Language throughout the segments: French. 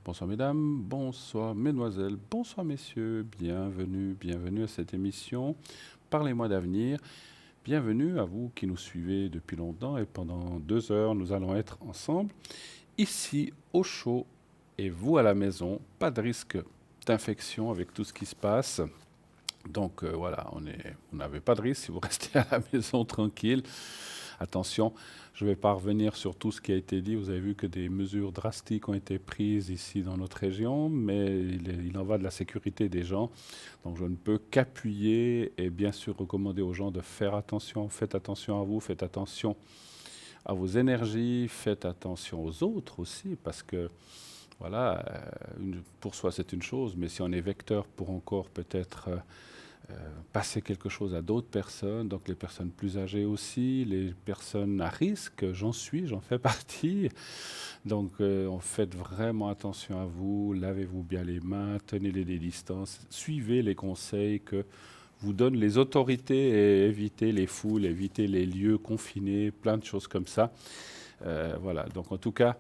Bonsoir mesdames, bonsoir mesdemoiselles, bonsoir messieurs, bienvenue à cette émission. Parlez-moi d'avenir. Bienvenue à vous qui nous suivez depuis longtemps et pendant 2 heures, nous allons être ensemble ici au chaud et vous à la maison. Pas de risque d'infection avec tout ce qui se passe. Donc voilà, vous n'avez pas de risque si vous restez à la maison tranquille. Attention, je ne vais pas revenir sur tout ce qui a été dit. Vous avez vu que des mesures drastiques ont été prises ici dans notre région, mais il en va de la sécurité des gens. Donc je ne peux qu'appuyer et bien sûr recommander aux gens de faire attention. Faites attention à vous, faites attention à vos énergies, faites attention aux autres aussi, parce que voilà, pour soi c'est une chose, mais si on est vecteur pour encore peut-être passer quelque chose à d'autres personnes, donc les personnes plus âgées aussi, les personnes à risque, j'en fais partie. Donc faites vraiment attention à vous, lavez-vous bien les mains, tenez les distances, suivez les conseils que vous donnent les autorités et évitez les foules, évitez les lieux confinés, plein de choses comme ça. Voilà, donc en tout cas,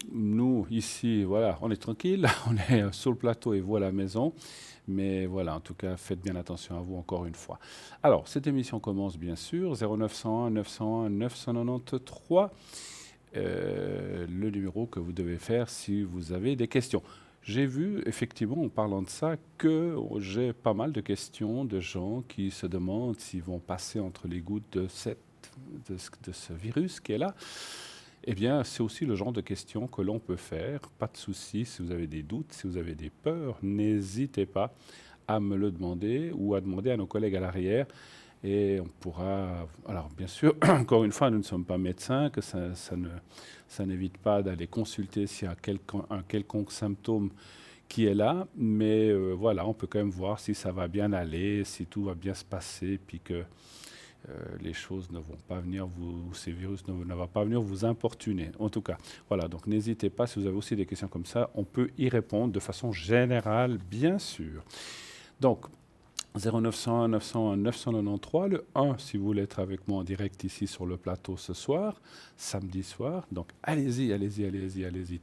nous, ici, voilà, on est tranquille, on est sur le plateau et vous à la maison. Mais voilà, en tout cas, faites bien attention à vous encore une fois. Alors, cette émission commence bien sûr, 0901 901 993, le numéro que vous devez faire si vous avez des questions. J'ai vu, effectivement, en parlant de ça, que j'ai pas mal de questions de gens qui se demandent s'ils vont passer entre les gouttes de ce virus qui est là. Eh bien, c'est aussi le genre de questions que l'on peut faire. Pas de souci, si vous avez des doutes, si vous avez des peurs, n'hésitez pas à me le demander ou à demander à nos collègues à l'arrière. Et on pourra... Alors, bien sûr, encore une fois, nous ne sommes pas médecins, que ça n'évite pas d'aller consulter s'il y a un quelconque symptôme qui est là. Mais voilà, on peut quand même voir si ça va bien aller, si tout va bien se passer, puis que les choses ne vont pas venir ces virus ne vont pas venir vous importuner. En tout cas, voilà, donc n'hésitez pas, si vous avez aussi des questions comme ça, on peut y répondre de façon générale, bien sûr. Donc, 0901 901 993, le 1 si vous voulez être avec moi en direct ici sur le plateau ce soir, samedi soir. Donc allez-y,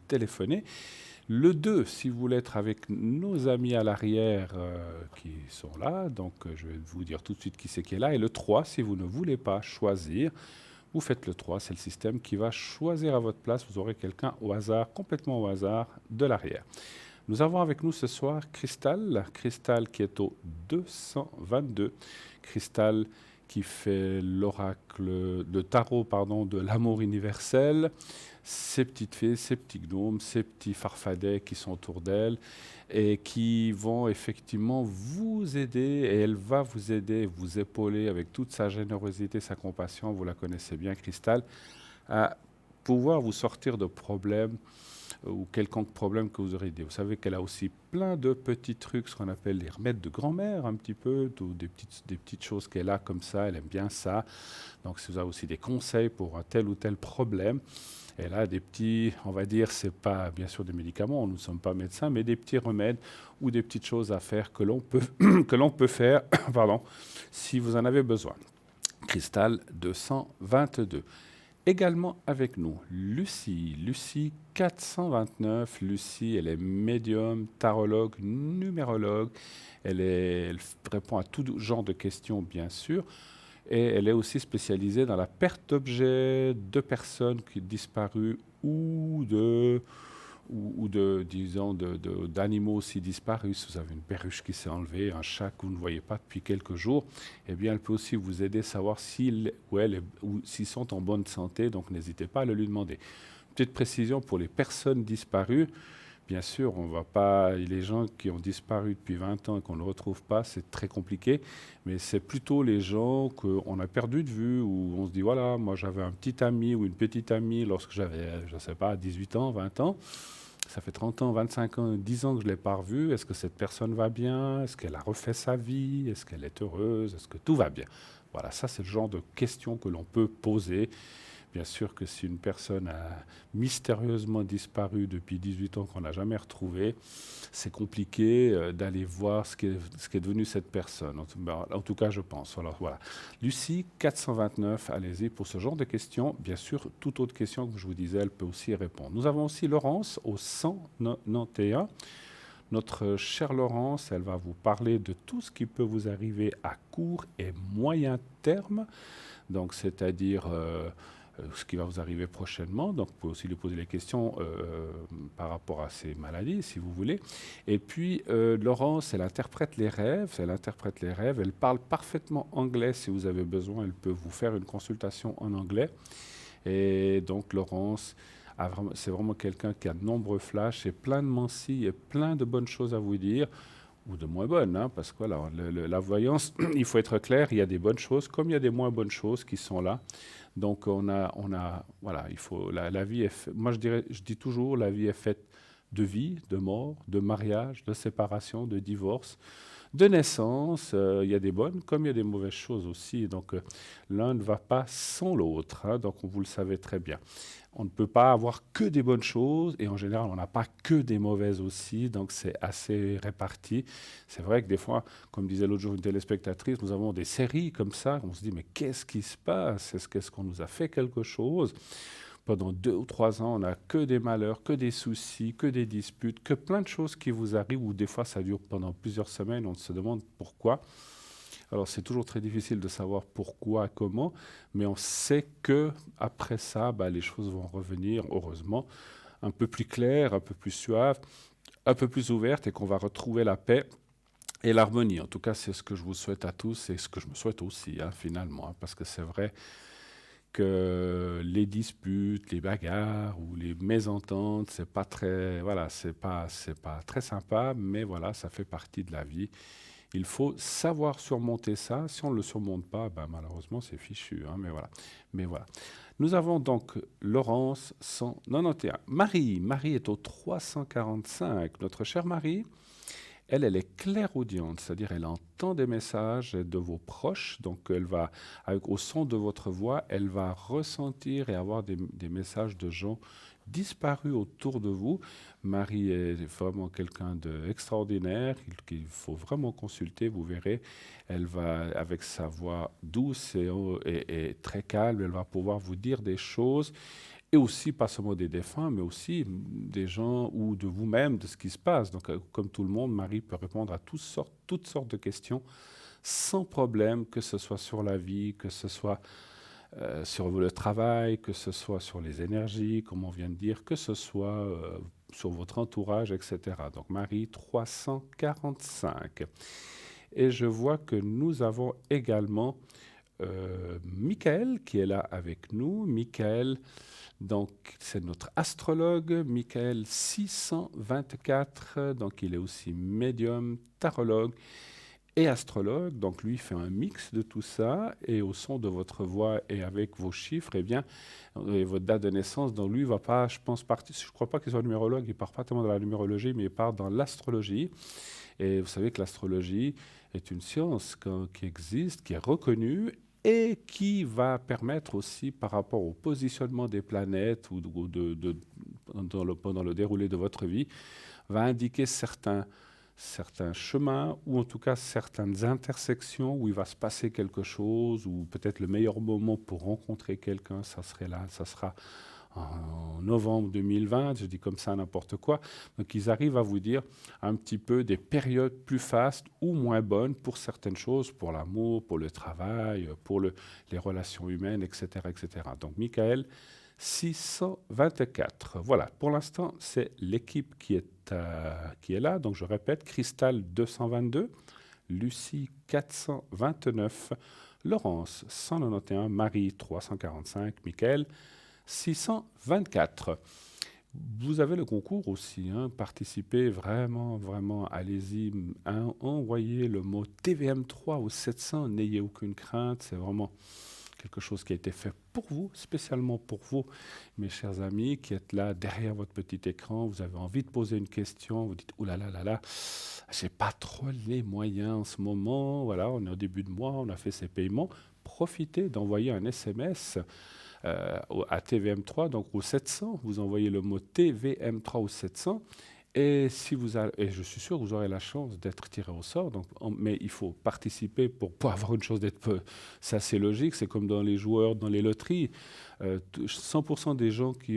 téléphonez. Le 2, si vous voulez être avec nos amis à l'arrière qui sont là, donc je vais vous dire tout de suite qui c'est qui est là. Et le 3, si vous ne voulez pas choisir, vous faites le 3, c'est le système qui va choisir à votre place. Vous aurez quelqu'un au hasard, complètement au hasard, de l'arrière. Nous avons avec nous ce soir Cristal qui est au 222, Cristal qui fait l'oracle de tarot de l'amour universel, ces petites fées, ces petits gnomes, ces petits farfadets qui sont autour d'elle et qui vont effectivement vous aider, et elle va vous aider, vous épauler avec toute sa générosité, sa compassion, vous la connaissez bien Cristal, à pouvoir vous sortir de problèmes ou quelconque problème que vous aurez dit. Vous savez qu'elle a aussi plein de petits trucs, ce qu'on appelle les remèdes de grand-mère, un petit peu, des petites choses qu'elle a comme ça, elle aime bien ça. Donc si vous avez aussi des conseils pour un tel ou tel problème, elle a des petits, on va dire, c'est pas bien sûr des médicaments, nous ne sommes pas médecins, mais des petits remèdes ou des petites choses à faire que l'on peut, que l'on peut faire pardon, si vous en avez besoin. Cristal 222. Également avec nous, Lucie 429. Lucie, elle est médium, tarologue, numérologue. Elle répond à tout genre de questions, bien sûr. Et elle est aussi spécialisée dans la perte d'objets, de personnes qui ont disparu disons, d'animaux aussi disparus. Si vous avez une perruche qui s'est enlevée, un chat que vous ne voyez pas depuis quelques jours, eh bien, elle peut aussi vous aider à savoir s'ils ou s'ils sont en bonne santé. Donc, n'hésitez pas à le lui demander. Petite précision pour les personnes disparues. Bien sûr, on va pas. Les gens qui ont disparu depuis 20 ans et qu'on ne retrouve pas, c'est très compliqué. Mais c'est plutôt les gens qu'on a perdu de vue, où on se dit voilà, moi j'avais un petit ami ou une petite amie lorsque j'avais, je ne sais pas, 18 ans, 20 ans. Ça fait 30 ans, 25 ans, 10 ans que je ne l'ai pas revue. Est-ce que cette personne va bien? Est-ce qu'elle a refait sa vie? Est-ce qu'elle est heureuse? Est-ce que tout va bien? Voilà, ça c'est le genre de questions que l'on peut poser. Bien sûr que si une personne a mystérieusement disparu depuis 18 ans qu'on n'a jamais retrouvé, c'est compliqué d'aller voir ce qu'est devenu cette personne. En tout cas, je pense. Alors voilà. Lucie, 429, allez-y pour ce genre de questions. Bien sûr, toute autre question, comme je vous disais, elle peut aussi y répondre. Nous avons aussi Laurence au 191. Notre chère Laurence, elle va vous parler de tout ce qui peut vous arriver à court et moyen terme, donc c'est-à-dire ce qui va vous arriver prochainement. Donc, vous pouvez aussi lui poser les questions par rapport à ces maladies, si vous voulez. Et puis, Laurence, elle interprète les rêves. Elle interprète les rêves. Elle parle parfaitement anglais. Si vous avez besoin, elle peut vous faire une consultation en anglais. Et donc, Laurence, c'est vraiment quelqu'un qui a de nombreux flashs et plein de mensis et plein de bonnes choses à vous dire, ou de moins bonnes, hein, parce que voilà, la voyance, il faut être clair, il y a des bonnes choses comme il y a des moins bonnes choses qui sont là. Donc, voilà, il faut, la vie est, moi je dis toujours, la vie est faite de vie, de mort, de mariage, de séparation, de divorce, de naissance. Il y a des bonnes comme il y a des mauvaises choses aussi. Donc, l'un ne va pas sans l'autre, hein, donc vous le savez très bien. On ne peut pas avoir que des bonnes choses et en général, on n'a pas que des mauvaises aussi, donc c'est assez réparti. C'est vrai que des fois, comme disait l'autre jour une téléspectatrice, nous avons des séries comme ça, on se dit mais qu'est-ce qui se passe? Est-ce qu'on nous a fait quelque chose? Pendant 2 ou 3 ans, on n'a que des malheurs, que des soucis, que des disputes, que plein de choses qui vous arrivent, ou des fois ça dure pendant plusieurs semaines, on se demande pourquoi. Alors c'est toujours très difficile de savoir pourquoi, comment, mais on sait que après ça, les choses vont revenir, heureusement, un peu plus claires, un peu plus suaves, un peu plus ouvertes, et qu'on va retrouver la paix et l'harmonie. En tout cas, c'est ce que je vous souhaite à tous, et ce que je me souhaite aussi, hein, finalement, hein, parce que c'est vrai que les disputes, les bagarres ou les mésententes, c'est pas très, voilà, c'est pas très sympa, mais voilà, ça fait partie de la vie. Il faut savoir surmonter ça. Si on ne le surmonte pas, malheureusement, c'est fichu, hein, mais voilà. Mais voilà. Nous avons donc Laurence 191. Marie est au 345. Notre chère Marie, elle est clairaudiente, c'est-à-dire elle entend des messages de vos proches, donc elle va, au son de votre voix, elle va ressentir et avoir des messages de gens disparus autour de vous. Marie est vraiment quelqu'un d'extraordinaire qu'il faut vraiment consulter, vous verrez. Elle va, avec sa voix douce et très calme, elle va pouvoir vous dire des choses et aussi, pas seulement des défunts, mais aussi des gens ou de vous-même, de ce qui se passe. Donc, comme tout le monde, Marie peut répondre à toutes sortes de questions sans problème, que ce soit sur la vie, que ce soit sur le travail, que ce soit sur les énergies, comme on vient de dire, que ce soit sur votre entourage, etc. Donc, Marie 345. Et je vois que nous avons également Michael qui est là avec nous. Michael, donc, c'est notre astrologue, Michael 624. Donc, il est aussi médium, tarologue et astrologue. Donc, lui fait un mix de tout ça. Et au son de votre voix et avec vos chiffres, eh bien, et votre date de naissance, donc lui, il va pas, je pense, partir. Je ne crois pas qu'il soit numérologue. Il part pas tellement dans la numérologie, mais il part dans l'astrologie. Et vous savez que l'astrologie est une science qui existe, qui est reconnue et qui va permettre aussi, par rapport au positionnement des planètes ou pendant le déroulé de votre vie, va indiquer certains chemins ou en tout cas certaines intersections où il va se passer quelque chose ou peut-être le meilleur moment pour rencontrer quelqu'un, ça sera en novembre 2020, je dis comme ça n'importe quoi. Donc ils arrivent à vous dire un petit peu des périodes plus fastes ou moins bonnes pour certaines choses, pour l'amour, pour le travail, pour les relations humaines, etc., etc. Donc Michael, 624. Voilà, pour l'instant, c'est l'équipe qui est là. Donc je répète, Cristal 222, Lucie 429, Laurence 191, Marie 345, Michael 624. Vous avez le concours aussi, hein, participez vraiment, vraiment, allez-y, hein, envoyez le mot TVM3 au 700, n'ayez aucune crainte, c'est vraiment quelque chose qui a été fait pour vous, spécialement pour vous, mes chers amis, qui êtes là derrière votre petit écran, vous avez envie de poser une question, vous dites, oulala, là, là, là, j'ai pas trop les moyens en ce moment, voilà, on est au début de mois, on a fait ces paiements, profitez d'envoyer un SMS à TVM3, donc au 700. Vous envoyez le mot TVM3 au 700. Et, et je suis sûr que vous aurez la chance d'être tiré au sort. Donc, mais il faut participer pour avoir une chance d'être. Ça, c'est logique. C'est comme dans les joueurs, dans les loteries. 100% des gens qui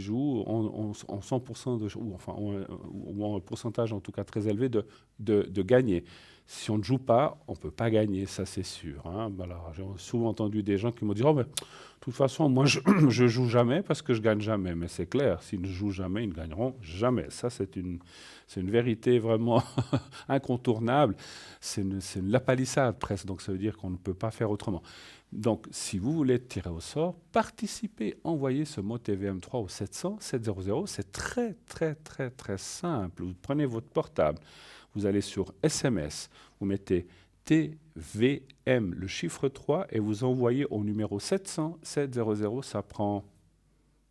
jouent ont 100% ou enfin, ont un pourcentage en tout cas très élevé de gagner. Si on ne joue pas, on ne peut pas gagner, ça c'est sûr. Hein. Alors, j'ai souvent entendu des gens qui m'ont dit « Oh, mais de toute façon, moi, je ne joue jamais parce que je gagne jamais. » Mais c'est clair, s'ils ne jouent jamais, ils ne gagneront jamais. Ça, c'est une vérité vraiment incontournable. C'est une lapalissade presque, donc ça veut dire qu'on ne peut pas faire autrement. Donc, si vous voulez tirer au sort, participez, envoyez ce mot TVM3 au 700 700. C'est très, très, très, très simple. Vous prenez votre portable, vous allez sur SMS, vous mettez TVM, le chiffre 3, et vous envoyez au numéro 700 700. Ça prend,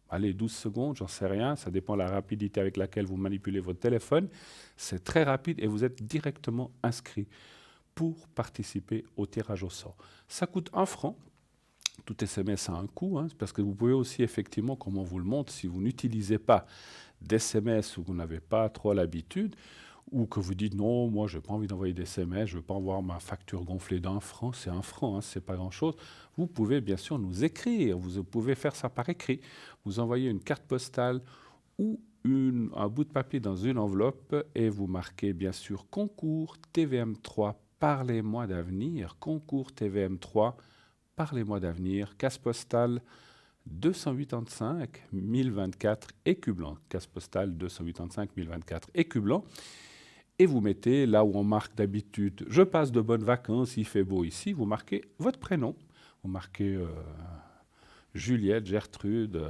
allez, 12 secondes, j'en sais rien. Ça dépend de la rapidité avec laquelle vous manipulez votre téléphone. C'est très rapide et vous êtes directement inscrit pour participer au tirage au sort. Ça coûte 1 franc. Tout SMS a un coût, hein, parce que vous pouvez aussi effectivement, comme on vous le montre, si vous n'utilisez pas d'SMS ou vous n'avez pas trop l'habitude, ou que vous dites non, moi je n'ai pas envie d'envoyer des SMS, je ne veux pas avoir ma facture gonflée d'1 franc, c'est 1 franc, hein, c'est pas grand-chose. Vous pouvez bien sûr nous écrire, vous pouvez faire ça par écrit. Vous envoyez une carte postale ou un bout de papier dans une enveloppe et vous marquez bien sûr concours TVM3, parlez-moi d'avenir, concours TVM3, parlez-moi d'avenir, case postale 285 1024 Écublanc, case postale 285 1024 Écublanc. Et vous mettez là où on marque d'habitude, je passe de bonnes vacances, il fait beau ici, vous marquez votre prénom. Vous marquez Juliette, Gertrude,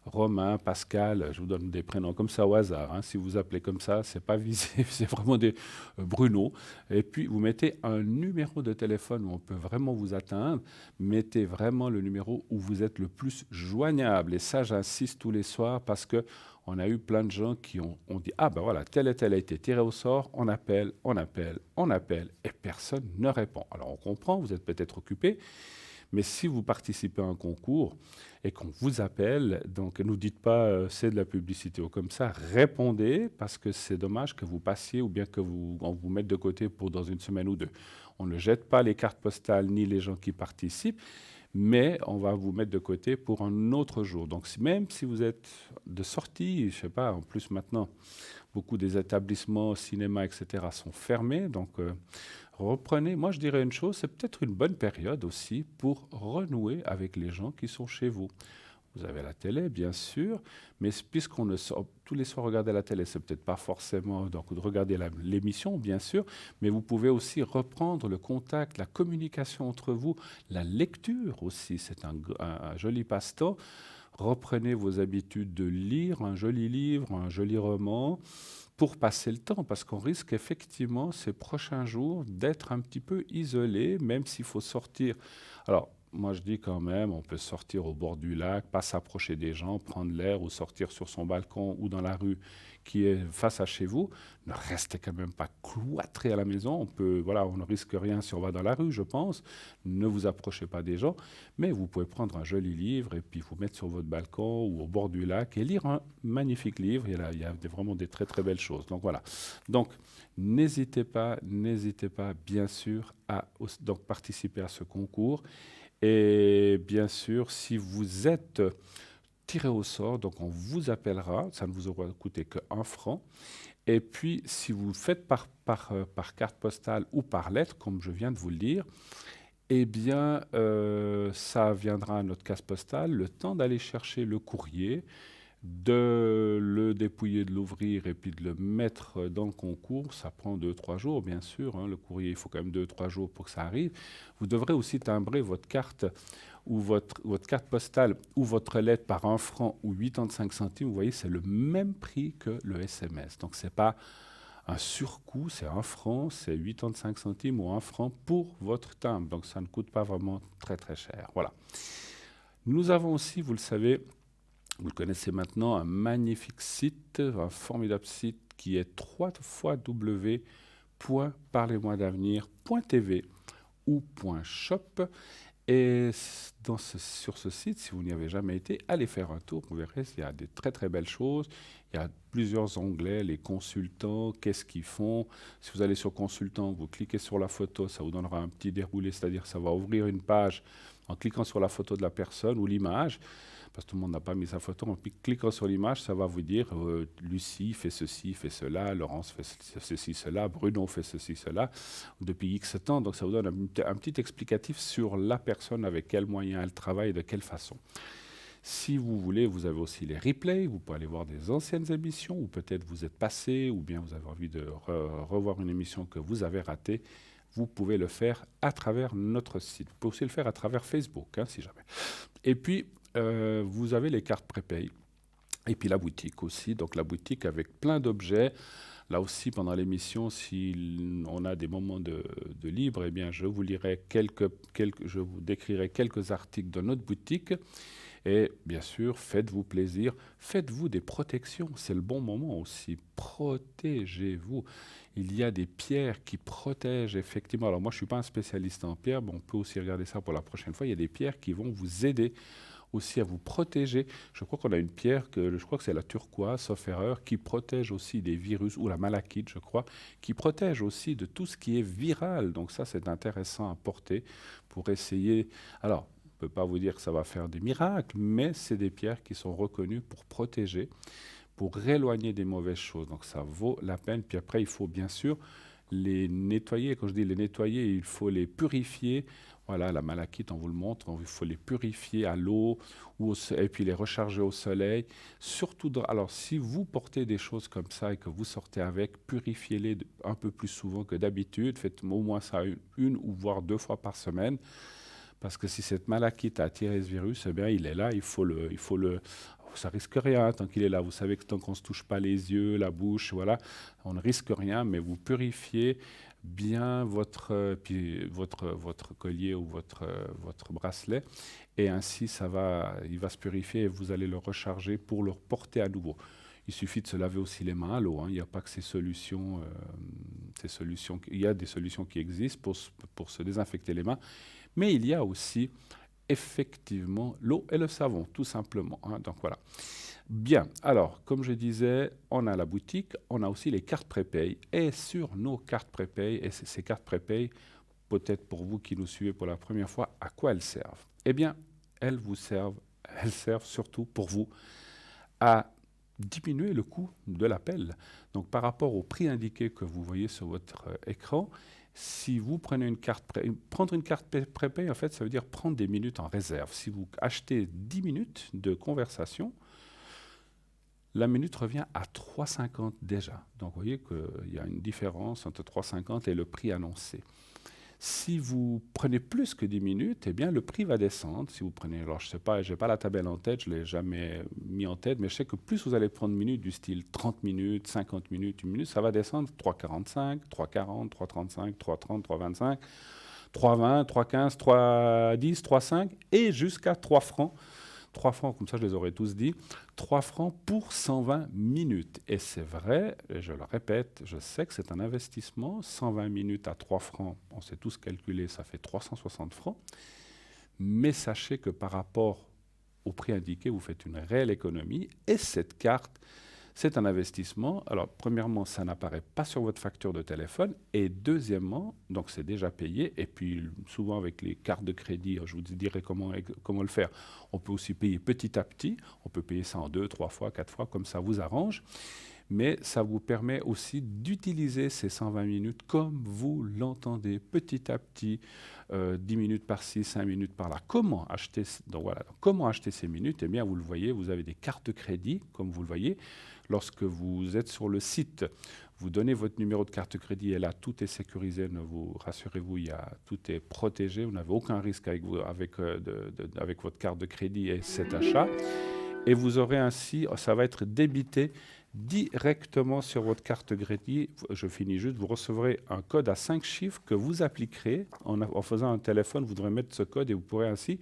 Romain, Pascal, je vous donne des prénoms comme ça au hasard. Hein. Si vous appelez comme ça, c'est pas visé, c'est vraiment des Bruno. Et puis vous mettez un numéro de téléphone où on peut vraiment vous atteindre. Mettez vraiment le numéro où vous êtes le plus joignable. Et ça, j'insiste tous les soirs parce que on a eu plein de gens qui ont dit « Ah ben voilà, tel et tel a été tiré au sort, on appelle, et personne ne répond. » Alors on comprend, vous êtes peut-être occupé, mais si vous participez à un concours et qu'on vous appelle, donc ne nous dites pas c'est de la publicité ou comme ça, répondez parce que c'est dommage que vous passiez ou bien on vous mette de côté pour dans une semaine ou deux. On ne jette pas les cartes postales ni les gens qui participent, mais on va vous mettre de côté pour un autre jour. Donc même si vous êtes de sortie, je ne sais pas, en plus maintenant, beaucoup des établissements, cinéma, etc. sont fermés, donc reprenez. Moi, je dirais une chose, c'est peut-être une bonne période aussi pour renouer avec les gens qui sont chez vous. Vous avez la télé, bien sûr, mais puisqu'on ne sort tous les soirs regarder la télé, c'est peut-être pas forcément donc de regarder l'émission, bien sûr, mais vous pouvez aussi reprendre le contact, la communication entre vous, la lecture aussi. C'est un joli passe-temps. Reprenez vos habitudes de lire un joli livre, un joli roman, pour passer le temps, parce qu'on risque effectivement ces prochains jours d'être un petit peu isolé, même s'il faut sortir. Alors, moi je dis quand même, on peut sortir au bord du lac, pas s'approcher des gens, prendre l'air ou sortir sur son balcon ou dans la rue qui est face à chez vous. Ne restez quand même pas cloîtré à la maison. On ne risque rien si on va dans la rue, je pense. Ne vous approchez pas des gens, mais vous pouvez prendre un joli livre et puis vous mettre sur votre balcon ou au bord du lac et lire un magnifique livre. Il y a vraiment des très très belles choses. Donc voilà. Donc n'hésitez pas, bien sûr à donc participer à ce concours. Et bien sûr, si vous êtes tiré au sort, donc on vous appellera, ça ne vous aura coûté que 1 franc. Et puis, si vous le faites par carte postale ou par lettre, comme je viens de vous le dire, eh bien, ça viendra à notre case postale, le temps d'aller chercher le courrier, de le dépouiller, de l'ouvrir et puis de le mettre dans le concours. Ça prend 2-3 jours, bien sûr. Hein. Le courrier, il faut quand même 2-3 jours pour que ça arrive. Vous devrez aussi timbrer votre carte ou votre carte postale ou votre lettre par 1 franc ou 85 centimes. Vous voyez, c'est le même prix que le SMS. Donc, ce n'est pas un surcoût, c'est 1 franc, c'est 85 centimes ou 1 franc pour votre timbre. Donc, ça ne coûte pas vraiment très, très cher. Voilà. Nous avons aussi, vous le savez, vous le connaissez maintenant, un magnifique site, un formidable site qui est www.parlez-moi-d'avenir.tv ou .shop. Et sur ce site, si vous n'y avez jamais été, allez faire un tour. Vous verrez, il y a des très très belles choses. Il y a plusieurs onglets, les consultants, qu'est-ce qu'ils font. Si vous allez sur consultant, vous cliquez sur la photo, ça vous donnera un petit déroulé, c'est-à-dire ça va ouvrir une page en cliquant sur la photo de la personne ou l'image, parce que tout le monde n'a pas mis sa photo. En cliquant sur l'image, ça va vous dire Lucie fait ceci, fait cela, Laurence fait ceci, cela, Bruno fait ceci, cela, depuis X temps. Donc ça vous donne un petit explicatif sur la personne, avec quels moyens elle travaille et de quelle façon. Si vous voulez, vous avez aussi les replays, vous pouvez aller voir des anciennes émissions, ou peut-être vous êtes passé, ou bien vous avez envie de revoir une émission que vous avez ratée. Vous pouvez le faire à travers notre site. Vous pouvez aussi le faire à travers Facebook, si jamais. Et puis, vous avez les cartes prépay. Et puis la boutique aussi. Donc la boutique avec plein d'objets. Là aussi, pendant l'émission, si on a des moments de libre, eh bien, je vous lirai je vous décrirai quelques articles de notre boutique. Et bien sûr, faites-vous plaisir, faites-vous des protections, c'est le bon moment aussi, protégez-vous. Il y a des pierres qui protègent effectivement. Alors moi, je ne suis pas un spécialiste en pierres, mais on peut aussi regarder ça pour la prochaine fois. Il y a des pierres qui vont vous aider aussi à vous protéger. Je crois qu'on a une pierre, je crois que c'est la turquoise, sauf erreur, qui protège aussi des virus, ou la malachite, je crois, qui protège aussi de tout ce qui est viral. Donc ça, c'est intéressant à porter pour essayer. Alors, on ne peut pas vous dire que ça va faire des miracles, mais c'est des pierres qui sont reconnues pour protéger, pour éloigner des mauvaises choses. Donc ça vaut la peine. Puis après, il faut bien sûr les nettoyer. Quand je dis les nettoyer, il faut les purifier. Voilà, la malachite, on vous le montre. Il faut les purifier à l'eau et puis les recharger au soleil. Surtout, alors si vous portez des choses comme ça et que vous sortez avec, purifiez-les un peu plus souvent que d'habitude. Faites au moins ça une ou voire 2 fois par semaine. Parce que si cette malachite a attiré ce virus, eh bien, il est là, il faut le, ça risque rien tant qu'il est là. Vous savez que tant qu'on ne se touche pas les yeux, la bouche, voilà, on ne risque rien, mais vous purifiez bien votre collier ou votre bracelet, et ainsi il va se purifier et vous allez le recharger pour le reporter à nouveau. Il suffit de se laver aussi les mains à l'eau. Il n'y a pas que ces solutions. Il y a des solutions qui existent pour se désinfecter les mains. Mais il y a aussi, effectivement, l'eau et le savon, tout simplement. Donc voilà. Bien, alors, comme je disais, on a la boutique, on a aussi les cartes prépay. Et sur nos cartes prépay, et ces cartes prépay, peut-être pour vous qui nous suivez pour la première fois, à quoi elles servent? Eh bien, elles servent surtout pour vous à diminuer le coût de l'appel. Donc par rapport au prix indiqué que vous voyez sur votre écran, si vous prenez prendre une carte prépay, en fait, ça veut dire prendre des minutes en réserve. Si vous achetez 10 minutes de conversation, la minute revient à 3,50 déjà. Donc vous voyez qu'il y a une différence entre 3,50 et le prix annoncé. Si vous prenez plus que 10 minutes, eh bien, le prix va descendre. Si vous prenez, alors je ne sais pas, je n'ai pas la tabelle en tête, je ne l'ai jamais mis en tête, mais je sais que plus vous allez prendre minutes du style 30 minutes, 50 minutes, 1 minute, ça va descendre 3,45, 3,40, 3,35, 3,30, 3,25, 3,20, 3,15, 3,10, 3,5 et jusqu'à 3 francs. 3 francs, comme ça je les aurais tous dit, 3 francs pour 120 minutes. Et c'est vrai, et je le répète, je sais que c'est un investissement, 120 minutes à 3 francs, on sait tous calculer, ça fait 360 francs, mais sachez que par rapport au prix indiqué, vous faites une réelle économie, et cette carte, c'est un investissement. Alors, premièrement, ça n'apparaît pas sur votre facture de téléphone. Et deuxièmement, donc c'est déjà payé. Et puis, souvent avec les cartes de crédit, je vous dirai comment le faire. On peut aussi payer petit à petit. On peut payer ça en 2, 3 fois, 4 fois, comme ça vous arrange. Mais ça vous permet aussi d'utiliser ces 120 minutes comme vous l'entendez, petit à petit, 10 minutes par-ci, 5 minutes par-là. Comment acheter, comment acheter ces minutes? Eh bien, vous le voyez, vous avez des cartes de crédit, comme vous le voyez. Lorsque vous êtes sur le site, vous donnez votre numéro de carte de crédit et là, tout est sécurisé. Rassurez-vous, tout est protégé. Vous n'avez aucun risque avec votre carte de crédit et cet achat. Et vous aurez ainsi, ça va être débité directement sur votre carte de crédit. Je finis juste, vous recevrez un code à 5 chiffres que vous appliquerez en faisant un téléphone. Vous devrez mettre ce code et vous pourrez ainsi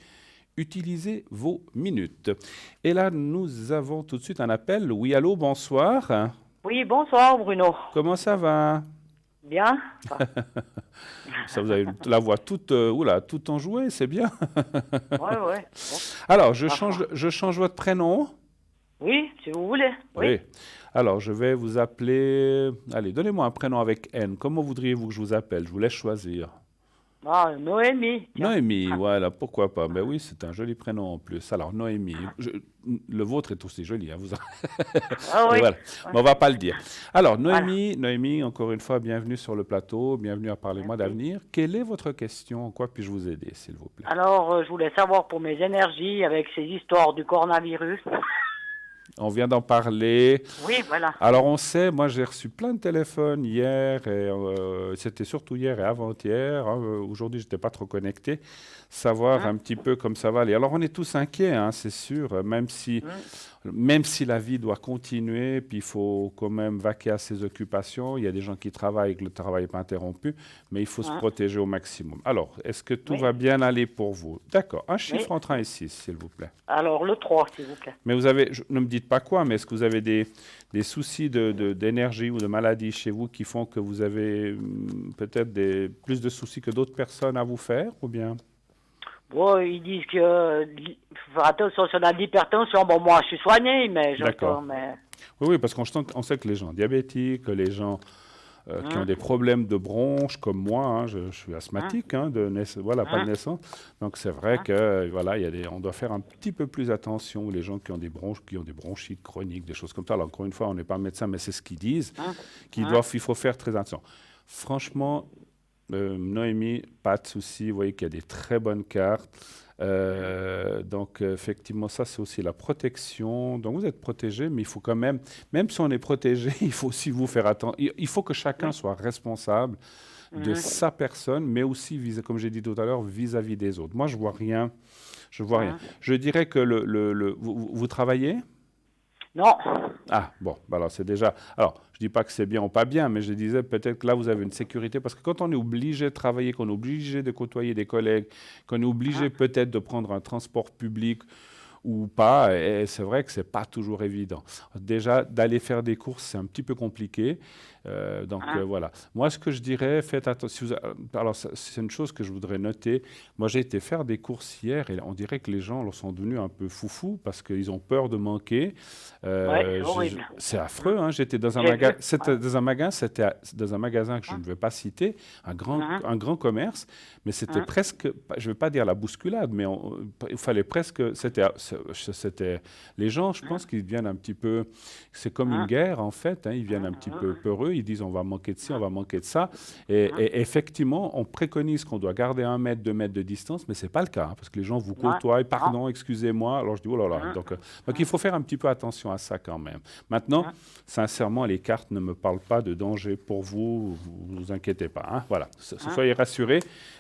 utiliser vos minutes. Et là, nous avons tout de suite un appel. Oui, allô, bonsoir. Oui, bonsoir Bruno. Comment ça va? Bien. Enfin, Ça, vous avez la voix toute, oula, toute enjouée, c'est bien. ouais, ouais. Bon, Alors, ma foi. je change votre prénom. Oui, si vous voulez. Oui. Oui. Alors, je vais vous appeler. Allez, donnez-moi un prénom avec N. Comment voudriez-vous que je vous appelle? Je vous laisse choisir. Ah, Noémie, tiens. Noémie, voilà, pourquoi pas. Ben oui, c'est un joli prénom en plus. Alors, Noémie, le vôtre est aussi joli, hein, Ah mais oui. voilà, Ouais. mais on va pas le dire. Alors, Voilà. Noémie, encore une fois, bienvenue sur le plateau, bienvenue à Parlez-moi Merci. d'avenir. Quelle est votre question? En quoi puis-je vous aider, s'il vous plaît? Alors, je voulais savoir pour mes énergies avec ces histoires du coronavirus. On vient d'en parler. Oui, voilà. Alors, on sait, moi, j'ai reçu plein de téléphones hier, et c'était surtout hier et avant-hier. Hein, aujourd'hui, je n'étais pas trop connecté. Savoir Hein, un petit peu comme ça va aller. Alors, on est tous inquiets, hein, c'est sûr, hein, même si la vie doit continuer, puis il faut quand même vaquer à ses occupations. Il y a des gens qui travaillent, que le travail n'est pas interrompu, mais il faut se hein. protéger au maximum. Alors, est-ce que tout Oui, va bien aller pour vous? D'accord. Un oui. chiffre entre 1 et 6, s'il vous plaît. Alors, le 3, s'il vous plaît. Mais vous avez, ne me dites pas quoi, mais est-ce que vous avez des soucis d'énergie ou de maladie chez vous qui font que vous avez peut-être plus de soucis que d'autres personnes à vous faire, ou bien? Bon, ils disent que faut faire attention sur l'hypertension. Bon, moi, je suis soigné, mais D'accord. j'entends, mais... Oui, oui, parce on sait que les gens diabétiques, les gens qui ont Hein, des problèmes de bronches, comme moi, hein, je suis hein, asthmatique, hein, voilà, pas de hein, naissance. Donc c'est vrai hein, que voilà, on doit faire un petit peu plus attention. Les gens qui ont des bronches, qui ont des bronchites chroniques, des choses comme ça. Alors encore une fois, on n'est pas médecin, mais c'est ce qu'ils disent, hein, hein, il faut faire très attention. Franchement, Noémie, pas de souci. Vous voyez qu'il y a des très bonnes cartes. Donc, effectivement, ça, c'est aussi la protection. Donc, vous êtes protégé, mais il faut quand même si on est protégé, il faut aussi vous faire attention. Il faut que chacun oui, soit responsable de hein, sa personne, mais aussi, comme j'ai dit tout à l'heure, vis-à-vis des autres. Moi, je vois rien. Je vois rien. hein. Je dirais que vous travaillez? Non, Ah, bon, bah alors c'est déjà. Alors, je dis pas que c'est bien ou pas bien, mais je disais peut-être que là, vous avez une sécurité. Parce que quand on est obligé de travailler, qu'on est obligé de côtoyer des collègues, qu'on est obligé hein, peut-être de prendre un transport public ou pas, et c'est vrai que c'est pas toujours évident. Déjà, d'aller faire des courses, c'est un petit peu compliqué. hein, Voilà. Moi, ce que je dirais, faites attention. Alors, c'est une chose que je voudrais noter. Moi, j'ai été faire des courses hier et on dirait que les gens sont devenus un peu foufous parce qu'ils ont peur de manquer. ouais, c'est horrible. C'est affreux, hein. J'étais dans un J'ai vu. magasin, c'était dans un magasin, dans un magasin que je Hein, ne vais pas citer, hein, un grand commerce, mais c'était hein, presque, je ne vais pas dire la bousculade, mais il fallait presque, c'était, les gens, je pense qu'ils viennent un petit peu, c'est comme une hein, guerre en fait, hein, ils viennent hein, un petit hein, peu peureux, ils disent on va manquer de ci, on hein, va manquer de ça, hein, et effectivement, on préconise qu'on doit garder 1 mètre, 2 mètres de distance, mais c'est pas le cas, hein, parce que les gens vous ouais, côtoient, non, pardon, excusez-moi, alors je dis oh là là, hein, donc il hein, faut faire un petit peu attention à ça quand même. Maintenant, hein, sincèrement, les cartes ne me parlent pas de danger pour vous, vous inquiétez pas, hein, voilà, hein, soyez rassurés,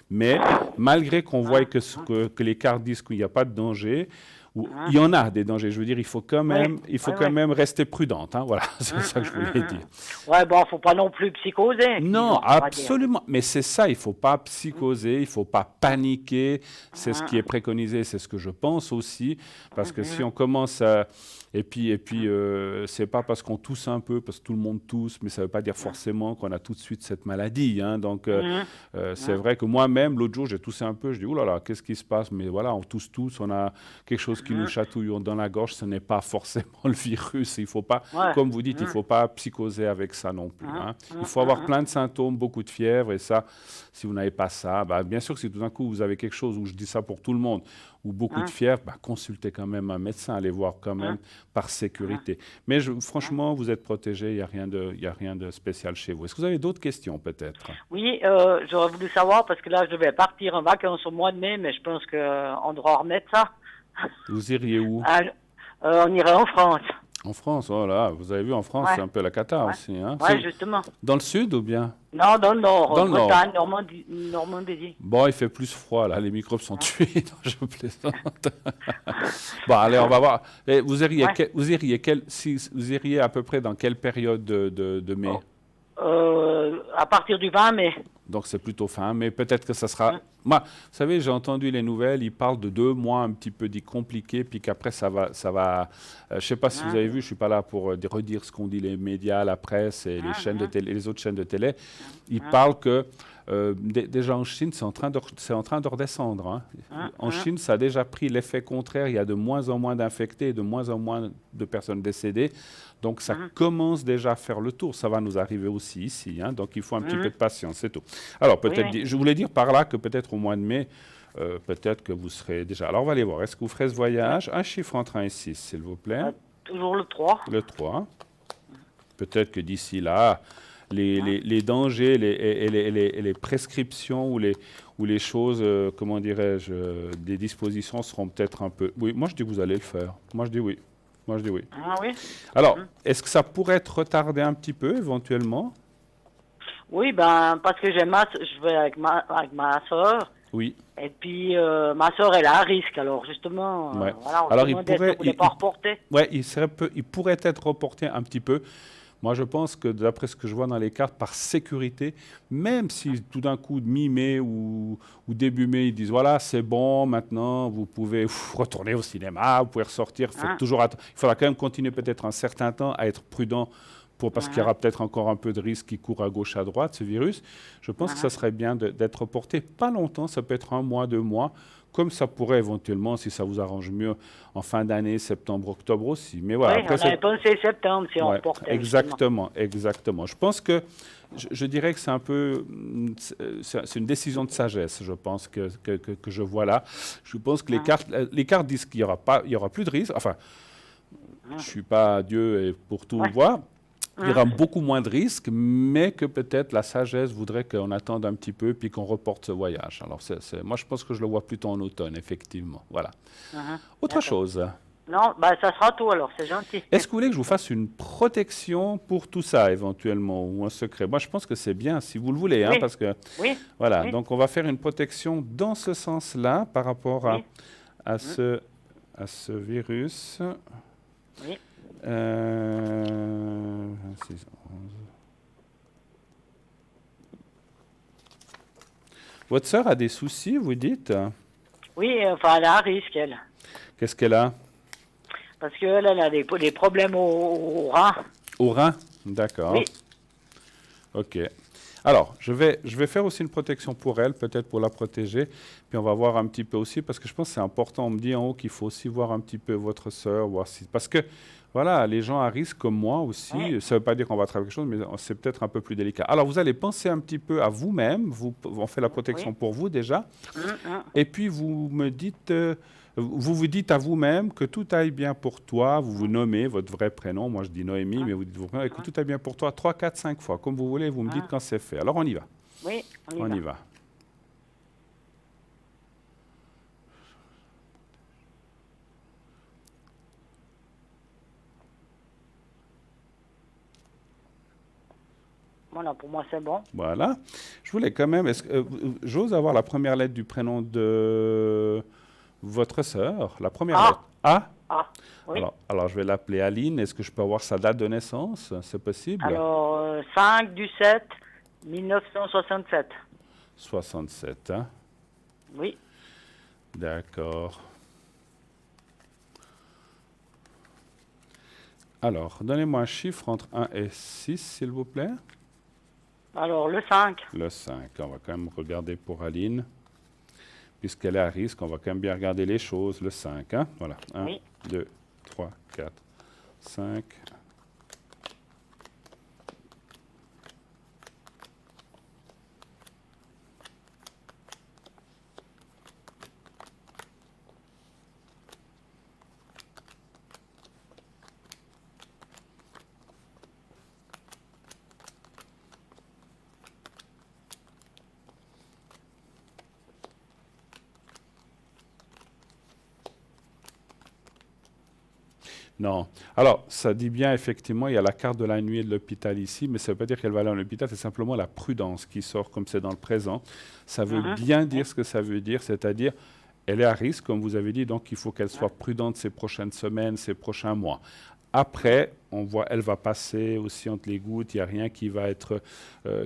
mais malgré qu'on voit hein, hein, que les cartes disent qu'il n'y a pas de danger, il hein. y en a des dangers. Je veux dire, Oui, il faut oui, quand oui. même rester prudente. Hein, voilà, c'est Hein, ça que je voulais dire. Ouais, bon, faut pas non plus psychoser, Non, disons, on va dire. absolument. Mais c'est ça, il faut pas psychoser, il faut pas paniquer. C'est ce qui est Hein, préconisé, c'est ce que je pense aussi. Parce que si hein, on commence à... Et puis hein, c'est pas parce qu'on tousse un peu, parce que tout le monde tousse, mais ça veut pas dire hein, forcément qu'on a tout de suite cette maladie. Hein. Donc, hein, c'est hein, vrai que moi-même, l'autre jour, j'ai toussé un peu. Je dis, oh là là, qu'est-ce qui se passe? Mais voilà, on tousse tous, on a quelque chose qui nous hein. chatouille dans la gorge. Ce n'est pas forcément le virus. Il faut pas, Ouais. comme vous dites, il Hein, faut pas psychoser avec ça non plus. hein, Hein. Il hein, faut avoir plein de symptômes, beaucoup de fièvre, et ça, si vous n'avez pas ça, bah, bien sûr que si tout d'un coup vous avez quelque chose, où je dis ça pour tout le monde, ou beaucoup de hein, fièvre, bah, consultez quand même un médecin, allez voir quand même hein, par hein, sécurité. Mais hein. franchement, vous êtes protégé, il y a rien de spécial chez vous. Est-ce que vous avez d'autres questions peut-être? Oui, j'aurais voulu savoir, parce que là, je devais partir en vacances au mois de mai, mais je pense qu'on devra remettre ça. Vous iriez où? Ah, on irait en France. En France, voilà. Vous avez vu, en France, Ouais, c'est un peu la cata ouais, aussi. Hein. ouais, justement. Dans le sud ou bien? Non, dans le nord, Dans le nord. Bretagne, Normandie, Normandie. Bon, il fait plus froid là, les microbes sont Hein. tués, non, je plaisante. Bon, allez, on va voir. Et Ouais. si vous iriez à peu près dans quelle période de mai? Oh. À partir du 20 mai. Donc c'est plutôt fin, mais peut-être que ça sera... Hein, Moi, vous savez, j'ai entendu les nouvelles, ils parlent de 2 mois un petit peu dit compliqués, puis qu'après je ne sais pas si vous hein, avez vu, je ne suis pas là pour redire ce qu'ont dit les médias, la presse et les hein, chaînes de hein, télé, les autres chaînes de télé. Ils hein, parlent que déjà en Chine, c'est en train de redescendre, hein. hein, En hein, Chine, ça a déjà pris l'effet contraire. Il y a de moins en moins d'infectés et de moins en moins de personnes décédées. Donc ça hein, commence déjà à faire le tour. Ça va nous arriver aussi ici, hein. Donc il faut un petit peu hein. de patience, c'est tout. Alors Oui, peut-être, oui. je voulais dire par là que peut-être au mois de mai, peut-être que vous serez déjà... Alors on va aller voir. Est-ce que vous ferez ce Ouais. voyage? Un chiffre entre 1 et 6, s'il vous plaît. Toujours le 3. Le 3. Peut-être que d'ici là, Hein, les dangers et les prescriptions ou les choses, comment dirais-je, des dispositions seront peut-être un peu... Oui, moi je dis que vous allez le faire. Moi je dis oui. Moi je dis oui. ah oui. Alors, Hein. est-ce que ça pourrait être retardé un petit peu éventuellement? Oui, ben, parce que je vais avec ma soeur. Oui. Et puis, ma soeur, elle a un risque. Alors, justement, Ouais. voilà, on se Alors demandait si on ne voulait pas reporter. ouais, il pourrait être reporté un petit peu. Moi, je pense que d'après ce que je vois dans les cartes, par sécurité, même si tout d'un coup, mi-mai ou début mai, ils disent voilà, c'est bon, maintenant, vous pouvez retourner au cinéma, vous pouvez ressortir. Hein, Il faudra quand même continuer peut-être un certain temps à être prudent parce qu'il y hein, aura peut-être encore un peu de risque qui court à gauche, à droite, ce virus. Je pense que ça hein. serait bien d'être reporté pas longtemps, ça peut être 1 mois, 2 mois, comme ça pourrait éventuellement, si ça vous arrange mieux, en fin d'année, septembre, octobre aussi. Mais voilà, Oui, après, on avait pensé septembre si on ouais, reportait, justement. exactement, exactement. Je pense que, je dirais que c'est un peu, c'est une décision de sagesse, je pense, que je vois là. Je pense que Hein, les cartes disent qu'il y aura pas, il y aura plus de risque. Enfin, je ne hein, suis pas Dieu et pour tout ouais, voir. Il y hein, aura beaucoup moins de risques, mais que peut-être la sagesse voudrait qu'on attende un petit peu puis qu'on reporte ce voyage. Alors, moi, je pense que je le vois plutôt en automne, effectivement. Voilà. hein. Autre D'accord. chose. Non, bah, ça sera tout alors, c'est gentil. Est-ce que vous voulez que je vous fasse une protection pour tout ça, éventuellement, ou un secret? Moi, je pense que c'est bien, si vous le voulez, hein, Oui, parce que, oui, voilà. oui, Donc, on va faire une protection dans ce sens-là par rapport oui, à hein, ce virus. oui. 26, 11. Votre sœur a des soucis, vous dites? Oui, enfin, elle a un risque, elle. Qu'est-ce qu'elle a? Parce qu'elle, elle a des problèmes au rein. Au rein? D'accord. Oui, OK. Alors, je vais faire aussi une protection pour elle, peut-être pour la protéger. Puis on va voir un petit peu aussi, parce que je pense que c'est important. On me dit en haut qu'il faut aussi voir un petit peu votre sœur, voir si... Parce que, voilà, les gens à risque comme moi oui, aussi, ça ne veut pas dire qu'on va travailler quelque chose, mais c'est peut-être un peu plus délicat. Alors, vous allez penser un petit peu à vous-même. On fait la protection oui. pour vous déjà. Hein, hein, Et puis, vous me dites... vous vous dites à vous-même que tout aille bien pour toi, vous vous nommez votre vrai prénom, moi je dis Noémie, hein, mais vous dites votre prénom, et que hein, tout aille bien pour toi 3, 4, 5 fois, comme vous voulez, vous me dites hein. quand c'est fait. Alors on y va, Oui, on y on va. y va. Voilà, pour moi, c'est bon. Voilà. Je voulais quand même, j'ose avoir la première lettre du prénom de votre sœur, la première lettre. Ah, A. ah, oui. Alors je vais l'appeler Aline. Est-ce que je peux avoir sa date de naissance? C'est possible? Alors, 5 du 7 1967. 67, hein? Oui. D'accord. Alors, donnez-moi un chiffre entre 1 et 6, s'il vous plaît. Alors, le 5. Le 5. On va quand même regarder pour Aline. Puisqu'elle est à risque, on va quand même bien regarder les choses. Le 5, hein? Voilà. 1, Oui. 2, 3, 4, 5. Non. Alors, ça dit bien, effectivement, il y a la carte de la nuit et de l'hôpital ici, mais ça ne veut pas dire qu'elle va aller à l'hôpital, c'est simplement la prudence qui sort comme c'est dans le présent. Ça veut Mhm. bien dire Oui. ce que ça veut dire, c'est-à-dire, elle est à risque, comme vous avez dit, donc il faut qu'elle soit prudente ces prochaines semaines, ces prochains mois. Après, on voit, elle va passer aussi entre les gouttes. Il n'y a rien qui va être,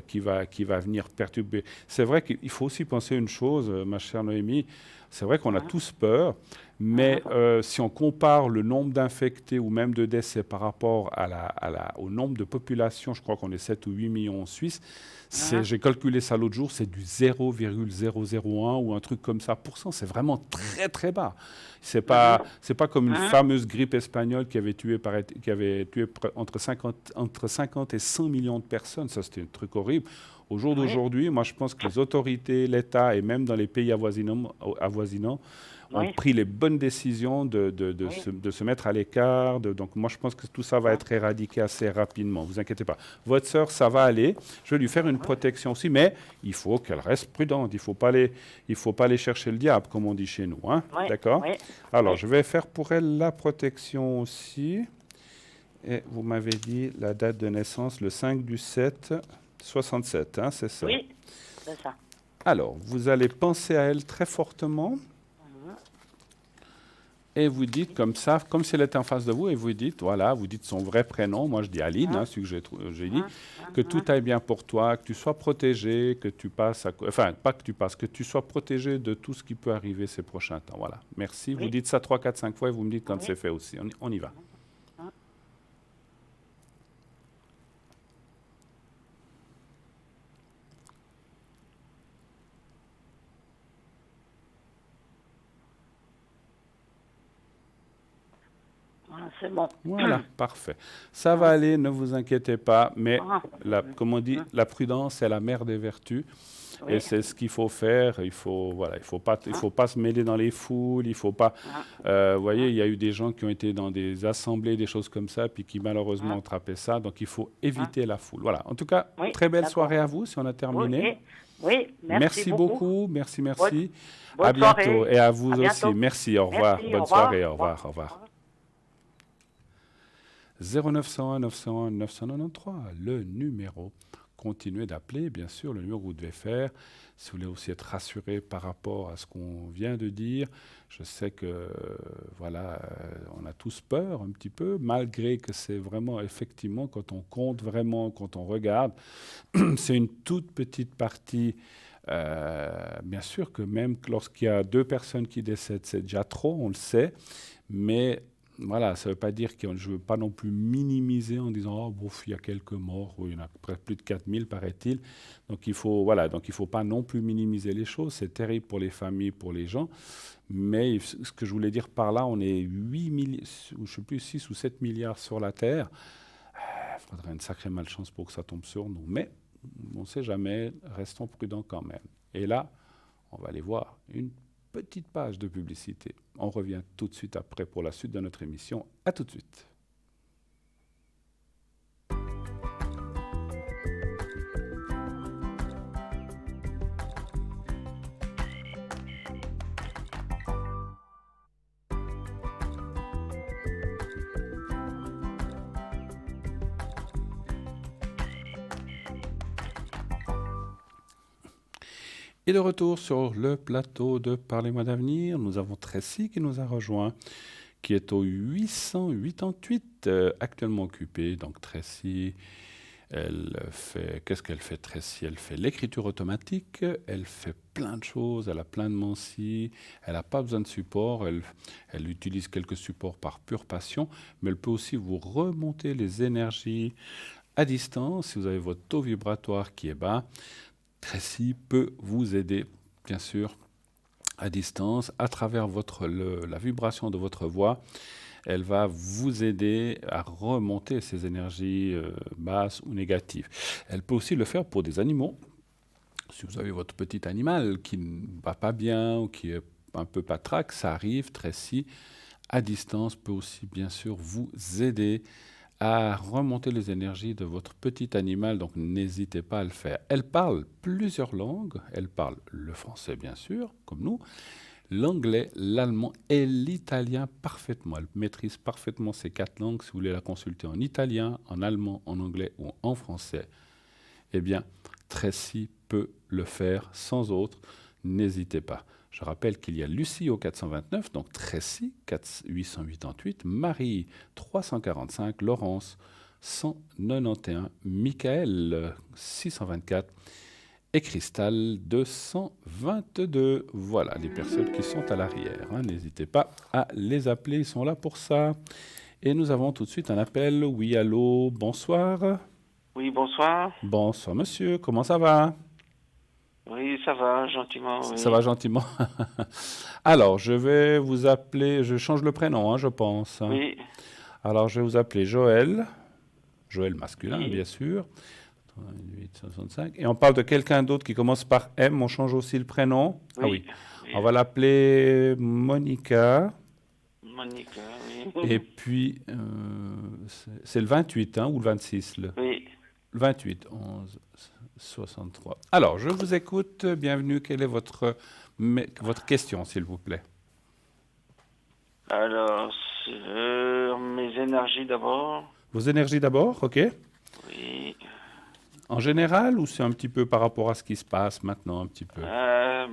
qui va venir perturber. C'est vrai qu'il faut aussi penser une chose, ma chère Noémie. C'est vrai qu'on a tous peur, mais si on compare le nombre d'infectés ou même de décès par rapport au nombre de population, je crois qu'on est 7 ou 8 millions en Suisse. J'ai calculé ça l'autre jour, c'est du 0,001 ou un truc comme ça pour cent. C'est vraiment très très bas. C'est pas comme une fameuse grippe espagnole qui avait tué entre 50 et 100 millions de personnes. Ça, c'était un truc horrible. Au jour d'aujourd'hui, moi, je pense que les autorités, l'État et même dans les pays avoisinants ont pris les bonnes décisions de se mettre à l'écart. Donc, moi, je pense que tout ça va être éradiqué assez rapidement. Ne vous inquiétez pas. Votre sœur, ça va aller. Je vais lui faire une protection aussi, mais il faut qu'elle reste prudente. Il ne faut pas aller chercher le diable, comme on dit chez nous. Hein? D'accord? Alors, je vais faire pour elle la protection aussi. Et vous m'avez dit la date de naissance, le 5/7/67, hein, c'est ça? Oui, c'est ça. Alors, vous allez penser à elle très fortement. Et vous dites comme ça, comme si elle était en face de vous, et vous dites, voilà, vous dites son vrai prénom, moi je dis Aline, celui que j'ai dit, que tout aille bien pour toi, que tu sois protégé, que tu passes, enfin, pas que tu passes, que tu sois protégé de tout ce qui peut arriver ces prochains temps. Voilà, merci. Vous dites ça 3, 4, 5 fois et vous me dites quand c'est fait aussi. On y va. C'est bon. Voilà, parfait. Ça va aller, ne vous inquiétez pas, mais comme on dit, la prudence est la mère des vertus. Et c'est ce qu'il faut faire. Il faut pas se mêler dans les foules. Il faut pas. Vous voyez, il y a eu des gens qui ont été dans des assemblées, des choses comme ça, puis qui malheureusement ont attrapé ça. Donc il faut éviter la foule. Voilà. En tout cas, très belle soirée à vous. Si on a terminé. Oui, merci beaucoup. Merci. Bonne à bientôt soirée. et à vous aussi. Merci. Au revoir. Bonne soirée. Au revoir. 0901 901 993, le numéro. Continuez d'appeler, bien sûr, le numéro que vous devez faire. Si vous voulez aussi être rassuré par rapport à ce qu'on vient de dire, je sais que, voilà, on a tous peur un petit peu, malgré que c'est vraiment, effectivement, quand on compte vraiment, quand on regarde, c'est une toute petite partie. Bien sûr que même lorsqu'il y a 2 personnes qui décèdent, c'est déjà trop, on le sait, mais voilà, ça ne veut pas dire que je ne veux pas non plus minimiser en disant « Oh, bouf, il y a quelques morts, il y en a plus de 4000, paraît-il. » Donc, il faut pas non plus minimiser les choses. C'est terrible pour les familles, pour les gens. Mais ce que je voulais dire par là, on est 6 ou 7 milliards sur la Terre. Il faudrait une sacrée malchance pour que ça tombe sur nous. Mais on ne sait jamais, restons prudents quand même. Et là, on va aller voir une petite page de publicité. On revient tout de suite après pour la suite de notre émission. À tout de suite. Et de retour sur le plateau de Parlez-moi d'avenir, nous avons Tracy qui nous a rejoint, qui est au 888, actuellement occupée. Donc Tracy, qu'est-ce qu'elle fait Tracy? Elle fait l'écriture automatique, elle fait plein de choses, elle a plein de mensies, elle n'a pas besoin de support, elle utilise quelques supports par pure passion, mais elle peut aussi vous remonter les énergies à distance si vous avez votre taux vibratoire qui est bas. Tracy peut vous aider, bien sûr, à distance, à travers la vibration de votre voix. Elle va vous aider à remonter ces énergies basses ou négatives. Elle peut aussi le faire pour des animaux. Si vous avez votre petit animal qui ne va pas bien ou qui est un peu patraque, ça arrive. Tracy, à distance, peut aussi, bien sûr, vous aider à remonter les énergies de votre petit animal, donc n'hésitez pas à le faire. Elle parle plusieurs langues, elle parle le français bien sûr, comme nous, l'anglais, l'allemand et l'italien parfaitement. Elle maîtrise parfaitement ces 4 langues. Si vous voulez la consulter en italien, en allemand, en anglais ou en français, eh bien, Tracy peut le faire sans autre. N'hésitez pas. Je rappelle qu'il y a Lucie au 429, donc Tracy 888, Marie 345, Laurence 191, Michael 624 et Cristal 222. Voilà les personnes qui sont à l'arrière. N'hésitez pas à les appeler, ils sont là pour ça. Et nous avons tout de suite un appel. Oui, allô, bonsoir. Oui, bonsoir. Bonsoir monsieur, comment ça va? Oui, ça va, gentiment, Ça oui. va gentiment. Alors, je vais vous appeler, je change le prénom, je pense. Oui, Alors, je vais vous appeler Joël, Joël masculin, oui, bien sûr. 865. Et on parle de quelqu'un d'autre qui commence par M, on change aussi le prénom. Ah oui, oui, oui. on va l'appeler Monica. Monica, Et oui. puis, c'est le 28 ou le 26 Oui. le 28, 11, 63. Alors, je vous écoute. Bienvenue. Quelle est votre question, s'il vous plaît? Alors, sur mes énergies d'abord. Vos énergies d'abord, ok? Oui. En général ou c'est un petit peu par rapport à ce qui se passe maintenant, un petit peu?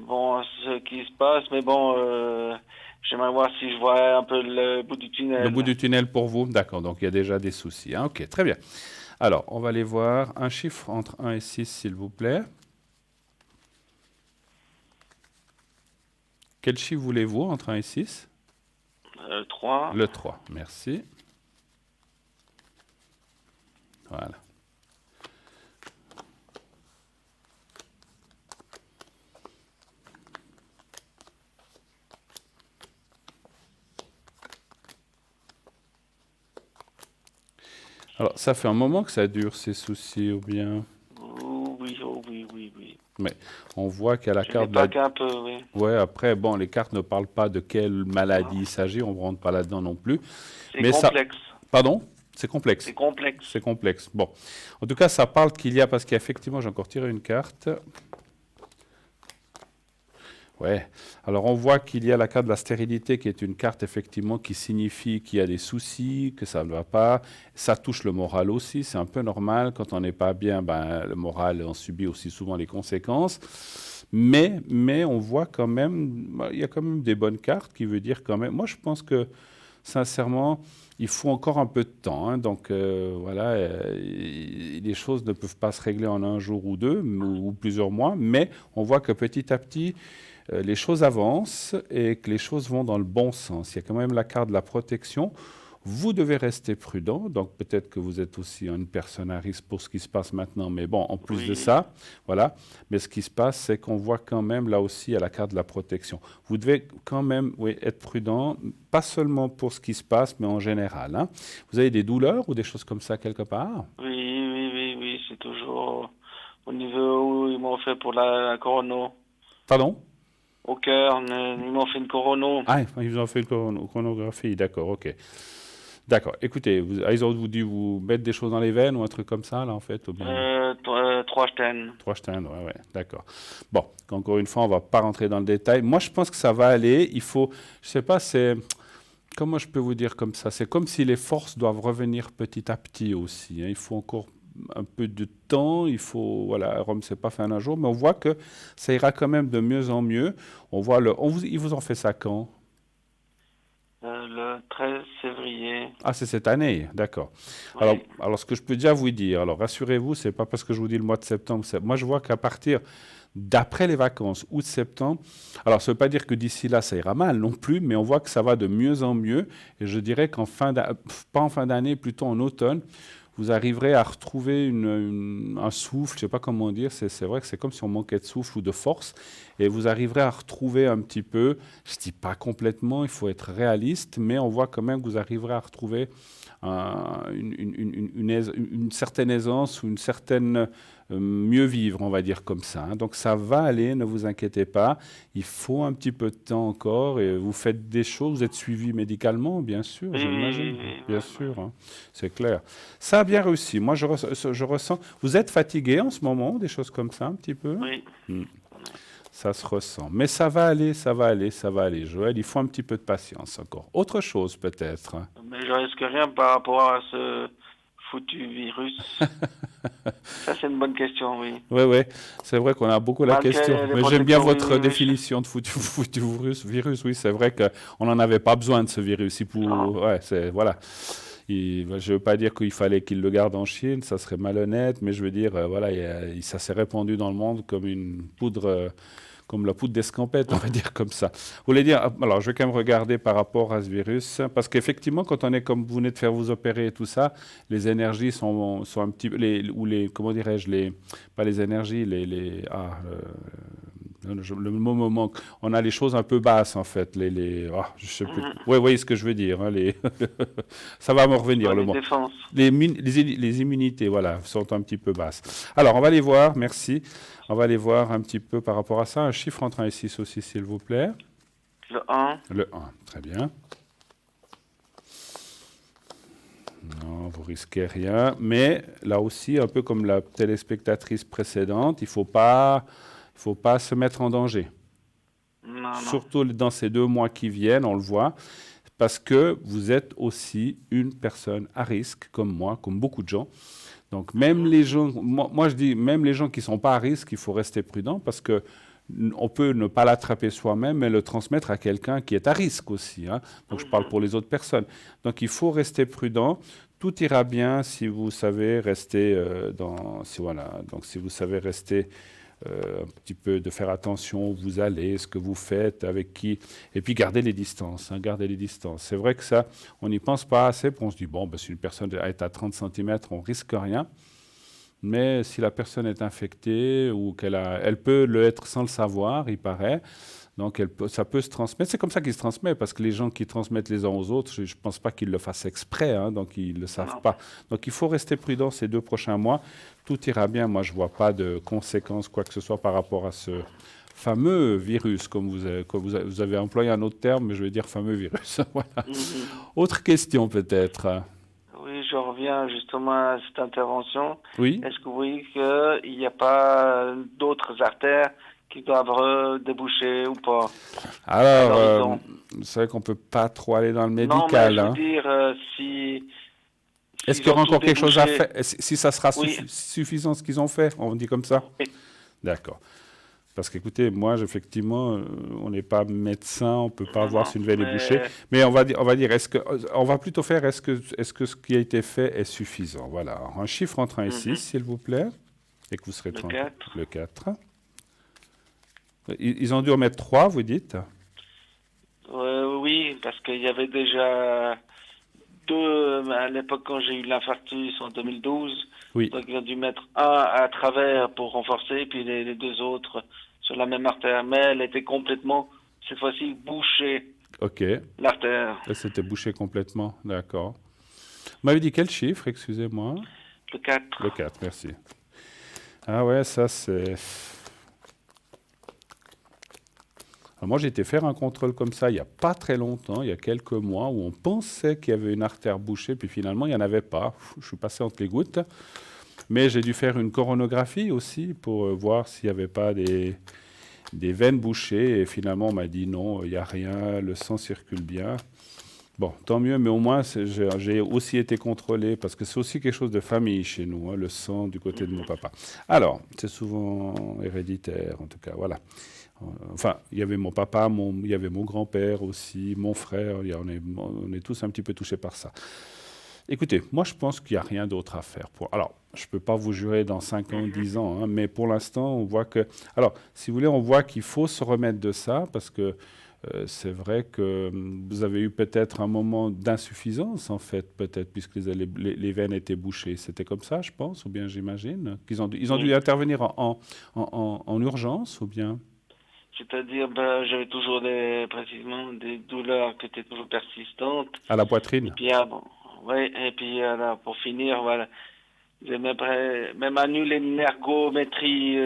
Bon, ce qui se passe, mais bon, j'aimerais voir si je vois un peu le bout du Le bout tunnel. du tunnel pour vous? D'accord, donc il y a déjà des soucis. Ok, très bien. Alors, on va aller voir un chiffre entre 1 et 6, s'il vous plaît. Quel chiffre voulez-vous entre 1 et 6? 3. Le 3, merci. Voilà. Alors, ça fait un moment que ça dure, ces soucis, ou bien? Oh, oui, oh, oui, oui, oui. Mais on voit qu'à la Je n'ai carte de pas la... qu'un peu, oui. Ouais, après, bon, les cartes ne parlent pas de quelle maladie Non. il s'agit, on ne rentre pas là-dedans non plus. C'est Mais ça... complexe. Pardon? C'est complexe. C'est complexe. C'est complexe. Bon. En tout cas, ça parle qu'il y a, parce qu'effectivement, j'ai encore tiré une carte. Ouais. Alors, on voit qu'il y a la carte de la stérilité, qui est une carte, effectivement, qui signifie qu'il y a des soucis, que ça ne va pas. Ça touche le moral aussi. C'est un peu normal. Quand on n'est pas bien, ben, le moral, on subit aussi souvent les conséquences. Mais on voit quand même, il y a quand même des bonnes cartes qui veut dire quand même. Moi, je pense que, sincèrement, il faut encore un peu de temps. Donc, voilà, les choses ne peuvent pas se régler en un jour ou deux, ou plusieurs mois. Mais on voit que petit à petit, les choses avancent et que les choses vont dans le bon sens. Il y a quand même la carte de la protection. Vous devez rester prudent, donc peut-être que vous êtes aussi une personne à risque pour ce qui se passe maintenant, mais bon, en plus de Oui. ça, voilà. Mais ce qui se passe, c'est qu'on voit quand même là aussi à la carte de la protection. Vous devez quand même, oui, être prudent, pas seulement pour ce qui se passe, mais en général. Vous avez des douleurs ou des choses comme ça quelque part? Oui, oui, oui, oui, c'est toujours au niveau où ils m'ont fait pour la corono. Pardon? Au cœur, ils m'ont fait une corono. Ah, ils vous ont fait une chronographie, d'accord, ok. D'accord. Écoutez, ils ont vous dit vous mettre des choses dans les veines ou un truc comme ça, là, en fait, ou bien 3 stènes. 3 stènes, ouais, d'accord. Bon, encore une fois, on va pas rentrer dans le détail. Moi, je pense que ça va aller. Il faut, je sais pas, comment je peux vous dire comme ça? C'est comme si les forces doivent revenir petit à petit aussi. Il faut encore un peu de temps. Il faut, voilà, Rome, c'est pas fait en un jour, mais on voit que ça ira quand même de mieux en mieux. On voit ils vous ont fait ça quand? Le 13 février. Ah, c'est cette année, d'accord. Alors, Oui. alors, ce que je peux déjà vous dire, alors rassurez-vous, c'est pas parce que je vous dis le mois de septembre. Moi, je vois qu'à partir d'après les vacances, août-septembre, alors ça ne veut pas dire que d'ici là, ça ira mal non plus, mais on voit que ça va de mieux en mieux. Et je dirais pas en fin d'année, plutôt en automne, vous arriverez à retrouver un souffle, je ne sais pas comment dire, c'est vrai que c'est comme si on manquait de souffle ou de force, et vous arriverez à retrouver un petit peu, je ne dis pas complètement, il faut être réaliste, mais on voit quand même que vous arriverez à retrouver une certaine aisance ou une certaine mieux vivre, on va dire comme ça. Donc ça va aller, ne vous inquiétez pas. Il faut un petit peu de temps encore et vous faites des choses, vous êtes suivi médicalement, bien sûr, Oui, j'imagine. oui, oui, Bien ouais, sûr, c'est clair. Ça a bien réussi. Moi, je ressens. Vous êtes fatigué en ce moment, des choses comme ça, un petit peu? oui. Hmm. Ça se ressent. Mais ça va aller, ça va aller, ça va aller. Joël, il faut un petit peu de patience encore. Autre chose peut-être. Mais je risque rien par rapport à ce foutu virus. Ça, c'est une bonne question, oui. Oui, c'est vrai qu'on a beaucoup la Malgré question. les Mais j'aime bien protections, oui, votre oui, oui. définition de foutu virus. Oui, c'est vrai qu'on n'en avait pas besoin de ce virus. Non. Ouais, voilà. Je ne veux pas dire qu'il fallait qu'il le garde en Chine, ça serait malhonnête, mais je veux dire, voilà, ça s'est répandu dans le monde comme une poudre, comme la poudre d'escampette, on va dire comme ça. Vous voulez dire, alors je vais quand même regarder par rapport à ce virus, parce qu'effectivement, quand on est comme vous venez de faire vous opérer et tout ça, les énergies sont un petit peu, comment dirais-je, pas les énergies, le mot me manque. On a les choses un peu basses en fait. Je sais plus. Mhm. Ouais, vous voyez ce que je veux dire. Hein, ça va me revenir Dans le les mot. défenses. Les immunités, voilà, sont un petit peu basses. Alors, on va les voir, merci. On va les voir un petit peu par rapport à ça. Un chiffre entre 1 et 6 aussi, s'il vous plaît. Le 1. Le 1, très bien. Non, vous risquez rien. Mais là aussi, un peu comme la téléspectatrice précédente, il faut pas se mettre en danger. Non, non. Surtout dans ces 2 mois qui viennent, on le voit, parce que vous êtes aussi une personne à risque, comme moi, comme beaucoup de gens. Donc même les gens, moi je dis, même les gens qui ne sont pas à risque, il faut rester prudent parce que on peut ne pas l'attraper soi-même, mais le transmettre à quelqu'un qui est à risque aussi. Hein. Donc je parle pour les autres personnes. Donc il faut rester prudent. Tout ira bien si vous savez rester donc si vous savez rester un petit peu de faire attention où vous allez, ce que vous faites, avec qui, et puis garder les distances. Hein, garder les distances. C'est vrai que ça, on n'y pense pas assez, puis on se dit, bon, ben, si une personne est à 30 cm, on risque rien. Mais si la personne est infectée ou elle peut l'être sans le savoir, il paraît, donc ça peut se transmettre. C'est comme ça qu'il se transmet, parce que les gens qui transmettent les uns aux autres, je ne pense pas qu'ils le fassent exprès, hein, donc ils ne le savent Non. pas. Donc il faut rester prudent ces 2 prochains mois. Tout ira bien. Moi, je ne vois pas de conséquences, quoi que ce soit, par rapport à ce fameux virus, comme vous avez employé un autre terme, mais je vais dire fameux virus. Voilà. Mhm. Autre question peut-être. Oui, je reviens justement à cette intervention. Oui. Est-ce que vous voyez qu'il n'y a pas d'autres artères qui doivent déboucher ou pas à Alors, l'horizon? c'est vrai qu'on ne peut pas trop aller dans le Non, mais médical. je veux Hein. dire, si Est-ce s'ils qu'il y ont aura tout encore quelque chose à débouché, faire? Si ça sera oui, suffisant ce qu'ils ont fait, on dit comme ça? oui, D'accord. Parce qu'écoutez, moi, effectivement, on n'est pas médecin, on ne peut pas non, voir non, si une veine est bouchée. mais Mais on va dire, on va plutôt faire, est-ce que ce qui a été fait est suffisant? Voilà. Alors, un chiffre entre 1 et 6, mhm, s'il vous plaît, et que vous serez le tranquille. 4. Le 4. Ils ont dû en mettre 3, vous dites? Oui, parce qu'il y avait déjà deux à l'époque quand j'ai eu l'infarctus en 2012. Oui. Donc ils ont dû mettre un à travers pour renforcer, puis les 2 autres sur la même artère. Mais elle était complètement, cette fois-ci, bouchée, OK. l'artère. C'était bouché complètement. D'accord. Vous m'avez dit quel chiffre, excusez-moi? Le 4. Le 4, merci. Ah ouais, ça c'est... Alors moi j'ai été faire un contrôle comme ça il n'y a pas très longtemps, il y a quelques mois, où on pensait qu'il y avait une artère bouchée, puis finalement il n'y en avait pas. Je suis passé entre les gouttes. Mais j'ai dû faire une coronographie aussi pour voir s'il n'y avait pas des veines bouchées. Et finalement on m'a dit non, il n'y a rien, le sang circule bien. Bon, tant mieux, mais au moins j'ai aussi été contrôlé, parce que c'est aussi quelque chose de famille chez nous, hein, le sang du côté de mon papa. Alors, c'est souvent héréditaire, en tout cas, voilà. Enfin, il y avait mon papa, il y avait mon grand-père aussi, mon frère, on est tous un petit peu touchés par ça. Écoutez, moi je pense qu'il n'y a rien d'autre à faire. Alors, je ne peux pas vous jurer dans 5 ans, 10 ans, hein, mais pour l'instant, on voit que... Alors, si vous voulez, on voit qu'il faut se remettre de ça, parce que c'est vrai que vous avez eu peut-être un moment d'insuffisance, en fait, peut-être, puisque les veines étaient bouchées. C'était comme ça, je pense, ou bien j'imagine, qu'ils ont ils ont dû Oui. intervenir en urgence, ou bien... C'est-à-dire, j'avais toujours précisément des douleurs qui étaient toujours persistantes. À la Et poitrine. puis, bon, ouais, et puis là, pour finir, voilà, j'ai même annulé une ergométrie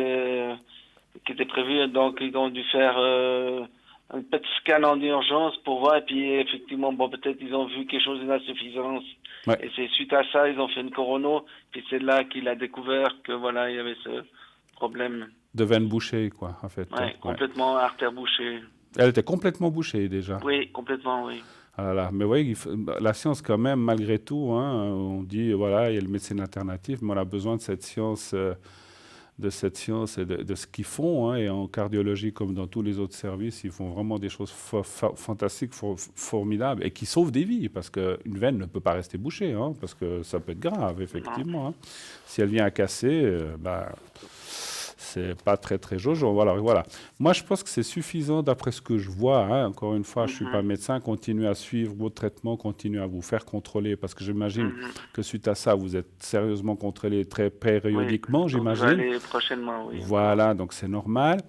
qui était prévue, donc ils ont dû faire un petit scan en urgence pour voir, et puis effectivement, bon, peut-être ils ont vu quelque chose d'insuffisance. Ouais, Et c'est suite à ça, ils ont fait une corono, puis c'est là qu'il a découvert que voilà, il y avait ce problème. de veines bouchées, quoi, en fait. Ouais, Ouais. complètement artère bouchée. Elle était complètement bouchée, déjà. Oui, complètement, oui. Voilà. Mais oui, la science quand même, malgré tout, hein, on dit, voilà, il y a le médecine alternative, mais on a besoin de cette science et de ce qu'ils font, hein. Et en cardiologie, comme dans tous les autres services, ils font vraiment des choses fantastiques, formidables, et qui sauvent des vies, parce qu'une veine ne peut pas rester bouchée, hein, parce que ça peut être grave, Non. effectivement, hein. Si elle vient à casser, c'est pas très très jojo. Voilà, voilà. Moi, je pense que c'est suffisant d'après ce que je vois, hein. Encore une fois, je suis pas Mhm. médecin. Continuez à suivre vos traitements, continuez à vous faire contrôler, parce que j'imagine Mhm. que suite à ça, vous êtes sérieusement contrôlé très Oui, périodiquement, donc je vais j'imagine. aller prochainement, oui. Voilà. Voilà, donc c'est normal.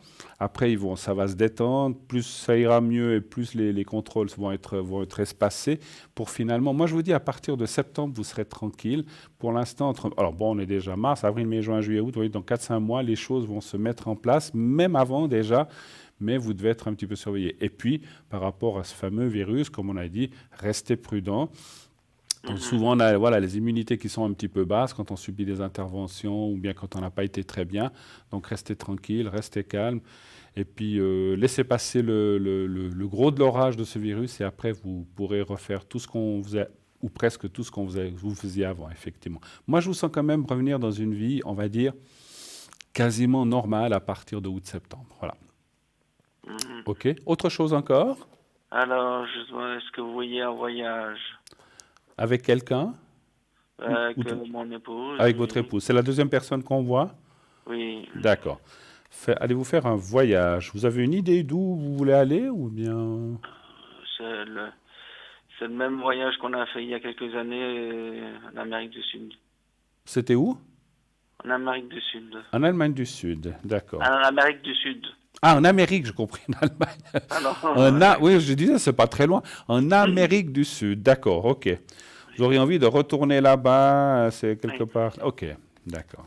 Après, ça va se détendre, plus ça ira mieux et plus les contrôles vont être espacés pour finalement, moi je vous dis, à partir de septembre, vous serez tranquille. Pour l'instant, alors bon, on est déjà mars, avril, mai, juin, juillet, août, vous voyez, dans 4-5 mois, les choses vont se mettre en place, même avant déjà, mais vous devez être un petit peu surveillé. Et puis, par rapport à ce fameux virus, comme on a dit, restez prudent. Donc Mhm. souvent, on a voilà, les immunités qui sont un petit peu basses quand on subit des interventions ou bien quand on n'a pas été très bien. Donc restez tranquille, restez calme. Et puis laissez passer le gros de l'orage de ce virus et après vous pourrez refaire tout ce qu'on vous a, ou presque tout ce vous faisiez avant, effectivement. Moi, je vous sens quand même revenir dans une vie, on va dire, quasiment normale à partir de août-septembre. Voilà. Mhm. OK. Autre chose encore? Alors, est-ce que vous voyez un voyage Avec quelqu'un? Ou avec tout? mon épouse? Avec votre Oui, épouse. C'est la deuxième personne qu'on voit? oui. D'accord. Allez-vous faire un voyage? Vous avez une idée d'où vous voulez aller ou bien... C'est le, c'est le même voyage qu'on a fait il y a quelques années en Amérique du Sud. C'était où? En Amérique du Sud. En Allemagne du Sud, d'accord. En Amérique du Sud. Ah, en Amérique, j'ai compris, en Allemagne. Alors, Oui, je disais, c'est pas très loin. En Amérique du Sud, d'accord, ok. Vous auriez envie de retourner là-bas, c'est quelque oui. part... Ok, d'accord.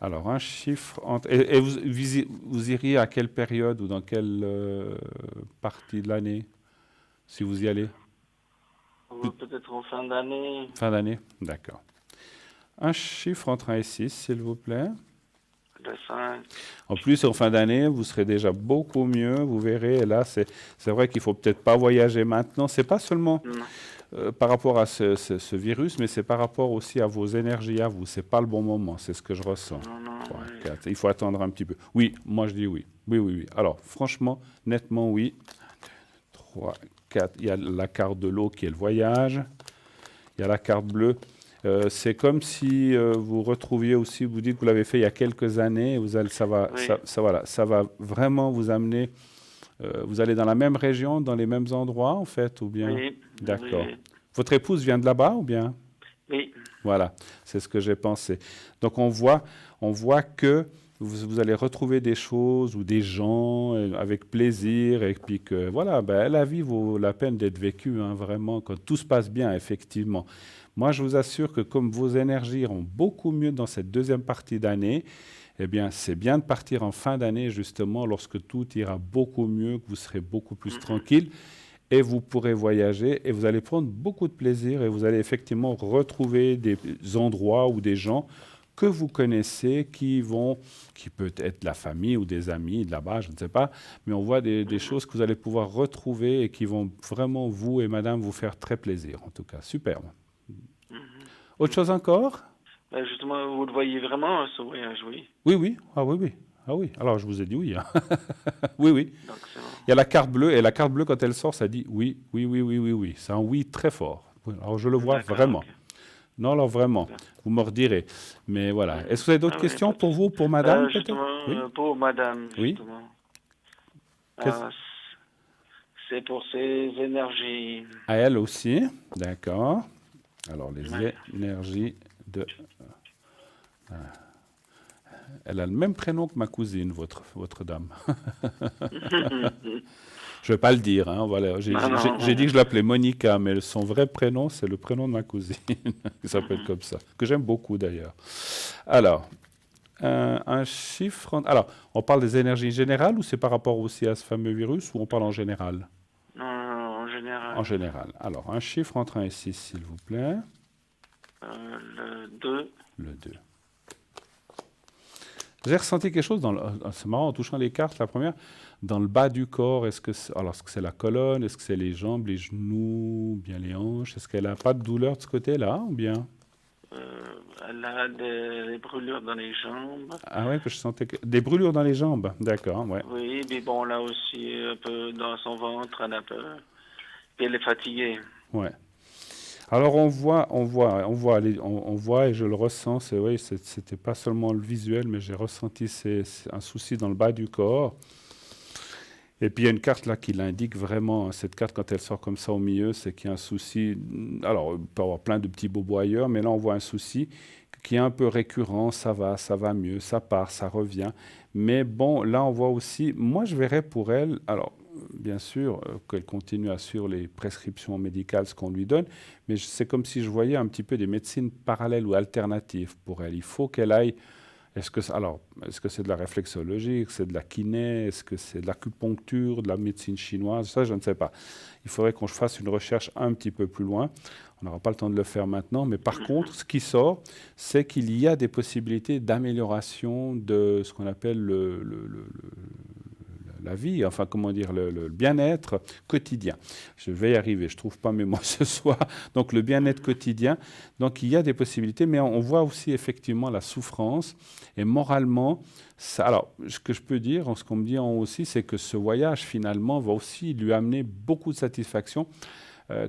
Alors, un chiffre entre... Et vous iriez à quelle période ou dans quelle partie de l'année, si vous y allez? Peut-être en fin d'année, Fin d'année? D'accord. Un chiffre entre 1 et 6, s'il vous plaît. le 5. En plus, en fin d'année, vous serez déjà beaucoup mieux, vous verrez. Et là, c'est vrai qu'il faut peut-être pas voyager maintenant. C'est pas seulement Non, par rapport à ce virus, mais c'est par rapport aussi à vos énergies à vous. C'est pas le bon moment, c'est ce que je ressens. non, non, 3, oui. 4. Il faut attendre un petit peu. Oui, moi je dis oui. Oui, oui, oui. Alors, franchement, nettement oui. 3, 4. Il y a la carte de l'eau qui est le voyage. Il y a la carte bleue. C'est comme si vous retrouviez aussi, vous dites que vous l'avez fait il y a quelques années, et Oui, voilà, ça va vraiment vous amener. Vous allez dans la même région, dans les mêmes endroits, en fait, ou bien? oui, D'accord. oui, Votre épouse vient de là-bas, ou bien? oui. Voilà, c'est ce que j'ai pensé. Donc on voit que vous allez retrouver des choses ou des gens avec plaisir, et puis que voilà, ben, la vie vaut la peine d'être vécue, hein, vraiment, quand tout se passe bien, effectivement. Moi, je vous assure que comme vos énergies iront beaucoup mieux dans cette deuxième partie d'année, eh bien, c'est bien de partir en fin d'année, justement, lorsque tout ira beaucoup mieux, que vous serez beaucoup plus Mhm. tranquille, et vous pourrez voyager, et vous allez prendre beaucoup de plaisir, et vous allez effectivement retrouver des endroits ou des gens que vous connaissez, qui peut être la famille ou des amis de là-bas, je ne sais pas, mais on voit des choses que vous allez pouvoir retrouver et qui vont vraiment, vous et madame, vous faire très plaisir, en tout cas. Superbe. Autre chose encore? Ben, justement, vous le voyez vraiment, ce voyage, oui. Oui, oui. Ah oui, oui. Ah oui. Alors, je vous ai dit oui, hein. Oui, oui. Donc, c'est bon. Il y a la carte bleue, et la carte bleue, quand elle sort, ça dit oui, oui, oui, oui, oui, oui. C'est un oui très fort. Oui, alors, je le vois D'accord, vraiment. ok. Non, alors vraiment. Super. Vous me redirez. Mais voilà. Est-ce que vous avez d'autres Ah oui, questions pas de pour souci. vous, pour madame, peut-être? Justement, Oui? pour madame, Oui? justement. Qu'est-ce- Euh, c'est pour ses énergies. À elle aussi. D'accord. Alors, les Ouais. énergies de... Elle a le même prénom que ma cousine, votre dame. Je ne vais pas le dire, hein, voilà. Non, non. J'ai dit que je l'appelais Monica, mais son vrai prénom, c'est le prénom de ma cousine, qui s'appelle comme ça, que j'aime beaucoup d'ailleurs. Alors, un chiffre... Alors, on parle des énergies générales ou c'est par rapport aussi à ce fameux virus ou on parle en général? Non, non, en En général. général. Alors, un chiffre entre 1 et 6, s'il vous plaît. Le 2. Le 2. J'ai ressenti quelque chose c'est marrant, en touchant les cartes, la première, dans le bas du corps. Est-ce que c'est la colonne? Est-ce que c'est les jambes, les genoux, ou bien les hanches? Est-ce qu'elle n'a pas de douleur de ce côté-là ou bien? Elle a des brûlures dans les jambes. Ah ouais, que je sentais des brûlures dans les jambes. D'accord, ouais. Oui, mais bon, là aussi, un peu dans son ventre, elle a un peu. Puis elle est fatiguée. Ouais. Alors on voit et je le ressens. C'est oui, c'était pas seulement le visuel, mais j'ai ressenti c'est un souci dans le bas du corps. Et puis il y a une carte là qui l'indique vraiment, hein. Cette carte, quand elle sort comme ça au milieu, c'est qu'il y a un souci. Alors, il peut y avoir plein de petits bobos ailleurs, mais là, on voit un souci qui est un peu récurrent. Ça va mieux, ça part, ça revient. Mais bon, là, on voit aussi. Moi, je verrais pour elle. Alors, bien sûr, qu'elle continue à suivre les prescriptions médicales, ce qu'on lui donne, mais c'est comme si je voyais un petit peu des médecines parallèles ou alternatives pour elle. Il faut qu'elle aille. Est-ce que c'est de la réflexologie, est-ce que c'est de la kiné, est-ce que c'est de l'acupuncture, de la médecine chinoise? Ça, je ne sais pas. Il faudrait qu'on fasse une recherche un petit peu plus loin. On n'aura pas le temps de le faire maintenant, mais par contre, ce qui sort, c'est qu'il y a des possibilités d'amélioration de ce qu'on appelle la vie, enfin comment dire, le bien-être quotidien. Je vais y arriver, je ne trouve pas mes mots ce soir. Donc le bien-être quotidien, donc il y a des possibilités, mais on voit aussi effectivement la souffrance. Et moralement, alors ce que je peux dire, ce qu'on me dit aussi, c'est que ce voyage finalement va aussi lui amener beaucoup de satisfaction.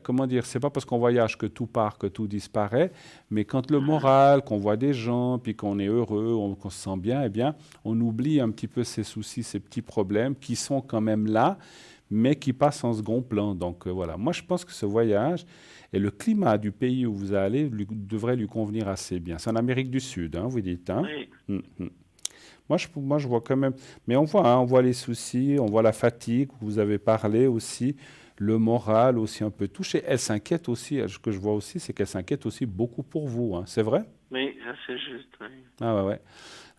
Comment dire, c'est pas parce qu'on voyage que tout part, que tout disparaît, mais quand le moral, qu'on voit des gens, puis qu'on est heureux, qu'on se sent bien, eh bien, on oublie un petit peu ces soucis, ces petits problèmes qui sont quand même là, mais qui passent en second plan. Donc voilà, moi je pense que ce voyage et le climat du pays où vous allez devrait lui convenir assez bien. C'est en Amérique du Sud, hein, vous dites, hein? Oui. Moi, je vois quand même, mais on voit, hein, on voit les soucis, on voit la fatigue, vous avez parlé aussi, le moral aussi un peu touché. Elle s'inquiète aussi, ce que je vois aussi, c'est qu'elle s'inquiète aussi beaucoup pour vous, hein. C'est vrai? Oui, ça c'est juste, oui. Ah ouais, ouais.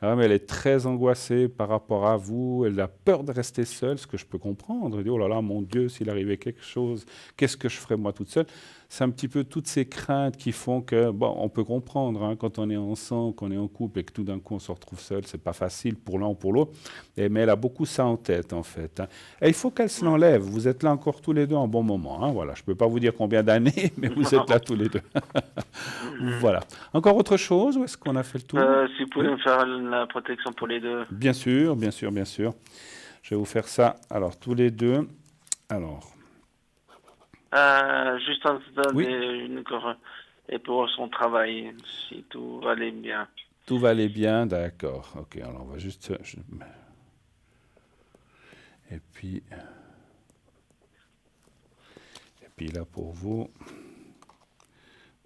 Ah, mais elle est très angoissée par rapport à vous, elle a peur de rester seule, ce que je peux comprendre. Elle dit, oh là là, mon Dieu, s'il arrivait quelque chose, qu'est-ce que je ferais moi toute seule? C'est un petit peu toutes ces craintes qui font que, bon, on peut comprendre, hein, quand on est ensemble, qu'on est en couple et que tout d'un coup on se retrouve seul, c'est pas facile pour l'un ou pour l'autre. Mais elle a beaucoup ça en tête, en fait, hein. Et il faut qu'elle se l'enlève. Vous êtes là encore tous les deux en bon moment, hein, voilà. Je peux pas vous dire combien d'années, mais vous êtes là tous les deux. Voilà. Encore autre chose, ou est-ce qu'on a fait le tour? Si vous pouvez me faire la protection pour les deux. Bien sûr, bien sûr, bien sûr. Je vais vous faire ça. Alors, tous les deux. Alors, Juste en faisant oui, et pour son travail, si tout allait bien. tout va aller bien, d'accord. Ok, alors on va juste. Et puis là pour vous,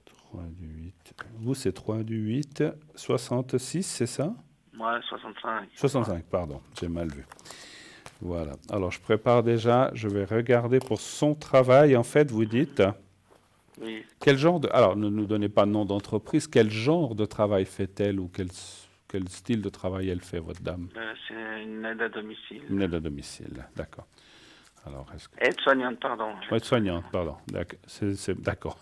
3 du 8. Vous, c'est 3 du 8, 66, c'est ça? Moi, 65. 65, pardon, j'ai mal vu. Voilà. Alors, je prépare déjà, je vais regarder pour son travail. En fait, vous dites, Oui. quel genre de... Alors, ne nous donnez pas de nom d'entreprise. Quel genre de travail fait-elle ou quel style de travail elle fait, votre dame? C'est une aide à domicile. Une aide à domicile, d'accord. Alors, est-ce que... Aide-soignante, pardon. Aide-soignante, pardon. D'accord.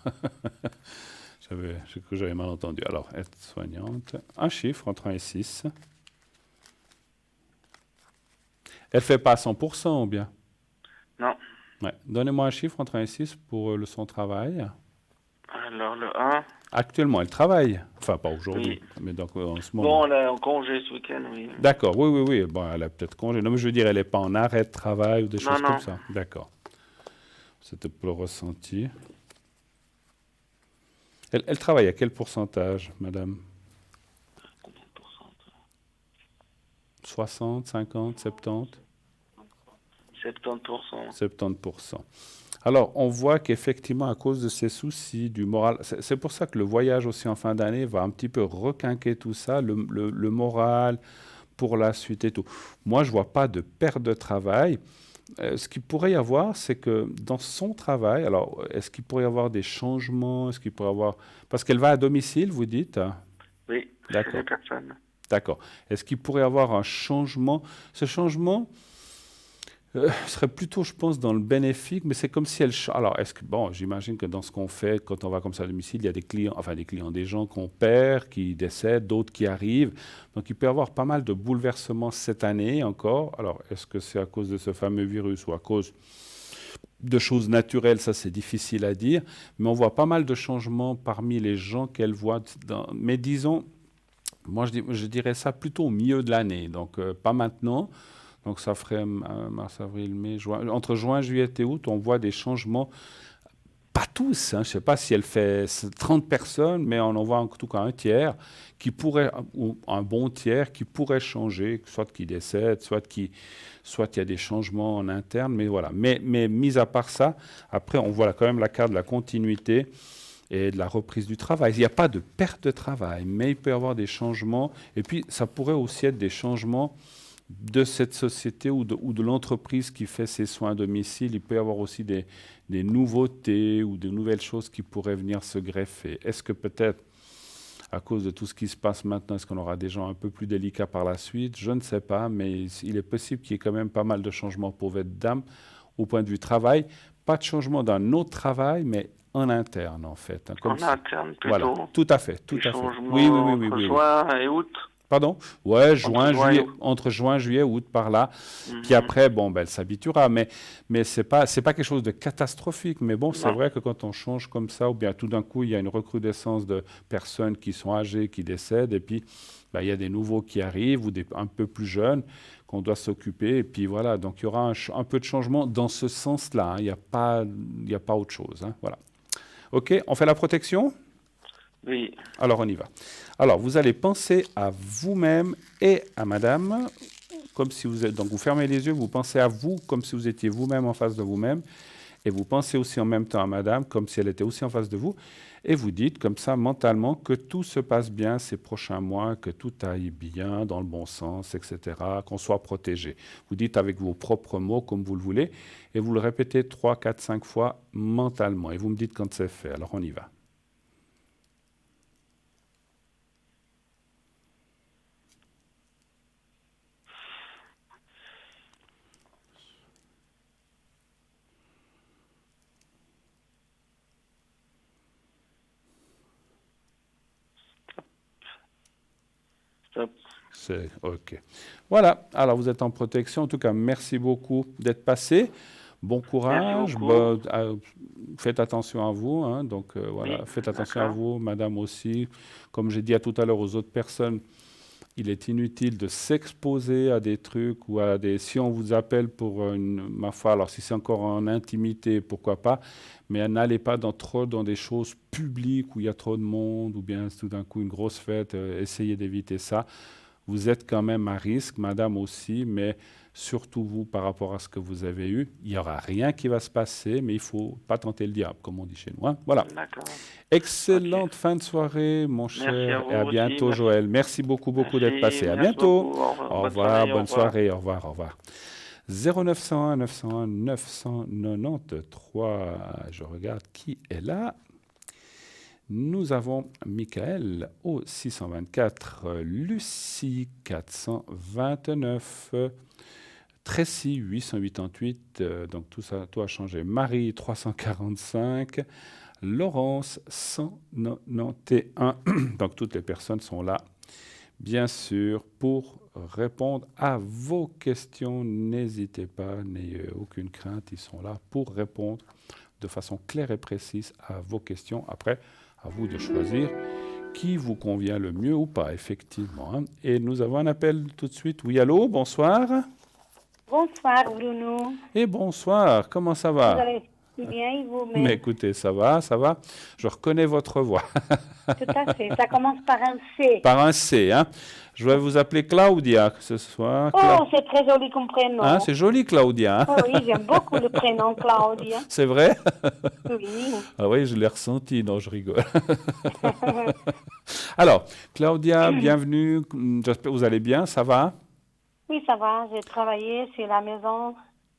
J'ai cru que j'avais mal entendu. Alors, aide-soignante. Un chiffre entre 1 et 6. Elle ne fait pas 100% ou bien? Non. Ouais. Donnez-moi un chiffre entre 1 et 6 pour son travail. Alors, le 1. Actuellement, elle travaille. Enfin, pas aujourd'hui, Oui. mais donc, en ce moment. Bon, elle est en congé ce week-end, oui. D'accord, oui, oui, oui. Bon, elle a peut-être congé. Non, mais je veux dire, elle n'est pas en arrêt de travail ou des choses Non. comme ça. D'accord. C'était pour le ressenti. Elle travaille à quel pourcentage, madame? Combien de pourcents? 60, 50, 70? 70%. 70%. Alors, on voit qu'effectivement, à cause de ces soucis, du moral, c'est pour ça que le voyage aussi en fin d'année va un petit peu requinquer tout ça, le moral pour la suite et tout. Moi, je ne vois pas de perte de travail. Ce qu'il pourrait y avoir, c'est que dans son travail, alors, est-ce qu'il pourrait y avoir des changements? Est-ce qu'il pourrait y avoir... Parce qu'elle va à domicile, vous dites? Oui, c'est D'accord. les personnes. D'accord. Est-ce qu'il pourrait y avoir un changement? Ce changement, serait plutôt, je pense, dans le bénéfique, mais c'est comme si alors, bon, j'imagine que dans ce qu'on fait, quand on va comme ça à domicile, il y a des clients, enfin des clients, des gens qu'on perd, qui décèdent, d'autres qui arrivent. Donc, il peut y avoir pas mal de bouleversements cette année encore. Alors, est-ce que c'est à cause de ce fameux virus ou à cause de choses naturelles? Ça, c'est difficile à dire. Mais on voit pas mal de changements parmi les gens qu'elle voit. Mais disons, moi, je dirais ça plutôt au milieu de l'année. Donc, pas maintenant. Donc ça ferait mars, avril, mai, juin. Entre juin, juillet et août, on voit des changements. Pas tous, hein, je ne sais pas si elle fait 30 personnes, mais on en voit en tout cas un tiers qui pourrait, ou un bon tiers qui pourrait changer, soit qui décède, soit il y a des changements en interne, mais voilà. Mais mis à part ça, après, on voit quand même la carte de la continuité et de la reprise du travail. Il n'y a pas de perte de travail, mais il peut y avoir des changements. Et puis, ça pourrait aussi être des changements de cette société ou de l'entreprise qui fait ses soins à domicile. Il peut y avoir aussi des nouveautés ou de nouvelles choses qui pourraient venir se greffer. Est-ce que peut-être, à cause de tout ce qui se passe maintenant, est-ce qu'on aura des gens un peu plus délicats par la suite? Je ne sais pas, mais il est possible qu'il y ait quand même pas mal de changements pour votre dame au point de vue travail. Pas de changement d'un autre travail, mais en interne, en fait. Hein, En interne, plutôt. Voilà, tout à fait, tout Des à fait. changements Oui. entre juin et août. Pardon? Ouais, Entre juin, juillet, août, par là. Mhm. Puis après, bon, ben, elle s'habituera, mais c'est pas quelque chose de catastrophique. Mais bon, c'est Non. vrai que quand on change comme ça, ou bien tout d'un coup, il y a une recrudescence de personnes qui sont âgées, qui décèdent, et puis ben, il y a des nouveaux qui arrivent, ou un peu plus jeunes, qu'on doit s'occuper. Et puis voilà, donc il y aura un peu de changement dans ce sens-là. Hein. Il n'y a pas autre chose. Hein. Voilà. OK, on fait la protection? Oui. Alors, on y va. Alors, vous allez penser à vous-même et à madame, comme si vous êtes... Donc, vous fermez les yeux, vous pensez à vous comme si vous étiez vous-même en face de vous-même, et vous pensez aussi en même temps à madame, comme si elle était aussi en face de vous, et vous dites comme ça, mentalement, que tout se passe bien ces prochains mois, que tout aille bien, dans le bon sens, etc., qu'on soit protégé. Vous dites avec vos propres mots, comme vous le voulez, et vous le répétez 3, 4, 5 fois mentalement, et vous me dites quand c'est fait. Alors, on y va. Stop. C'est OK. Voilà, alors vous êtes en protection. En tout cas, merci beaucoup d'être passé. Bon courage. Merci beaucoup. Faites attention à vous. Hein, donc voilà, Oui, faites attention à d'accord. vous, madame aussi. Comme j'ai dit tout à l'heure aux autres personnes, il est inutile de s'exposer à des trucs ou à des... Si on vous appelle pour ma foi, alors si c'est encore en intimité, pourquoi pas, mais n'allez pas trop dans des choses publiques où il y a trop de monde ou bien tout d'un coup une grosse fête. Essayez d'éviter ça. Vous êtes quand même à risque, madame aussi, mais surtout vous par rapport à ce que vous avez eu. Il n'y aura rien qui va se passer, mais il ne faut pas tenter le diable, comme on dit chez nous. Hein. Voilà. D'accord. Excellente Ok. fin de soirée, mon Merci à cher, vous et à aussi. bientôt, Merci. Joël. Merci beaucoup d'être passé. À Merci bientôt. beaucoup. Au revoir. Au Bonne revoir, soirée. Au bonne revoir. soirée, au revoir, au revoir. 0901 901 993. Je regarde qui est là. Nous avons Michael au 624, Lucie 429, Tracy 888, donc tout a changé. Marie 345, Laurence 191. Donc toutes les personnes sont là, bien sûr, pour répondre à vos questions. N'hésitez pas, n'ayez aucune crainte, ils sont là pour répondre de façon claire et précise à vos questions. Après, à vous de choisir qui vous convient le mieux ou pas, effectivement. Hein. Et nous avons un appel tout de suite. Oui, allô, bonsoir. Bonsoir Bruno. Et bonsoir, comment ça Vous va? allez bien et Mais vous-même? écoutez, ça va, ça va. Je reconnais votre voix. Tout à fait. Ça commence par un C. Par un C, hein. Je vais vous appeler Claudia ce soir. Oh, c'est très joli comme prénom. Hein, c'est joli, Claudia. Hein. Oh oui, j'aime beaucoup le prénom Claudia. C'est vrai? Oui. Ah oui, je l'ai ressenti. Non, je rigole. Alors, Claudia, bienvenue. J'espère que vous allez bien, ça va? Oui, ça va. J'ai travaillé sur la maison.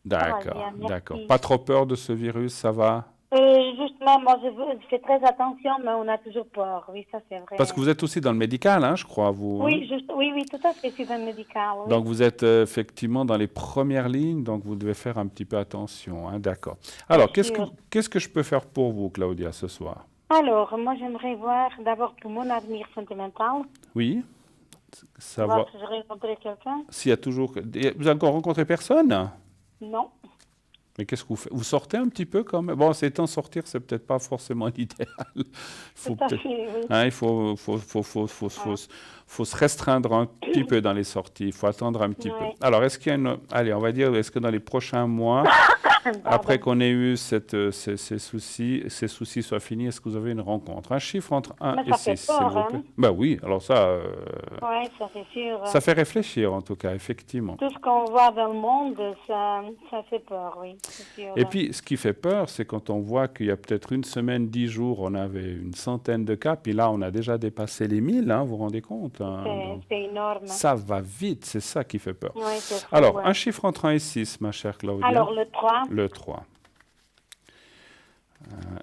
Ça va D'accord, bien, merci. d'accord. Pas trop peur de ce virus, ça va? Justement, moi, je fais très attention, mais on a toujours peur. Oui, ça, c'est vrai. Parce que vous êtes aussi dans le médical, hein, je crois, vous. Hein? Oui, oui, tout à fait, je suis dans le médical, oui. Donc vous êtes effectivement dans les premières lignes, donc vous devez faire un petit peu attention, hein, d'accord. Bien Alors, sûr. qu'est-ce que je peux faire pour vous, Claudia, ce soir? Alors, moi, j'aimerais voir d'abord pour mon avenir sentimental, Oui, voir savoir si je rencontrerai quelqu'un. s'il y a toujours... Vous avez encore rencontré personne? Non, Mais qu'est-ce que vous faites? Vous sortez un petit peu quand même? Bon, c'est temps sortir, c'est peut-être pas forcément l'idéal. Il faut tout à peut-être... fait, oui. Hein, il faut se restreindre un petit peu dans les sorties. Il faut attendre un petit peu. Ouais. Alors, est-ce qu'il y a une... Allez, on va dire, est-ce que dans les prochains mois, après Pardon. qu'on ait eu ces soucis soient finis, est-ce que vous avez une rencontre? Un chiffre entre 1 Mais et ça fait 6, s'il peur, vous hein. plaît. Ben oui, alors ça, Oui, ça c'est sûr. ça fait réfléchir en tout cas, effectivement. Tout ce qu'on voit dans le monde, ça fait peur, oui, c'est sûr. Et puis, ce qui fait peur, c'est quand on voit qu'il y a peut-être une semaine, 10 jours, on avait une centaine de cas, puis là, on a déjà dépassé les 1000, hein, vous vous rendez compte? Hein, donc, C'est énorme. ça va vite, c'est ça qui fait peur. Oui, c'est ça, Alors, ouais. un chiffre entre 1 et 6, ma chère Claudia. Alors, le 3, Le 3.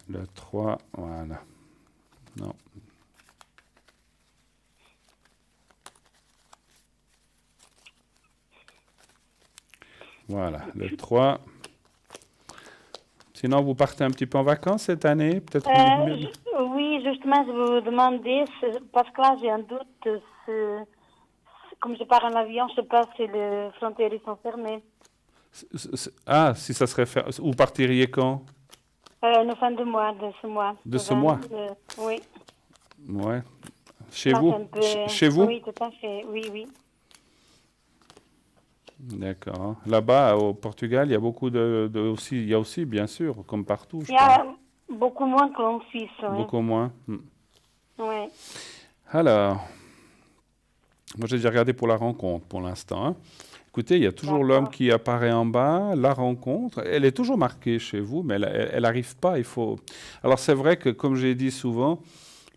Le 3, voilà. Non. Voilà, le 3. Sinon, vous partez un petit peu en vacances cette année? Peut-être oui, justement, je vous demandais, parce que là, j'ai un doute, comme je pars en avion, je ne sais pas si les frontières ils sont fermées. Ah, si ça serait fait. Vous partiriez quand? La fin de mois, de ce mois. De ce mois? Oui. Ouais. Chez Là, vous? c'est un peu- Chez vous? Oui, tout à fait, oui, oui. D'accord. Là-bas, au Portugal, il y a beaucoup aussi, il y a aussi, bien sûr, comme partout, je Il y crois. a beaucoup moins qu'en Suisse, oui. Beaucoup moins. Oui. Alors, moi j'ai déjà regardé pour la rencontre pour l'instant. Hein. Écoutez, il y a toujours l'homme D'accord. qui apparaît en bas, la rencontre, elle est toujours marquée chez vous, mais elle n'arrive pas, il faut... Alors c'est vrai que, comme j'ai dit souvent,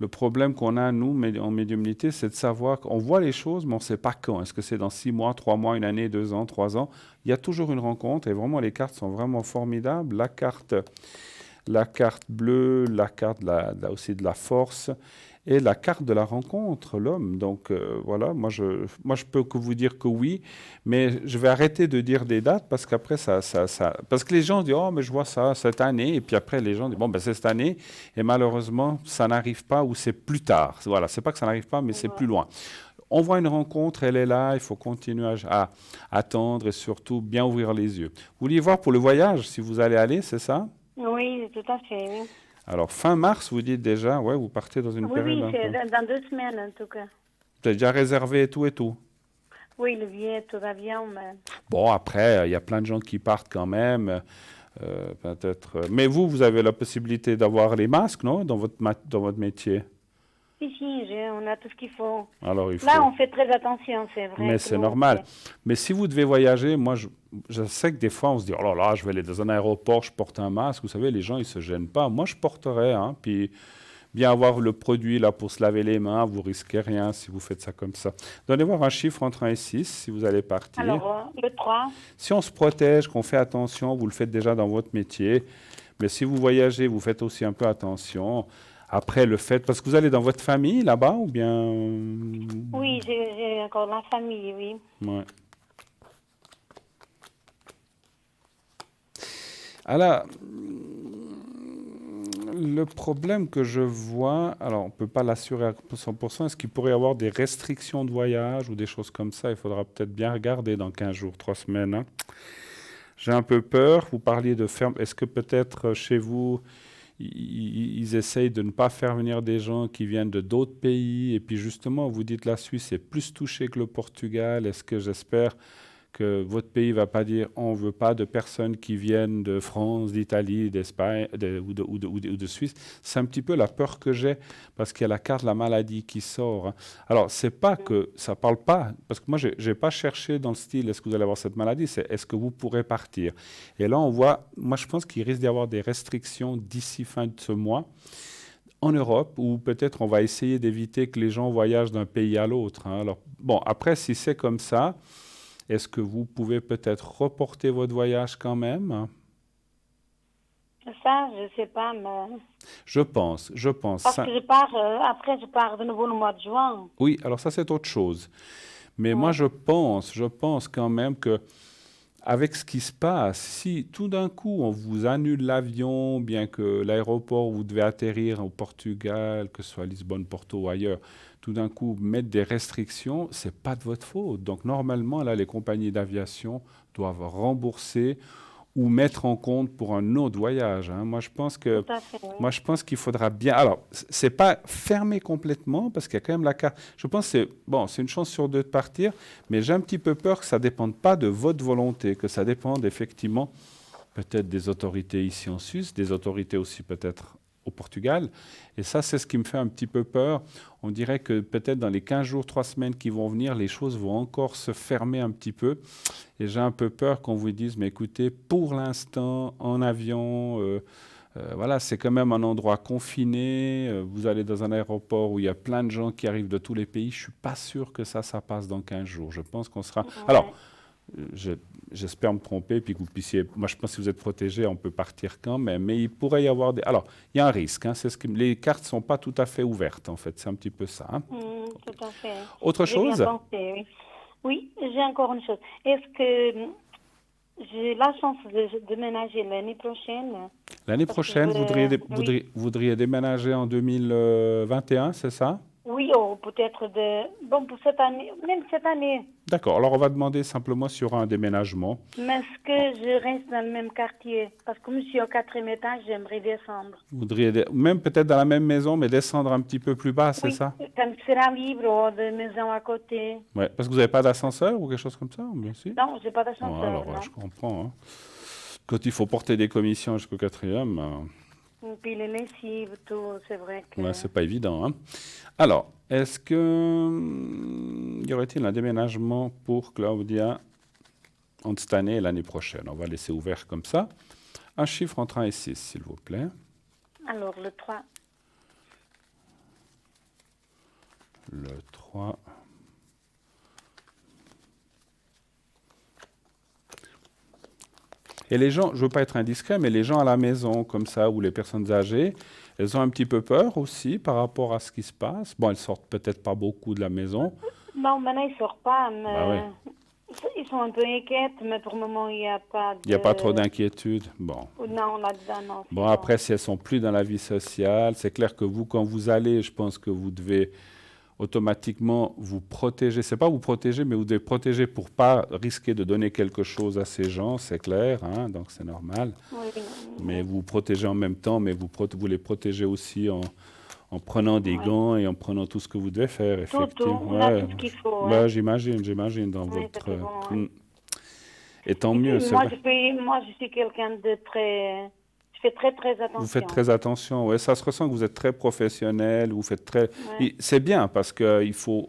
le problème qu'on a, nous, en médiumnité, c'est de savoir qu'on voit les choses, mais on ne sait pas quand. Est-ce que c'est dans 6 mois, 3 mois, une année, 2 ans, 3 ans? Il y a toujours une rencontre, et vraiment, les cartes sont vraiment formidables. La carte bleue, la carte aussi de la force, et la carte de la rencontre, l'homme. Donc voilà, moi je peux que vous dire que oui, mais je vais arrêter de dire des dates parce qu'après parce que les gens disent oh mais je vois ça cette année et puis après les gens disent bon ben c'est cette année et malheureusement ça n'arrive pas ou c'est plus tard. Voilà, c'est pas que ça n'arrive pas mais c'est plus loin. On voit une rencontre, elle est là, il faut continuer à attendre et surtout bien ouvrir les yeux. Vous vouliez voir pour le voyage si vous allez aller, c'est ça? Oui, tout à fait, oui. Alors, fin mars, vous dites déjà, ouais, vous partez dans une Oui, période un c'est peu... dans 2 semaines en tout cas. Vous avez déjà réservé et tout et tout. Oui, le billet, tout l'avion, mais... Bon, après, il y a plein de gens qui partent quand même, peut-être... Mais vous avez la possibilité d'avoir les masques, non, dans votre métier? Si, on a tout ce qu'il faut. Alors, il faut... Là, on fait très attention, c'est vrai. Mais tout c'est le monde normal. fait. Mais si vous devez voyager, moi, je sais que des fois, on se dit, oh là là, je vais aller dans un aéroport, je porte un masque. Vous savez, les gens, ils ne se gênent pas. Moi, je porterais, hein, puis bien avoir le produit là pour se laver les mains, vous risquez rien si vous faites ça comme ça. Donnez voir un chiffre entre 1 et 6 si vous allez partir. Alors, le 3, Si on se protège, qu'on fait attention, vous le faites déjà dans votre métier. Mais si vous voyagez, vous faites aussi un peu attention. Après, le fait, parce que vous allez dans votre famille là-bas ou bien... oui, j'ai encore la famille, oui. Ouais. Alors, le problème que je vois, alors on ne peut pas l'assurer à 100%, est-ce qu'il pourrait y avoir des restrictions de voyage ou des choses comme ça? Il faudra peut-être bien regarder dans 15 jours, 3 semaines. Hein. J'ai un peu peur. Vous parliez de ferme. Est-ce que peut-être chez vous, ils essayent de ne pas faire venir des gens qui viennent de d'autres pays? Et puis justement, vous dites la Suisse est plus touchée que le Portugal. Est-ce que j'espère que votre pays ne va pas dire on ne veut pas de personnes qui viennent de France, d'Italie, d'Espagne ou de Suisse? C'est un petit peu la peur que j'ai parce qu'il y a la carte de la maladie qui sort. Hein. Alors, c'est pas que ça ne parle pas, parce que moi, je n'ai pas cherché dans le style est-ce que vous allez avoir cette maladie, c'est est-ce que vous pourrez partir? Et là, on voit, moi, je pense qu'il risque d'y avoir des restrictions d'ici fin de ce mois en Europe, ou peut-être on va essayer d'éviter que les gens voyagent d'un pays à l'autre. Hein. Alors, bon, après, si c'est comme ça, est-ce que vous pouvez peut-être reporter votre voyage quand même? Ça, je sais pas, mais... Je pense. Parce que je pars, après, je pars de nouveau le mois de juin. Oui, alors ça, c'est autre chose. Mais moi, Ouais. je pense quand même que avec ce qui se passe, si tout d'un coup on vous annule l'avion, bien que l'aéroport où vous devez atterrir au Portugal, que ce soit Lisbonne, Porto ou ailleurs, tout d'un coup mettre des restrictions, c'est pas de votre faute. Donc normalement, là, les compagnies d'aviation doivent rembourser ou mettre en compte pour un autre voyage, hein. Tout à fait, oui. Moi, je pense qu'il faudra bien. Alors, c'est pas fermé complètement parce qu'il y a quand même la carte. Je pense que c'est bon, c'est une chance sur deux de partir, mais j'ai un petit peu peur que ça dépende pas de votre volonté, que ça dépende effectivement peut-être des autorités ici en Suisse, des autorités aussi peut-être au Portugal. Et ça, c'est ce qui me fait un petit peu peur. On dirait que peut-être dans les 15 jours, 3 semaines qui vont venir, les choses vont encore se fermer un petit peu. Et j'ai un peu peur qu'on vous dise, mais écoutez, pour l'instant, en avion, voilà, c'est quand même un endroit confiné. Vous allez dans un aéroport où il y a plein de gens qui arrivent de tous les pays. Je ne suis pas sûr que ça passe dans 15 jours. Je pense qu'on sera... Alors, Ouais. je- j'espère me tromper, puis que vous puissiez... Moi, je pense que si vous êtes protégé, on peut partir quand même. Mais il pourrait y avoir des... Alors, il y a un risque, hein, les cartes ne sont pas tout à fait ouvertes, en fait. C'est un petit peu ça, hein. Tout à fait. Autre J'ai bien chose? pensé, oui. Oui, j'ai encore une chose. Est-ce que j'ai la chance de déménager l'année prochaine? L'année Parce que je prochaine, oui. voudriez déménager en 2021, c'est ça? Oui, oh, peut-être bon, pour cette année, même cette année. D'accord. Alors, on va demander simplement sur un déménagement. Mais est-ce que je reste dans le même quartier? Parce que comme je suis au 4e étage, j'aimerais descendre. Même peut-être dans la même maison, mais descendre un petit peu plus bas, c'est Oui, ça? quand il sera libre ou de maison à côté. Ouais. Parce que vous n'avez pas d'ascenseur ou quelque chose comme ça? Bien sûr. Non, j'ai pas Bon, d'ascenseur, alors, non. je comprends, hein. Quand il faut porter des commissions jusqu'au quatrième, Et puis les lessives, tout, c'est vrai que... ouais, c'est pas évident, hein. Alors, est-ce que y aurait-il un déménagement pour Claudia entre cette année et l'année prochaine? On va laisser ouvert comme ça. Un chiffre entre 1 et 6, s'il vous plaît. Alors, le 3. Le 3. Et les gens, je ne veux pas être indiscret, mais les gens à la maison, comme ça, ou les personnes âgées, elles ont un petit peu peur aussi par rapport à ce qui se passe. Bon, elles sortent peut-être pas beaucoup de la maison. Non, maintenant, il ne sort pas, Bah ouais. mais ils sont un peu inquiets, mais pour le moment, il n'y a pas Il n'y a pas trop de... d'inquiétude. Bon. Non, là-dedans, non. c'est Bon, après, si elles sont plus dans la vie sociale, c'est clair que vous, quand vous allez, je pense que vous devez automatiquement vous protéger. C'est pas vous protéger, mais vous devez protéger pour pas risquer de donner quelque chose à ces gens, c'est clair, hein, donc c'est normal. Oui, Mais vous protégez en même temps, mais vous les protégez aussi en prenant des gants et en prenant tout ce que vous devez faire, tout, effectivement. on a Ouais. tout ce qu'il faut. Bah, Hein. j'imagine dans Oui, votre... c'est bon, ouais. Et tant Et mieux, puis, c'est moi, vrai. moi, je suis quelqu'un de très... Je fais très, très Vous faites attention. très attention, ouais, ça se ressent que vous êtes très professionnel, vous faites très... Ouais. C'est bien parce qu'il faut,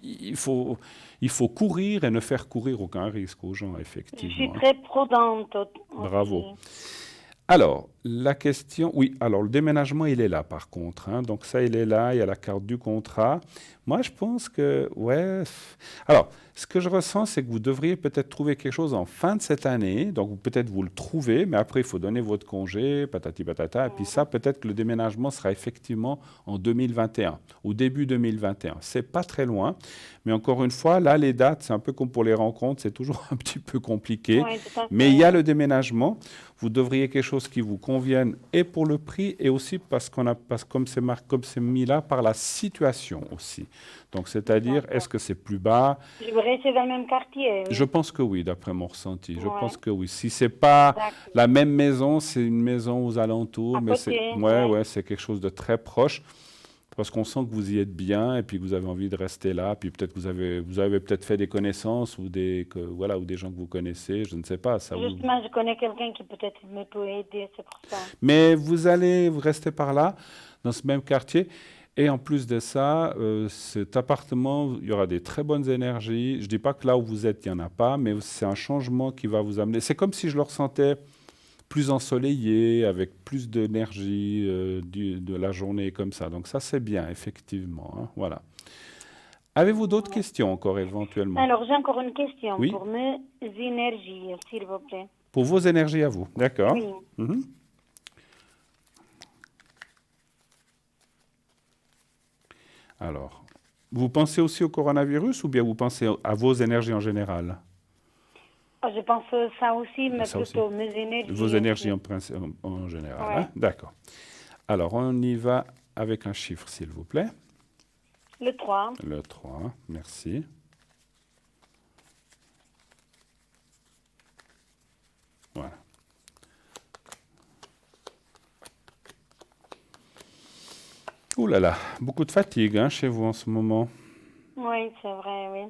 il faut, il faut courir et ne faire courir aucun risque aux gens, Je suis effectivement, hein. très prudente aussi. Bravo. Alors, la question, oui, alors le déménagement, il est là par contre, hein, donc ça, il est là, il y a la carte du contrat. Moi, je pense que, ouais. Alors, ce que je ressens, c'est que vous devriez peut-être trouver quelque chose en fin de cette année, donc peut-être vous le trouvez, mais après, il faut donner votre congé, patati patata, et puis ça, peut-être que le déménagement sera effectivement en 2021, au début 2021. C'est pas très loin, mais encore une fois, là, les dates, c'est un peu comme pour les rencontres, c'est toujours un petit peu compliqué, Ouais, tout à fait. mais il y a le déménagement. Vous devriez quelque chose qui vous convienne et pour le prix et aussi parce comme c'est mis là par la situation aussi. Donc c'est-à-dire est-ce que c'est plus bas? Je veux rester dans le même quartier. Oui. Je pense que oui, d'après mon ressenti. Je Ouais. pense que oui. Si c'est pas D'accord. la même maison, c'est une maison aux alentours, À mais c'est côté, ouais, c'est quelque chose de très proche. Parce qu'on sent que vous y êtes bien et puis que vous avez envie de rester là. Puis peut-être que vous avez peut-être fait des connaissances ou voilà, ou des gens que vous connaissez, je ne sais pas. Ça vous... Justement, je connais quelqu'un qui peut-être me peut aider, c'est pour ça. Mais vous restez par là, dans ce même quartier. Et en plus de ça, cet appartement, il y aura des très bonnes énergies. Je ne dis pas que là où vous êtes, il n'y en a pas, mais c'est un changement qui va vous amener. C'est comme si je le ressentais plus ensoleillé, avec plus d'énergie de la journée comme ça. Donc ça, c'est bien, effectivement, hein, voilà. Avez-vous d'autres questions encore éventuellement? Alors, j'ai encore une question Oui. pour mes énergies, s'il vous plaît. Pour vos énergies à vous, d'accord. Oui. Mhm. Alors, vous pensez aussi au coronavirus ou bien vous pensez à vos énergies en général? Je pense ça aussi, mais Ça aussi. plutôt mes énergies. Vos énergies aussi. en général, Ouais. hein? D'accord. Alors, on y va avec un chiffre, s'il vous plaît. Le 3. Le 3, merci. Voilà. Ouh là là, beaucoup de fatigue hein, chez vous en ce moment. Oui, c'est vrai, oui.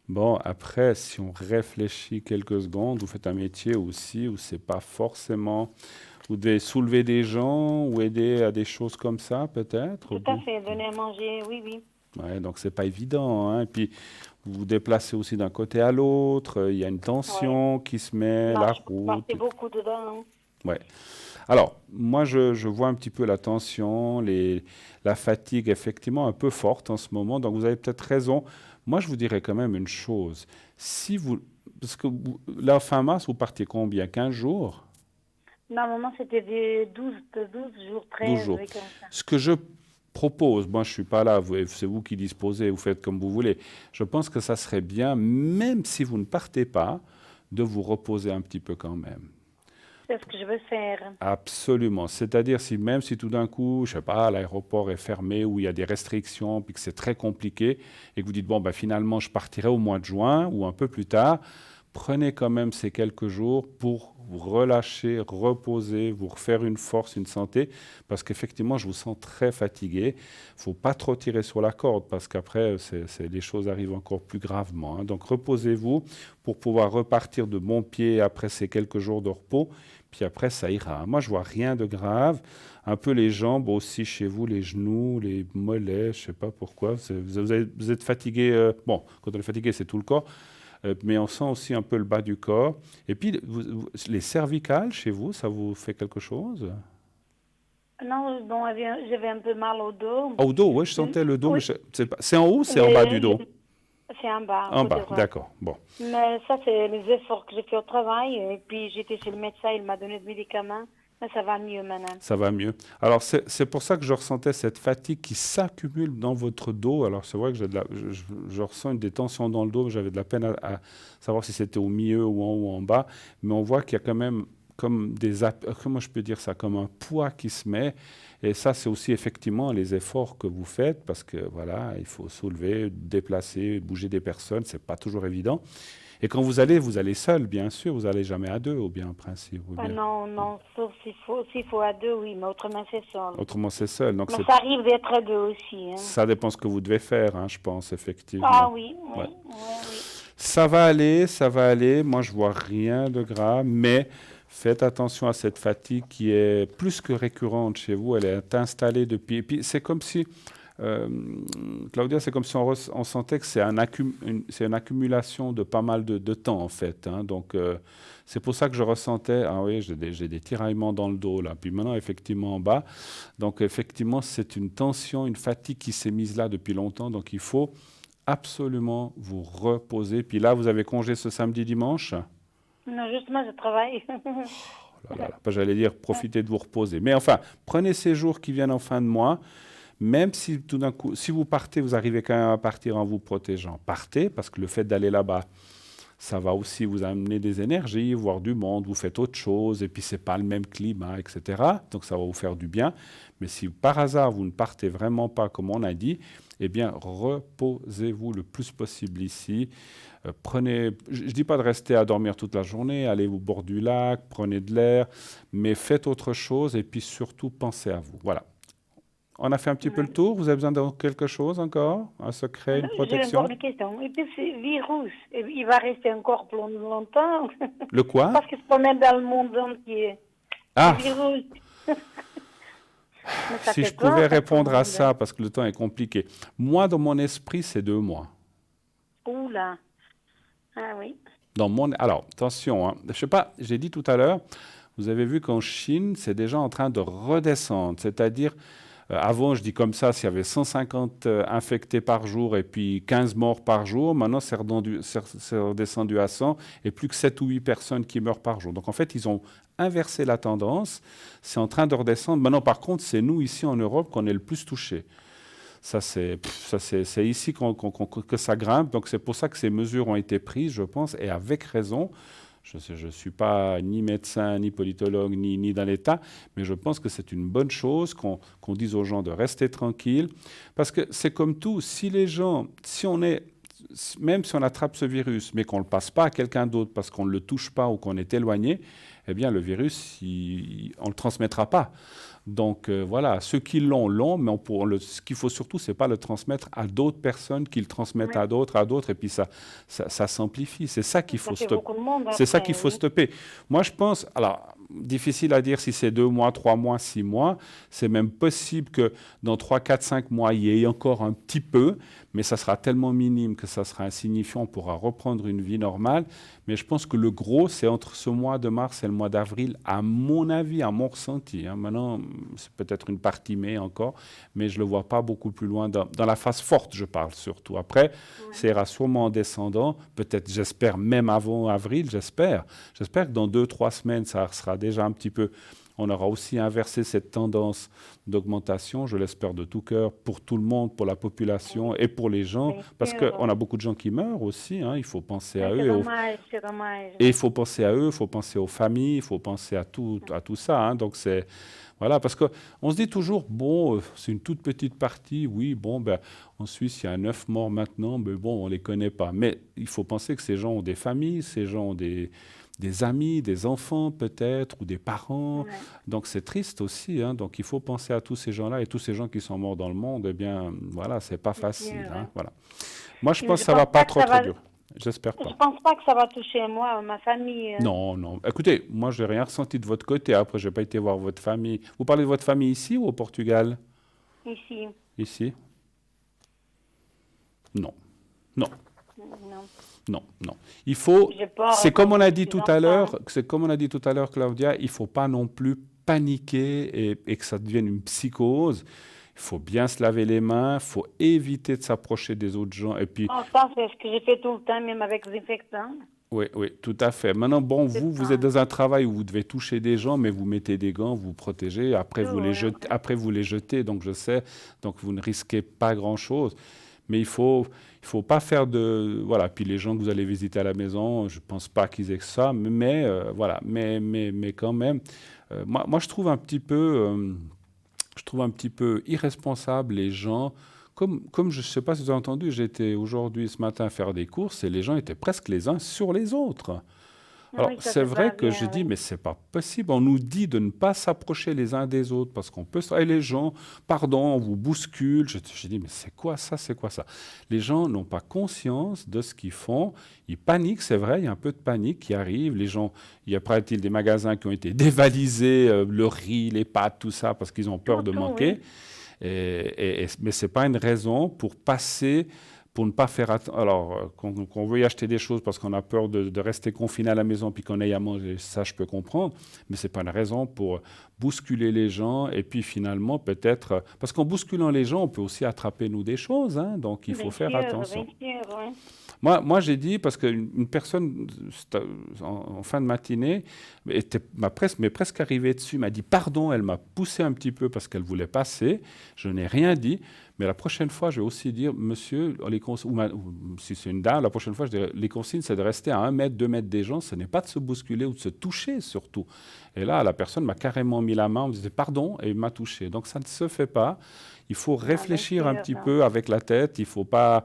Bon, après, si on réfléchit quelques secondes, vous faites un métier aussi où c'est pas forcément... Vous devez soulever des gens ou aider à des choses comme ça, peut-être. Tout à fait, donner à manger, oui, oui. Ouais, donc c'est pas évident, hein. Et puis vous vous déplacez aussi d'un côté à l'autre. Il y a une Ouais. tension qui se met, Non, la je route. partais beaucoup dedans. Hein. Ouais. Alors, moi, je vois un petit peu la tension, la fatigue, effectivement, un peu forte en ce moment. Donc, vous avez peut-être raison. Moi, je vous dirais quand même une chose. Si vous, parce que là, fin mars, vous partiez combien? 15 jours? Normalement, c'était des 12 jours, 12 13, jours. oui, comme ça. Ce que je propose, moi, je ne suis pas là, c'est vous qui disposez, vous faites comme vous voulez. Je pense que ça serait bien, même si vous ne partez pas, de vous reposer un petit peu quand même. C'est ce que je veux faire. Absolument. C'est-à-dire, si même si tout d'un coup, je sais pas, l'aéroport est fermé ou il y a des restrictions, puis que c'est très compliqué, et que vous dites, bon, ben, finalement, je partirai au mois de juin ou un peu plus tard, prenez quand même ces quelques jours pour vous relâcher, reposer, vous refaire une force, une santé, parce qu'effectivement, je vous sens très fatigué. Il ne faut pas trop tirer sur la corde, parce qu'après, les choses arrivent encore plus gravement. Hein. Donc, reposez-vous pour pouvoir repartir de bon pied après ces quelques jours de repos, puis après, ça ira. Moi, je vois rien de grave. Un peu les jambes aussi chez vous, les genoux, les mollets, je ne sais pas pourquoi. Vous êtes fatigué. Bon, quand on est fatigué, c'est tout le corps. Mais on sent aussi un peu le bas du corps. Et puis, les cervicales chez vous, ça vous fait quelque chose? Non, bon, j'avais un peu mal au dos. Au dos, oui, je sentais le dos. Oui, Mais c'est en haut ou c'est en bas du dos? c'est en bas, En côté bas, droit. d'accord. Bon. Mais ça, c'est les efforts que j'ai fait au travail. Et puis, j'étais chez le médecin, il m'a donné des médicaments. Mais ça va mieux maintenant. Ça va mieux. Alors, c'est pour ça que je ressentais cette fatigue qui s'accumule dans votre dos. Alors, c'est vrai que je ressens une détention dans le dos. J'avais de la peine à savoir si c'était au milieu ou en haut ou en bas. Mais on voit qu'il y a quand même comme comment je peux dire ça, comme un poids qui se met. Et ça, c'est aussi effectivement les efforts que vous faites parce que voilà, il faut soulever, déplacer, bouger des personnes. C'est pas toujours évident. Et quand vous allez seul, bien sûr. Vous allez jamais à deux, ou bien en principe. Ou Ah bien. non, non, sauf s'il faut à deux, oui, mais autrement, c'est seul. Autrement, c'est seul. Donc, Mais ça arrive d'être à deux aussi. Hein. ça dépend ce que vous devez faire, hein, je pense, Ah effectivement. oui, oui, Ouais. oui, oui. Ça va aller, ça va aller. Moi, je vois rien de grave, mais faites attention à cette fatigue qui est plus que récurrente chez vous. Elle est installée depuis. Et puis, c'est comme si, euh, Claudia, c'est comme si on sentait que c'est c'est une accumulation de pas mal de temps, en fait. Hein. Donc, c'est pour ça que je ressentais, ah oui, j'ai des tiraillements dans le dos, là. Puis maintenant, effectivement, en bas. Donc, effectivement, c'est une tension, une fatigue qui s'est mise là depuis longtemps. Donc, il faut absolument vous reposer. Puis là, vous avez congé ce samedi, dimanche. Non, justement, je travaille. Oh là là, j'allais dire, profitez de vous reposer. Mais enfin, prenez ces jours qui viennent en fin de mois. Même si tout d'un coup, si vous partez, vous arrivez quand même à partir en vous protégeant. Partez, parce que le fait d'aller là-bas, ça va aussi vous amener des énergies, voir du monde, vous faites autre chose, et puis c'est pas le même climat, etc. Donc ça va vous faire du bien. Mais si par hasard vous ne partez vraiment pas comme on a dit, eh bien reposez-vous le plus possible ici. Prenez, je ne dis pas de rester à dormir toute la journée, allez au bord du lac, prenez de l'air, mais faites autre chose et puis surtout pensez à vous. Voilà. On a fait un petit peu le tour. Vous avez besoin de quelque chose encore? Un secret, une J'ai protection? encore une question. Et puis, ce virus, il va rester encore pour longtemps Le quoi? parce qu'il se promène dans le monde entier. Ah, Le virus. Mais ça si fait je pouvais peur, tout répondre le à monde. ça, parce que le temps est compliqué. Moi, dans mon esprit, c'est 2 mois. Oula. Ah oui. Alors, attention, hein. Je sais pas, j'ai dit tout à l'heure, vous avez vu qu'en Chine, c'est déjà en train de redescendre. C'est-à-dire, avant, je dis comme ça, s'il y avait 150 infectés par jour et puis 15 morts par jour, maintenant c'est redescendu à 100 et plus que 7 ou 8 personnes qui meurent par jour. Donc en fait, ils ont inversé la tendance, c'est en train de redescendre. Maintenant, par contre, c'est nous ici en Europe qu'on est le plus touchés. C'est ici que ça grimpe. Donc c'est pour ça que ces mesures ont été prises, je pense, et avec raison. Je ne suis pas ni médecin, ni politologue, ni dans l'État, mais je pense que c'est une bonne chose qu'on dise aux gens de rester tranquilles. Parce que c'est comme tout, si les gens, même si on attrape ce virus, mais qu'on ne le passe pas à quelqu'un d'autre parce qu'on ne le touche pas ou qu'on est éloigné, eh bien le virus, on ne le transmettra pas. Donc voilà, ceux qui l'ont, mais ce qu'il faut surtout, c'est pas le transmettre à d'autres personnes, qui le transmettent à d'autres, et puis ça s'amplifie. C'est ça qu'il faut stopper. C'est ça qu'il faut stopper. Moi, je pense, alors, difficile à dire si c'est 2 mois, 3 mois, 6 mois. C'est même possible que dans 3, 4, 5 mois, il y ait encore un petit peu, mais ça sera tellement minime que ça sera insignifiant, on pourra reprendre une vie normale. Mais je pense que le gros, c'est entre ce mois de mars et le mois d'avril, à mon avis, à mon ressenti. Maintenant, c'est peut-être une partie mai encore, mais je ne le vois pas beaucoup plus loin. Dans la phase forte, je parle surtout. Après, ça ira sûrement en descendant. Peut-être, j'espère, même avant avril, j'espère. J'espère que dans 2, 3 semaines, ça sera déjà un petit peu... On aura aussi inversé cette tendance d'augmentation, je l'espère de tout cœur, pour tout le monde, pour la population et pour les gens, parce qu'on a beaucoup de gens qui meurent aussi, il faut penser à eux. C'est dommage. Et il faut penser à eux, il faut penser aux familles, il faut penser à tout ça. Donc c'est... Voilà, parce qu'on se dit toujours, bon, c'est une toute petite partie, oui, bon, en Suisse, il y a 9 morts maintenant, mais bon, on ne les connaît pas. Mais il faut penser que ces gens ont des familles, ces gens ont des amis, des enfants peut-être, ou des parents. Ouais. Donc c'est triste aussi. Donc il faut penser à tous ces gens-là et tous ces gens qui sont morts dans le monde. Eh bien, voilà, c'est pas facile. Voilà. Moi, je pense que ça va pas trop dur. J'espère pas. Je pense pas que ça va toucher moi, ma famille. Non. Écoutez, moi, je n'ai rien ressenti de votre côté. Après, je n'ai pas été voir votre famille. Vous parlez de votre famille ici ou au Portugal? Ici. Ici? Non. Il faut. C'est comme on a dit tout à l'heure. C'est comme on a dit tout à l'heure, Claudia. Il faut pas non plus paniquer et que ça devienne une psychose. Il faut bien se laver les mains. Il faut éviter de s'approcher des autres gens. Et puis. Ça, c'est ce que j'ai fait tout le temps, même avec les infectants. Oui, tout à fait. Maintenant, bon, vous êtes dans un travail où vous devez toucher des gens, mais vous mettez des gants, vous protégez. Après, vous les jetez. Donc, je sais. Donc, vous ne risquez pas grand-chose. Mais il faut pas faire de... Voilà, puis les gens que vous allez visiter à la maison, je ne pense pas qu'ils aient ça, mais voilà, mais quand même, moi je trouve un petit peu irresponsable les gens, comme je ne sais pas si vous avez entendu, j'étais aujourd'hui, ce matin, faire des courses, et les gens étaient presque les uns sur les autres. Alors, c'est vrai que je dis, mais c'est pas possible. On nous dit de ne pas s'approcher les uns des autres parce qu'on peut... Et les gens, pardon, on vous bouscule. Je dis, mais c'est quoi ça? Les gens n'ont pas conscience de ce qu'ils font. Ils paniquent, c'est vrai, il y a un peu de panique qui arrive. Les gens, il y a paraît-il des magasins qui ont été dévalisés, le riz, les pâtes, tout ça, parce qu'ils ont peur de manquer. Oui. Mais ce n'est pas une raison pour passer... Pour ne pas faire attention. Alors, qu'on veuille acheter des choses parce qu'on a peur de rester confiné à la maison puis qu'on ait à manger, ça je peux comprendre, mais ce n'est pas une raison pour bousculer les gens et puis finalement peut-être... Parce qu'en bousculant les gens, on peut aussi attraper nous des choses, donc il faut faire attention. Bien sûr, ouais. Moi, j'ai dit, parce qu'une personne, en fin de matinée, m'est presque arrivée dessus, m'a dit pardon, elle m'a poussé un petit peu parce qu'elle voulait passer, je n'ai rien dit, mais la prochaine fois, je vais aussi dire, monsieur, ou si c'est une dame, la prochaine fois, je dirais, les consignes, c'est de rester à 1 mètre, 2 mètres des gens, ce n'est pas de se bousculer ou de se toucher surtout. Et là, la personne m'a carrément mis la main, on me disait pardon, et il m'a touché. Donc ça ne se fait pas. Il faut réfléchir un petit peu avec la tête, il ne faut pas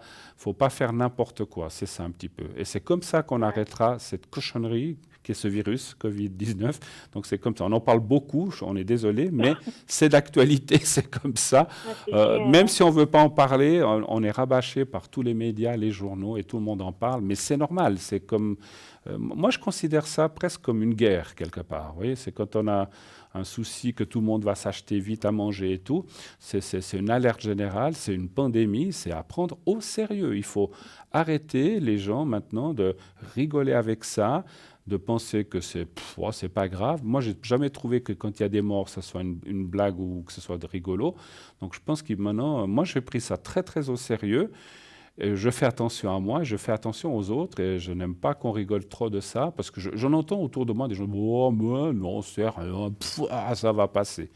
faire n'importe quoi, c'est ça un petit peu. Et c'est comme ça qu'on arrêtera cette cochonnerie qui est ce virus, Covid-19. Donc c'est comme ça, on en parle beaucoup, on est désolé, mais c'est d'actualité, c'est comme ça. Même si on ne veut pas en parler, on est rabâché par tous les médias, les journaux, et tout le monde en parle, mais c'est normal, c'est comme... moi, je considère ça presque comme une guerre, quelque part. Vous voyez, c'est quand on a un souci que tout le monde va s'acheter vite à manger et tout. C'est une alerte générale, c'est une pandémie, c'est à prendre au sérieux. Il faut arrêter les gens maintenant de rigoler avec ça, de penser que c'est pas grave. Moi, j'ai jamais trouvé que quand il y a des morts, ça soit une blague ou que ce soit de rigolo. Donc, je pense que maintenant, moi, j'ai pris ça très, très au sérieux. Et je fais attention à moi, je fais attention aux autres et je n'aime pas qu'on rigole trop de ça parce que j'en entends autour de moi des gens « Oh, mais non, c'est rien, ça va passer ».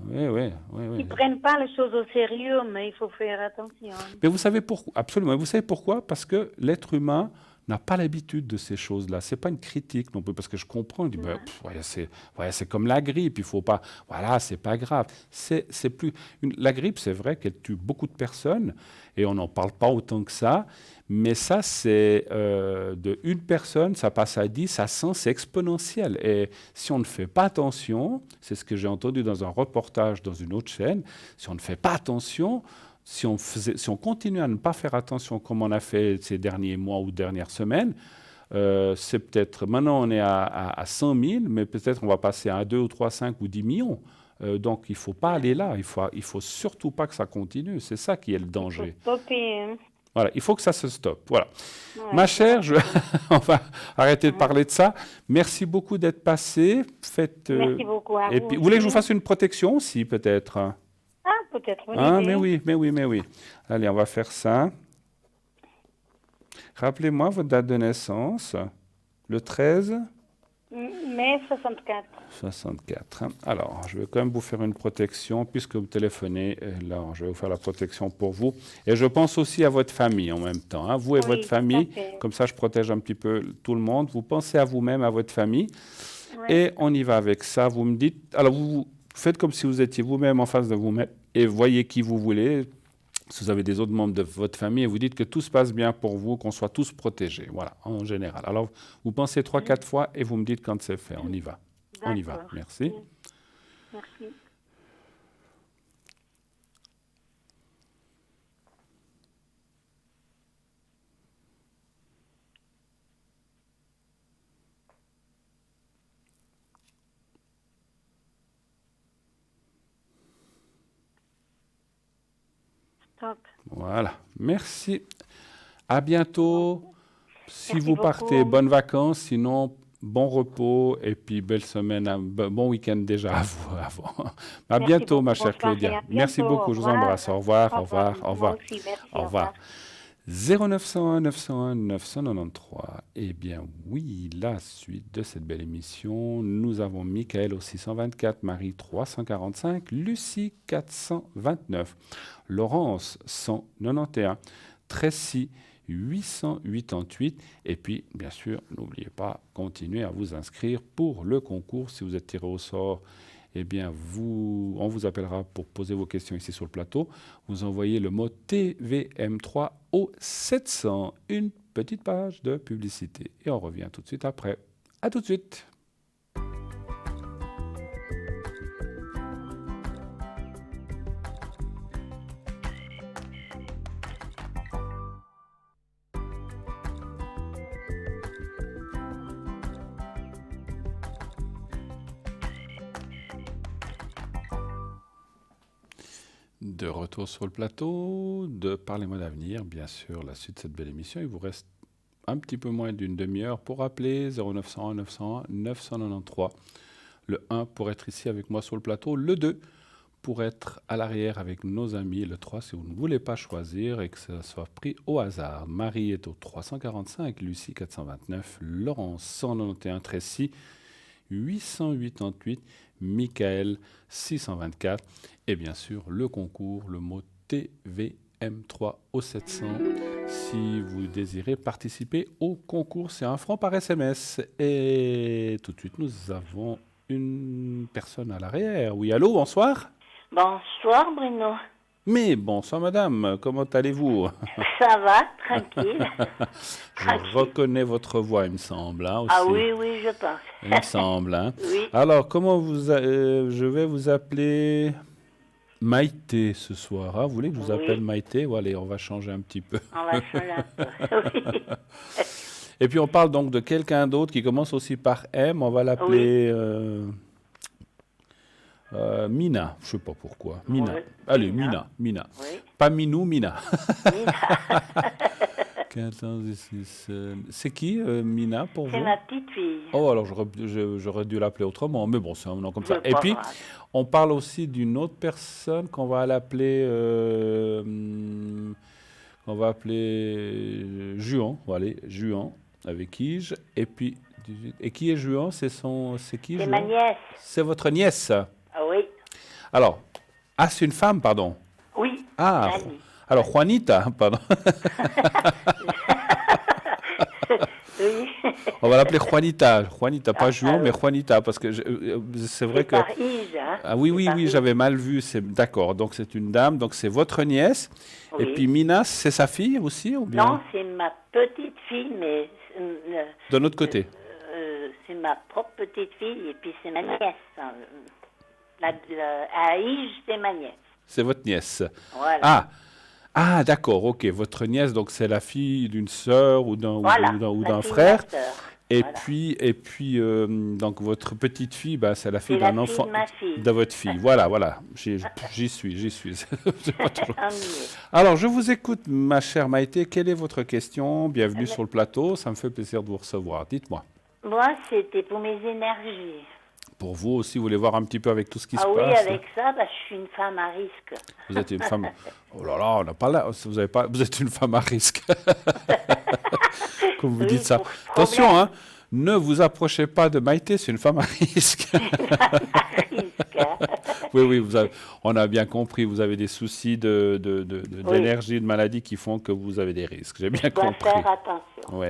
Oui, oui, oui, Ils oui. ne prennent pas les choses au sérieux, mais il faut faire attention. Mais vous savez pourquoi? Absolument. Vous savez pourquoi? Parce que l'être humain n'a pas l'habitude de ces choses-là. C'est pas une critique non plus, parce que je comprends. Je dis, ben, c'est comme la grippe. Il faut pas. Voilà, c'est pas grave. C'est plus. La grippe, c'est vrai qu'elle tue beaucoup de personnes et on n'en parle pas autant que ça. Mais ça, c'est de une personne, ça passe à 10, à 100, c'est exponentiel. Et si on ne fait pas attention, c'est ce que j'ai entendu dans un reportage dans une autre chaîne, si on ne fait pas attention, si on continue à ne pas faire attention comme on a fait ces derniers mois ou dernières semaines, c'est peut-être, maintenant on est à 100 000, mais peut-être on va passer à 2 ou 3, 5 ou 10 millions. Donc il ne faut pas aller là, il faut surtout pas que ça continue, c'est ça qui est le Il faut danger. stopper. Hein. Voilà, il faut que ça se stoppe. Voilà. Ouais. Ma chère, on va arrêter de parler de ça. Merci beaucoup d'être passé. Merci beaucoup à et vous. puis, vous voulez que je vous aussi. fasse une protection aussi, peut-être? Ah, peut-être. Bonne Hein, idée. mais oui, mais oui, mais oui. Allez, on va faire ça. Rappelez-moi votre date de naissance. Le 13 Mai 64. 64. Alors, je vais quand même vous faire une protection, puisque vous téléphonez. Là, je vais vous faire la protection pour vous. Et je pense aussi à votre famille en même temps. Hein, vous et Oui, votre tout à famille. fait. Comme ça, je protège un petit peu tout le monde. Vous pensez à vous-même, à votre famille. Ouais. Et on y va avec ça. Vous me dites. Alors, vous faites comme si vous étiez vous-même en face de vous-même. Et voyez qui vous voulez. Si vous avez des autres membres de votre famille, et vous dites que tout se passe bien pour vous, qu'on soit tous protégés. Voilà, en général. Alors, vous pensez 3-4 fois et vous me dites quand c'est fait. On y va. On y va. D'accord. Merci. Merci. Stop. Voilà. Merci. À bientôt. Si Merci vous partez, beaucoup. bonnes vacances. Sinon, bon repos et puis belle semaine, bon week-end déjà à vous avant. À Merci bientôt, beaucoup. ma chère Bonne soirée. Claudia. À Merci bientôt. beaucoup. Au Je vous revoir. embrasse. Au revoir. Au Au revoir. revoir. Au Moi revoir. aussi. Merci. Au revoir. 0901 901 993. Eh bien oui, la suite de cette belle émission. Nous avons Michael au 624, Marie 345, Lucie 429, Laurence 191, Tracy 888. Et puis, bien sûr, n'oubliez pas, continuez à vous inscrire pour le concours. Si vous êtes tiré au sort, eh bien, on vous appellera pour poser vos questions ici sur le plateau. Vous envoyez le mot TVM3 au 700. Une petite page de publicité. Et on revient tout de suite après. À tout de suite. De retour sur le plateau de Parlez-moi d'avenir, bien sûr, la suite de cette belle émission. Il vous reste un petit peu moins d'une demi-heure pour appeler 0901 901 993. Le 1 pour être ici avec moi sur le plateau, le 2 pour être à l'arrière avec nos amis, le 3 si vous ne voulez pas choisir et que ça soit pris au hasard. Marie est au 345, Lucie 429, Laurence 191, Tracy 888, Michael 624 et bien sûr le concours, le mot TVM3 au 700 si vous désirez participer au concours. C'est 1 franc par SMS. Et tout de suite, nous avons une personne à l'arrière. Oui, allô, bonsoir. Bonsoir Bruno. Mais bonsoir madame, comment allez-vous? Ça va, tranquille. Je reconnais votre voix, il me semble. Hein, aussi. Ah oui, oui, je pense. Il me semble. Hein. Oui. Alors, je vais vous appeler Maïté ce soir. Hein. Vous voulez que je vous Oui. appelle Maïté? Bon, allez, on va changer un petit peu. On va changer un peu. Oui. Et puis on parle donc de quelqu'un d'autre qui commence aussi par M. On va l'appeler Mina. Je ne sais pas pourquoi. Mina. Oui. Allez, Mina. Mina. Oui. Pas Minou, Mina. Mina. 14, 16, c'est qui, Mina, pour vous? C'est ma petite fille. Oh, alors j'aurais dû l'appeler autrement, mais bon, c'est un nom comme ça. C'est Et pas puis, grave. on parle aussi d'une autre personne qu'on va l'appeler, Juan. Voilà, Juan, avec Ige. Et puis, et qui est Juan? C'est qui, C'est Juan? ma nièce. C'est votre nièce. Ah oui. Alors, c'est une femme, pardon. Oui, Ah, Dani. alors Juanita, pardon. Oui. On va l'appeler Juanita. Juanita, pas Ah, Juan, mais oui. Juanita, parce que c'est vrai C'est que... par Ige, hein. Ah oui, C'est oui, par oui, Ige. j'avais mal vu. D'accord, donc c'est une dame, donc c'est votre nièce. Et Oui. puis Minas, c'est sa fille aussi, ou bien Non, c'est ma petite fille, mais de notre côté? c'est ma propre petite fille et puis c'est ma nièce. Hein. À Ige, c'est ma nièce. C'est votre nièce. Voilà. D'accord, ok. Votre nièce, donc c'est la fille d'une sœur ou d'un Voilà. ou la d'un fille de frère. ma sœur. Et Voilà. puis donc votre petite fille, bah, c'est la fille C'est la d'un fille enfant, de ma fille. de votre fille. Voilà. J'y suis. C'est pas toujours- On y est. Alors, je vous écoute, ma chère Maïté. Quelle est votre question? Bienvenue sur le plateau. Ça me fait plaisir de vous recevoir. Dites-moi. Moi, c'était pour mes énergies. Pour vous aussi, vous voulez voir un petit peu avec tout ce qui se Ah oui, passe? avec ça, bah, je suis une femme à risque. Vous êtes une femme. Oh là là, on n'a pas là. Vous êtes une femme à risque. Comme vous Oui, dites ça. pour ce Attention, problème. hein. Ne vous approchez pas de Maïté, c'est une femme à risque. À risque, hein. Oui, on a bien compris. Vous avez des soucis d'énergie, de maladie qui font que vous avez des risques. J'ai bien Je dois compris. faire attention. Oui.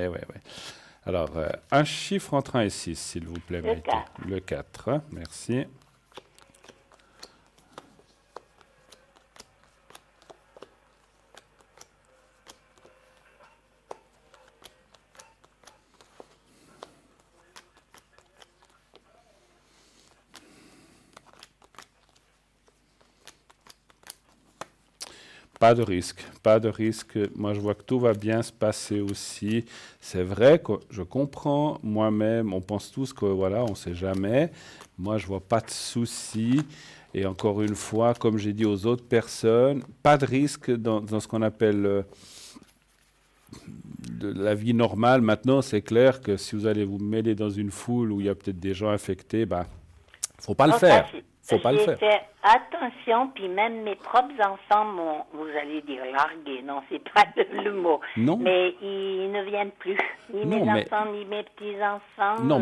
Alors, un chiffre entre 1 et 6, s'il vous plaît, Le Maïté. 4. Le 4, merci. Pas de risque, pas de risque. Moi, je vois que tout va bien se passer aussi. C'est vrai que je comprends moi-même, on pense tous que voilà, on ne sait jamais. Moi, je vois pas de souci. Et encore une fois, comme j'ai dit aux autres personnes, pas de risque dans ce qu'on appelle de la vie normale. Maintenant, c'est clair que si vous allez vous mêler dans une foule où il y a peut-être des gens infectés, bah, faut pas le Non, faire. ça, Faut pas le j'ai faire. fait attention, puis même mes propres enfants m'ont, vous allez dire largué, non, c'est pas le mot. Non. Mais ils ne viennent plus. Ni Non, mes mais- enfants, ni mes petits-enfants. Non,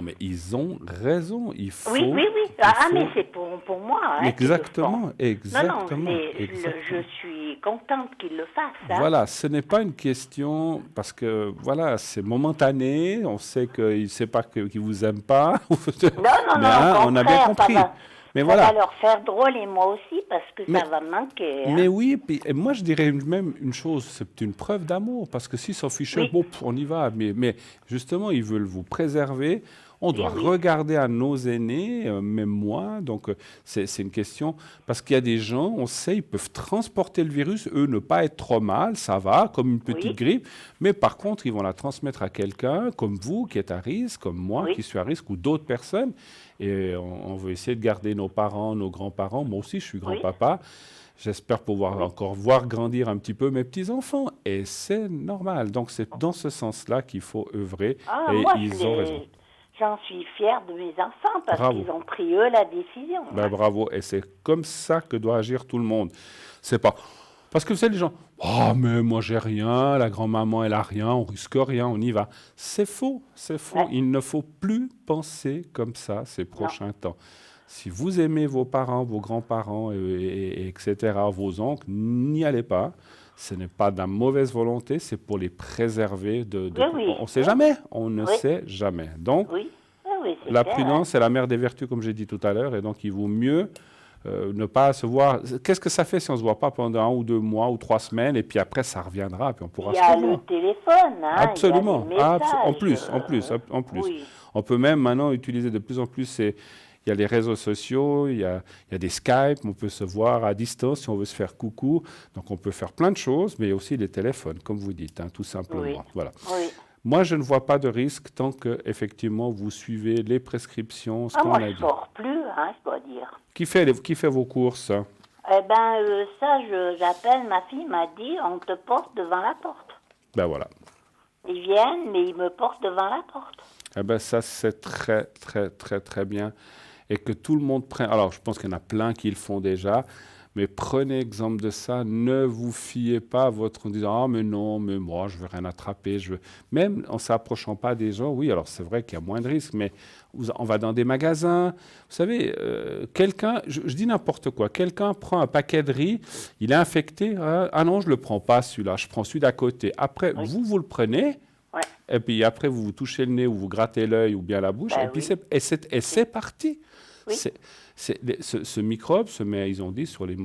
mais ils ont raison. Il faut. Oui. il Mais faut- c'est pour moi. Hein, qu'ils le Exactement, font. exactement. Non, mais exactement. je suis contente qu'ils le fassent. Hein. Voilà, ce n'est pas une question parce que voilà, c'est momentané. On sait qu'il ne sait pas qu'ils vous aiment pas. Non, Mais, hein, au on a bien contraire, compris. Mais ça voilà. va leur faire drôle et moi aussi parce que Mais- ça va me manquer. Hein. Mais oui, et moi je dirais même une chose, c'est une preuve d'amour, parce que s'ils s'en fichaient, Oui. bon, on y va. Mais justement, ils veulent vous préserver. On doit oui. regarder à nos aînés, même moi. Donc c'est une question, parce qu'il y a des gens, on sait, ils peuvent transporter le virus, eux ne pas être trop mal, ça va, comme une petite Oui. grippe. Mais par contre, ils vont la transmettre à quelqu'un comme vous qui êtes à risque, comme moi Oui. qui suis à risque, ou d'autres personnes. Et on veut essayer de garder nos parents, nos grands-parents. Moi aussi, je suis grand-papa. J'espère pouvoir encore voir grandir un petit peu mes petits-enfants. Et c'est normal. Donc, c'est dans ce sens-là qu'il faut œuvrer. Ah, et moi, ils ont raison. j'en suis fière de mes enfants parce Bravo. qu'ils ont pris eux la décision. Ben, bravo. Et c'est comme ça que doit agir tout le monde. C'est pas... Parce que vous savez, les gens, oh, mais moi, j'ai rien, la grand-maman, elle a rien, on risque rien, on y va. C'est faux, c'est faux. Ouais. Il ne faut plus penser comme ça ces prochains temps. Si vous aimez vos parents, vos grands-parents, etc., vos oncles, n'y allez pas. Ce n'est pas de la mauvaise volonté, c'est pour les préserver Oui. On ne sait jamais, on ne Oui. sait jamais. Donc, Oui, c'est la clair, prudence est la mère des vertus, comme j'ai dit tout à l'heure, et donc il vaut mieux ne pas se voir. Qu'est-ce que ça fait si on ne se voit pas pendant 1 ou 2 mois ou 3 semaines, et puis après ça reviendra, puis on hein. pourra Il y se a revoir. le téléphone, hein, Absolument. il y a les messages, En plus. Oui. On peut même maintenant utiliser de plus en plus, il y a les réseaux sociaux, il y a des Skype, on peut se voir à distance si on veut se faire coucou. Donc on peut faire plein de choses, mais il y a aussi les téléphones, comme vous dites, hein, tout simplement. Oui. Voilà. Oui. Moi, je ne vois pas de risque tant que effectivement vous suivez les prescriptions, ce qu'on Moi, a je dit. sors plus, hein, je dois dire. Qui fait vos courses? Eh ben, ça, j'appelle, ma fille m'a dit, on te porte devant la porte. Ben voilà. Ils viennent, mais ils me portent devant la porte. Eh ben ça, c'est très, très, très, très bien. Et que tout le monde prenne... Alors, je pense qu'il y en a plein qui le font déjà. Mais prenez exemple de ça. Ne vous fiez pas à votre en disant ah mais non, mais moi je veux rien attraper. Même en s'approchant pas des gens. Oui, alors c'est vrai qu'il y a moins de risques, mais on va dans des magasins. Vous savez, quelqu'un, je dis n'importe quoi. Quelqu'un prend un paquet de riz, il est infecté. Ah non, je le prends pas celui-là. Je prends celui d'à côté. Après, Oui. vous le prenez. Ouais. Et puis après, vous vous touchez le nez ou vous grattez l'œil ou bien la bouche. Ben et puis oui. c'est parti. Oui. Ce microbe se met, ils ont dit, sur les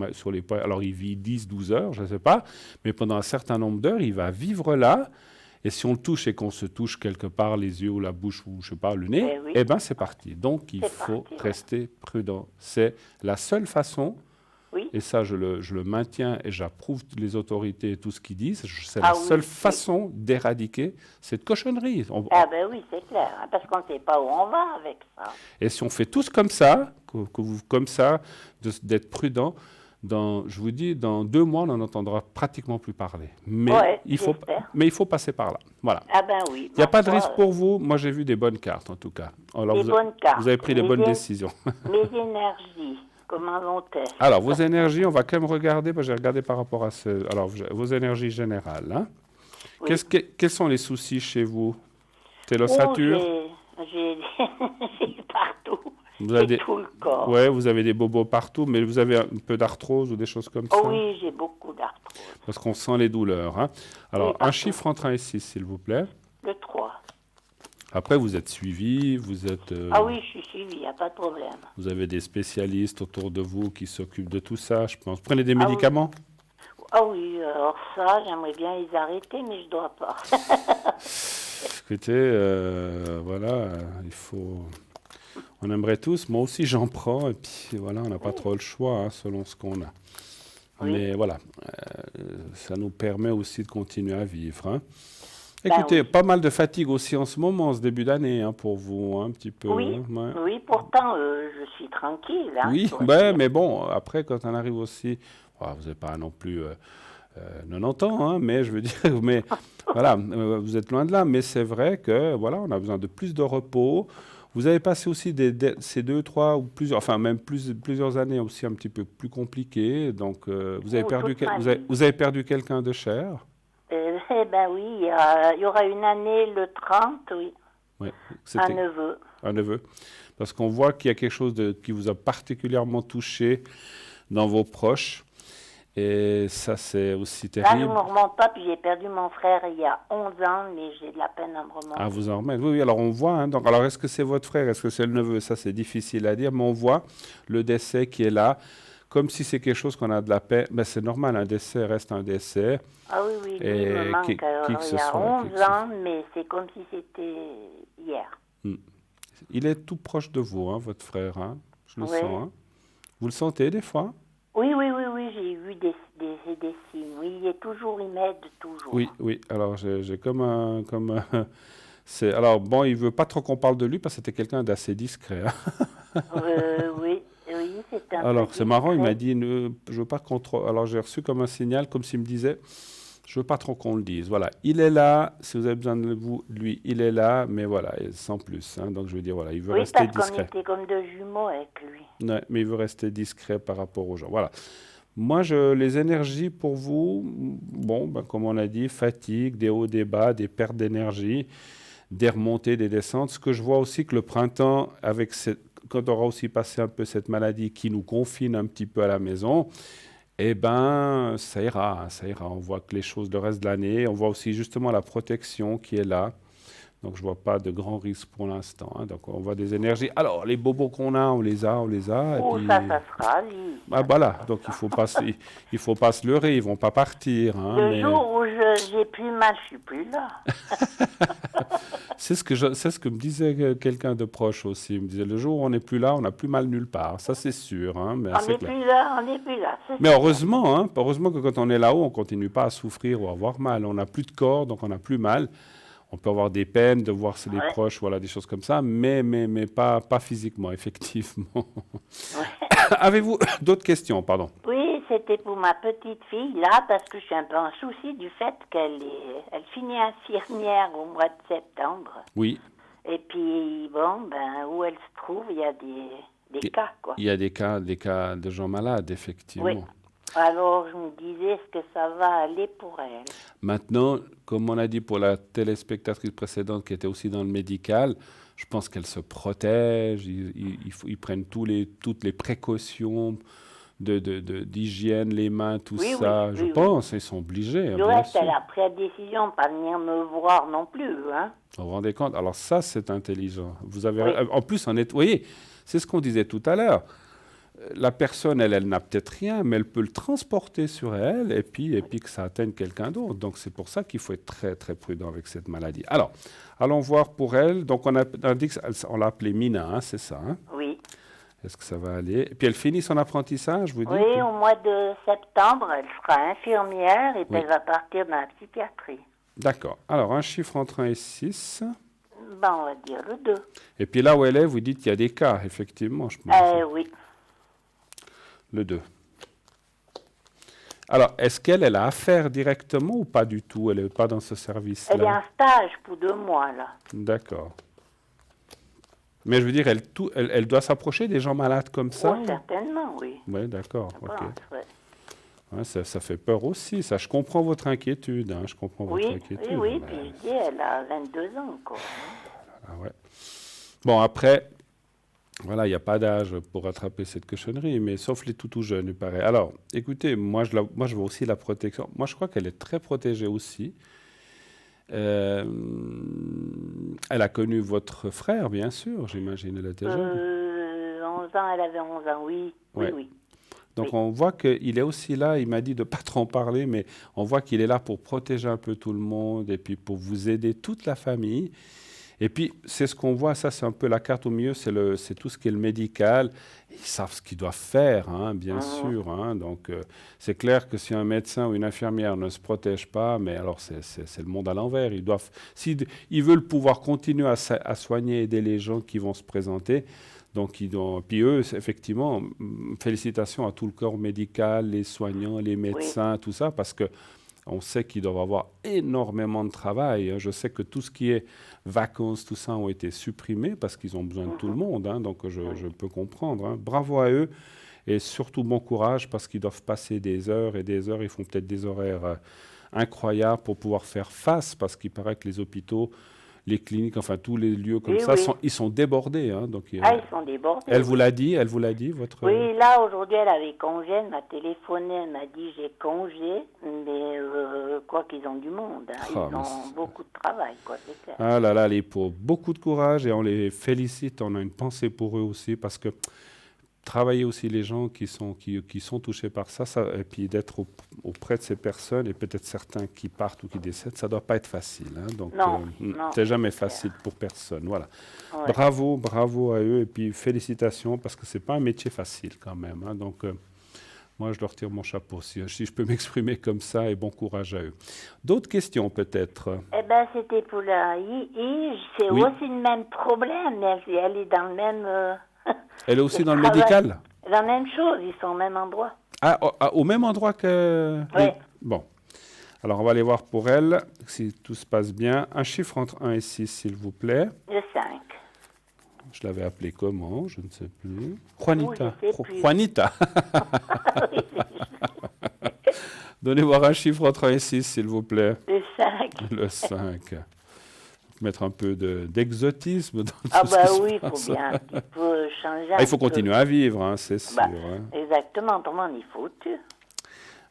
alors il vit 10-12 heures, je ne sais pas, mais pendant un certain nombre d'heures, il va vivre là. Et si on le touche et qu'on se touche quelque part les yeux ou la bouche ou, je sais pas, le nez, Eh oui. eh ben c'est parti. Donc, il C'est faut parti, ouais. rester prudent. C'est la seule façon. Oui. Et ça, je le maintiens et j'approuve les autorités et tout ce qu'ils disent. C'est Ah la oui, seule oui. façon d'éradiquer cette cochonnerie. Ah ben oui, c'est clair, hein, parce qu'on ne sait pas où on va avec ça. Et si on fait tous comme ça, comme ça, d'être prudent, je vous dis, dans 2 mois, on n'en entendra pratiquement plus parler. Mais, Ouais, il faut passer par là. Voilà. Ah ben oui. Il n'y a ma pas de foi, risque pour vous. Moi, j'ai vu des bonnes cartes, en tout cas. Alors, Des bonnes cartes. vous avez pris les Mais bonnes j'ai- décisions. Mes énergies, comment vont-elles? Alors, vos énergies, on va quand même regarder. J'ai regardé par rapport à alors, vos énergies générales. Hein. Oui. Quels sont les soucis chez vous? Oh, Télossature? j'ai partout. Vous avez J'ai des- tout le corps. Ouais, vous avez des bobos partout, mais vous avez un peu d'arthrose ou des choses comme ça? Oh oui, j'ai beaucoup d'arthrose. Parce qu'on sent les douleurs. Hein. Alors, Oui, un partout. chiffre entre 1 et 6, s'il vous plaît. Le 3. Après, vous êtes suivi, Ah oui, je suis suivie, il n'y a pas de problème. vous avez des spécialistes autour de vous qui s'occupent de tout ça, je pense. Vous prenez des Ah oui. médicaments? Ah oui, alors ça, j'aimerais bien les arrêter, mais je ne dois pas. Écoutez, voilà, il faut... On aimerait tous, moi aussi j'en prends, et puis voilà, on n'a pas trop le choix, hein, selon ce qu'on a. Oui. Mais voilà, ça nous permet aussi de continuer à vivre. Hein. Ben Écoutez, oui. pas mal de fatigue aussi en ce moment, ce début d'année, hein, pour vous, hein, un petit peu. Oui, hein, ouais. oui, pourtant, je suis tranquille. Hein, Oui, je dois ben, dire. mais bon, après, quand on arrive aussi, vous n'avez pas non plus 90 ans, hein, mais je veux dire, mais voilà, vous êtes loin de là, mais c'est vrai que voilà, on a besoin de plus de repos. Vous avez passé aussi ces 2, 3 ou plusieurs, enfin même plusieurs années aussi un petit peu plus compliquées. Donc, vous avez Oh, perdu, toute ma vie. vous avez perdu quelqu'un de cher. Eh ben oui, il y aura une année le 30, oui, Oui, un c'était neveu. un neveu. Parce qu'on voit qu'il y a quelque chose qui vous a particulièrement touché dans vos proches. Et ça, c'est aussi Là, je terrible. ne me remonte pas, puis j'ai perdu mon frère il y a 11 ans, mais j'ai de la peine à me remonter. Ah, vous en remettez. Oui, oui, alors on voit. Hein, donc, alors, est-ce que c'est votre frère? Est-ce que c'est le neveu? Ça, c'est difficile à dire, mais on voit le décès qui est là. Comme si c'est quelque chose qu'on a de la peine. Ben, c'est normal, un décès reste un décès. Ah oui, oui, lui, Et il me manque. qui que Alors, ce il y a soit, 11 qui que ce ans, mais c'est comme si c'était hier. Il est tout proche de vous, hein, votre frère. Hein, je le Oui. sens. Hein. Vous le sentez des fois? Oui, oui, oui, oui, j'ai eu des signes. Oui, il m'aide toujours. Oui, oui. Alors, j'ai c'est, alors, bon, il veut pas trop qu'on parle de lui parce que c'était quelqu'un d'assez discret. Hein. Oui, oui, c'est un Alors, peu c'est marrant, il m'a discret. dit, je veux pas qu'on trop... Alors, j'ai reçu comme un signal, comme s'il me disait, je veux pas trop qu'on le dise. Voilà, il est là, si vous avez besoin de lui, il est là, mais voilà, et sans plus. Hein. Donc, je veux dire, voilà, il veut Oui, rester parce qu'on discret. était comme deux jumeaux avec lui. Ouais, mais il veut rester discret par rapport aux gens. Voilà. Moi, les énergies pour vous, bon, ben, comme on a dit, fatigue, des hauts, des bas, des pertes d'énergie, des remontées, des descentes. Ce que je vois aussi que le printemps, quand on aura aussi passé un peu cette maladie qui nous confine un petit peu à la maison, eh ben, ça ira, hein, ça ira. On voit que les choses, le reste de l'année, on voit aussi justement la protection qui est là. Donc, je ne vois pas de grands risques pour l'instant. Hein. Donc, on voit des énergies. Alors, les bobos qu'on a, on les a. Et Oh, puis... ça sera, lui. Ah, voilà. Donc, il ne faut pas se leurrer. Ils ne vont pas partir. Hein, Le mais jour où j'ai plus mal, je suis plus là. c'est ce que me disait quelqu'un de proche aussi. Il me disait, le jour où on n'est plus là, on n'a plus mal nulle part. Ça, c'est sûr. Hein, mais On c'est n'est clair. plus là, on n'est plus là. c'est Mais sûr. heureusement, hein, heureusement que quand on est là-haut, on ne continue pas à souffrir ou à avoir mal. On n'a plus de corps, donc on n'a plus mal. On peut avoir des peines de voir les Ouais. proches, voilà, des choses comme ça, mais pas physiquement, effectivement. Avez-vous d'autres questions, pardon? Oui, c'était pour ma petite fille, là, parce que je suis un peu en souci du fait elle finit infirmière au mois de septembre. Oui, Et puis, bon, ben, où elle se trouve, il y a des cas, quoi. il y a des cas de gens malades, effectivement. Oui. Alors, je me disais, est-ce que ça va aller pour elle? Maintenant, comme on a dit pour la téléspectatrice précédente qui était aussi dans le médical, je pense qu'elle se protège, ils prennent toutes les précautions d'hygiène, les mains, tout Oui, ça. oui, Je oui, pense, ils sont obligés, hein, Du bien reste, sûr. elle a pris la décision de pas venir me voir non plus, hein. Vous vous rendez compte? Alors ça, c'est intelligent. Vous avez, Oui. en plus, vous voyez, c'est ce qu'on disait tout à l'heure. La personne, elle n'a peut-être rien, mais elle peut le transporter sur elle et puis que ça atteigne quelqu'un d'autre. Donc c'est pour ça qu'il faut être très, très prudent avec cette maladie. Alors, allons voir pour elle. Donc on a dit qu'on l'a appelée Mina, hein, c'est ça, hein? Oui. Est-ce que ça va aller? Et puis elle finit son apprentissage, vous dites? Oui, au mois de septembre, elle sera infirmière et puis Oui. elle va partir dans la psychiatrie. D'accord. Alors, un chiffre entre 1 et 6. Ben, on va dire le 2. Et puis là où elle est, vous dites qu'il y a des cas, effectivement, je pense. Oui. Le 2. Alors, est-ce qu'elle a affaire directement ou pas du tout? Elle n'est pas dans ce service-là? Elle est en stage pour 2 mois, là. D'accord. Mais je veux dire, elle doit s'approcher des gens malades comme ça? Oh, certainement, oui. Oui, d'accord. Je Ok. pense, ouais. Ouais, ça fait peur aussi, ça. Je comprends votre inquiétude. Hein, je comprends votre Oui, inquiétude. oui, Mais- puis je dis, elle a 22 ans, quoi. Ah ouais. Bon, après, voilà, il n'y a pas d'âge pour rattraper cette cochonnerie, mais sauf les tout jeunes, il paraît. Alors, écoutez, moi, je vois aussi la protection. Moi, je crois qu'elle est très protégée aussi. Elle a connu votre frère, bien sûr, j'imagine, elle était jeune. 11 ans, elle avait 11 ans, oui. Ouais. Oui. Donc, oui. on voit qu'il est aussi là, il m'a dit de ne pas trop en parler, mais on voit qu'il est là pour protéger un peu tout le monde et puis pour vous aider toute la famille. Et puis, c'est ce qu'on voit, ça c'est un peu la carte au milieu, c'est tout ce qui est le médical. Ils savent ce qu'ils doivent faire, hein, bien sûr. Hein. Donc, c'est clair que si un médecin ou une infirmière ne se protège pas, mais alors c'est le monde à l'envers. Ils veulent pouvoir continuer à soigner, aider les gens qui vont se présenter. Donc, puis eux, effectivement, félicitations à tout le corps médical, les soignants, les médecins, tout ça, parce que on sait qu'ils doivent avoir énormément de travail. Hein. Je sais que tout ce qui est vacances, tout ça, ont été supprimés parce qu'ils ont besoin de tout le monde. Hein. Donc, je peux comprendre. Hein. Bravo à eux et surtout bon courage parce qu'ils doivent passer des heures et des heures. Ils font peut-être des horaires incroyables pour pouvoir faire face parce qu'il paraît que les hôpitaux, les cliniques, enfin tous les lieux comme ça, ils sont débordés. Hein. Donc, Ils sont débordés. elle vous l'a dit, votre... Oui, là, aujourd'hui, elle avait congé, elle m'a téléphoné, elle m'a dit j'ai congé, mais quoi qu'ils ont du monde, hein. Ils ont beaucoup de travail, quoi, c'est clair. Ah là là, les pauvres, beaucoup de courage et on les félicite, on a une pensée pour eux aussi parce que travailler aussi les gens qui sont touchés par ça et puis d'être auprès de ces personnes et peut-être certains qui partent ou qui décèdent, ça ne doit pas être facile. Hein. Donc, non, c'est jamais facile pour personne. Voilà. Ouais. Bravo à eux et puis félicitations parce que ce n'est pas un métier facile quand même. Hein. Donc, moi, je leur tire mon chapeau si je peux m'exprimer comme ça et bon courage à eux. D'autres questions peut-être? Eh bien, c'était pour la II, c'est Oui. aussi le même problème, mais elle est dans le même... Elle est aussi dans le travail. médical? La même chose, ils sont au même endroit. Ah, au même endroit que... Oui. Bon. Alors, on va aller voir pour elle, si tout se passe bien. Un chiffre entre 1 et 6, s'il vous plaît. Le 5. Je l'avais appelé comment? Je ne sais plus. Juanita. je sais plus. Juanita. Donnez-moi un chiffre entre 1 et 6, s'il vous plaît. Le 5. Le 5. Mettre un peu d'exotisme dans Ah tout ce bah qui se oui, passe. il faut changer Il faut continuer à vivre, hein, c'est sûr. Bah, Hein. exactement, autrement il faut tuer.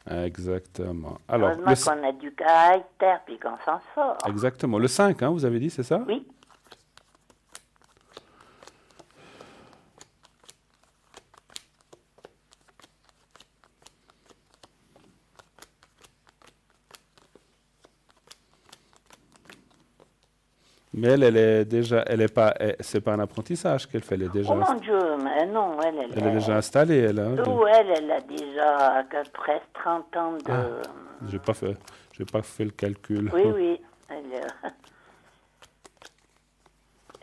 Exactement. Alors, Heureusement qu'on a du caractère puis qu'on s'en sort. exactement. Le 5, hein, vous avez dit, c'est ça? Oui. Mais elle est déjà, c'est pas un apprentissage qu'elle fait, elle est déjà, Oh mon Dieu, mais non, elle est déjà installée, elle. Hein, elle a déjà presque 30 ans de... j'ai pas fait le calcul. Oui,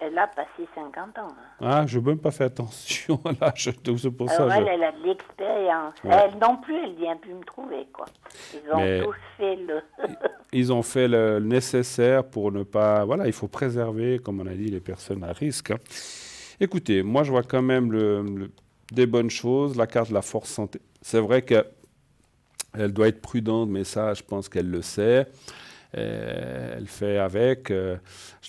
elle a passé 50 ans. Hein. Ah, je n'ai même pas fait attention là, c'est pour ça. Alors elle a de l'expérience. Ouais. Elle non plus, elle vient plus me trouver, quoi. Ils ont tous fait le... Ils ont fait le nécessaire pour ne pas... Voilà, il faut préserver, comme on a dit, les personnes à risque. Hein. Écoutez, moi, je vois quand même des bonnes choses. La carte de la force santé. C'est vrai que Elle doit être prudente, mais ça, je pense qu'elle le sait. Elle fait avec. Je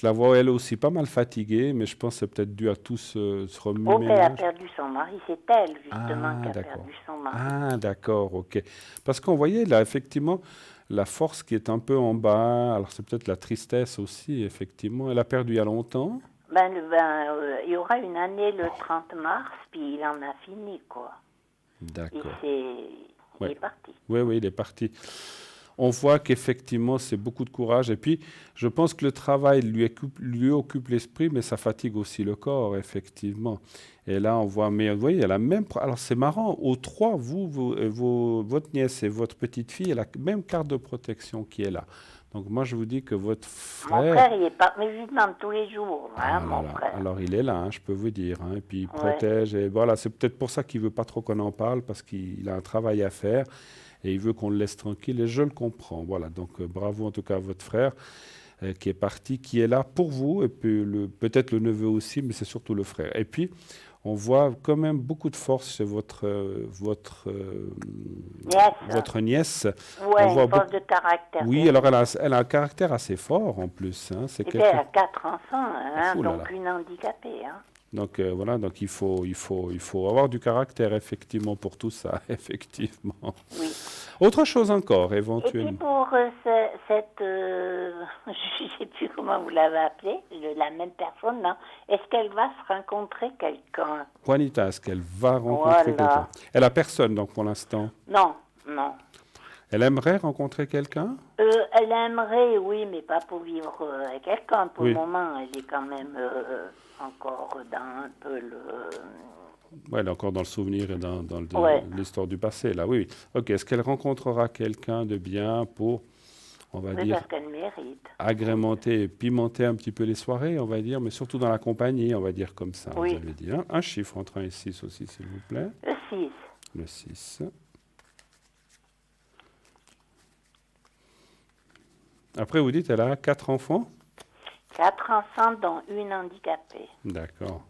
la vois, elle aussi, pas mal fatiguée, mais je pense que c'est peut-être dû à tout ce Oh, qu'elle a remue-ménage. perdu son mari, c'est elle justement Ah, qui a d'accord. perdu son mari. Ah, d'accord, ok. Parce qu'on voyait là, effectivement, la force qui est un peu en bas. Alors, c'est peut-être la tristesse aussi, effectivement. Elle a perdu il y a longtemps. Il y aura une année le 30 mars, puis il en a fini, quoi. D'accord. Il Ouais. est parti. Oui, oui, il est parti. On voit qu'effectivement, c'est beaucoup de courage. Et puis, je pense que le travail lui occupe l'esprit, mais ça fatigue aussi le corps, effectivement. Et là, on voit, mais vous voyez, elle a même. Alors, c'est marrant, aux trois, votre nièce et votre petite fille, elle a la même carte de protection qui est là. Donc, moi, je vous dis que votre Mon frère. frère, il est pas, mais je lui demande tous les jours, Ah là mon là. frère. Alors, il est là, hein, je peux vous dire. Hein, et puis, il Ouais. protège. Et voilà, c'est peut-être pour ça qu'il veut pas trop qu'on en parle, parce qu'il a un travail à faire. Et il veut qu'on le laisse tranquille, et je le comprends. Voilà, donc bravo en tout cas à votre frère qui est parti, qui est là pour vous, et puis peut-être le neveu aussi, mais c'est surtout le frère. Et puis, on voit quand même beaucoup de force chez Yes. votre nièce. Ouais, On voit une force de caractère. Oui, alors elle a un caractère assez fort en plus. Hein. C'est Et puis elle quelqu'un. a 4 enfants, hein, Ouh là donc là. une handicapée. Hein. Donc voilà, donc il faut avoir du caractère effectivement pour tout ça, effectivement. Oui. Autre chose encore, Et puis éventuellement. pour cette, je ne sais plus comment vous l'avez appelée, la même personne, non? Est-ce qu'elle va se rencontrer quelqu'un? Juanita, est-ce qu'elle va rencontrer Voilà. quelqu'un? Elle a personne donc pour l'instant. Non, non. Elle aimerait rencontrer quelqu'un? Elle aimerait, oui, mais pas pour vivre avec quelqu'un. Pour Oui. le moment, elle est quand même encore dans un peu le... Ouais, elle est encore dans le souvenir et dans Ouais. l'histoire du passé, là, oui. Ok, est-ce qu'elle rencontrera quelqu'un de bien pour, on va Oui, dire, parce qu'elle mérite. agrémenter et pimenter un petit peu les soirées, on va dire, mais surtout dans la compagnie, on va dire comme ça, Oui. vous avez dit. Hein. Un chiffre entre 1 et 6 aussi, s'il vous plaît. Le 6. Le 6. Après, vous dites, elle a 4 enfants? 4 enfants, dont une handicapée. D'accord.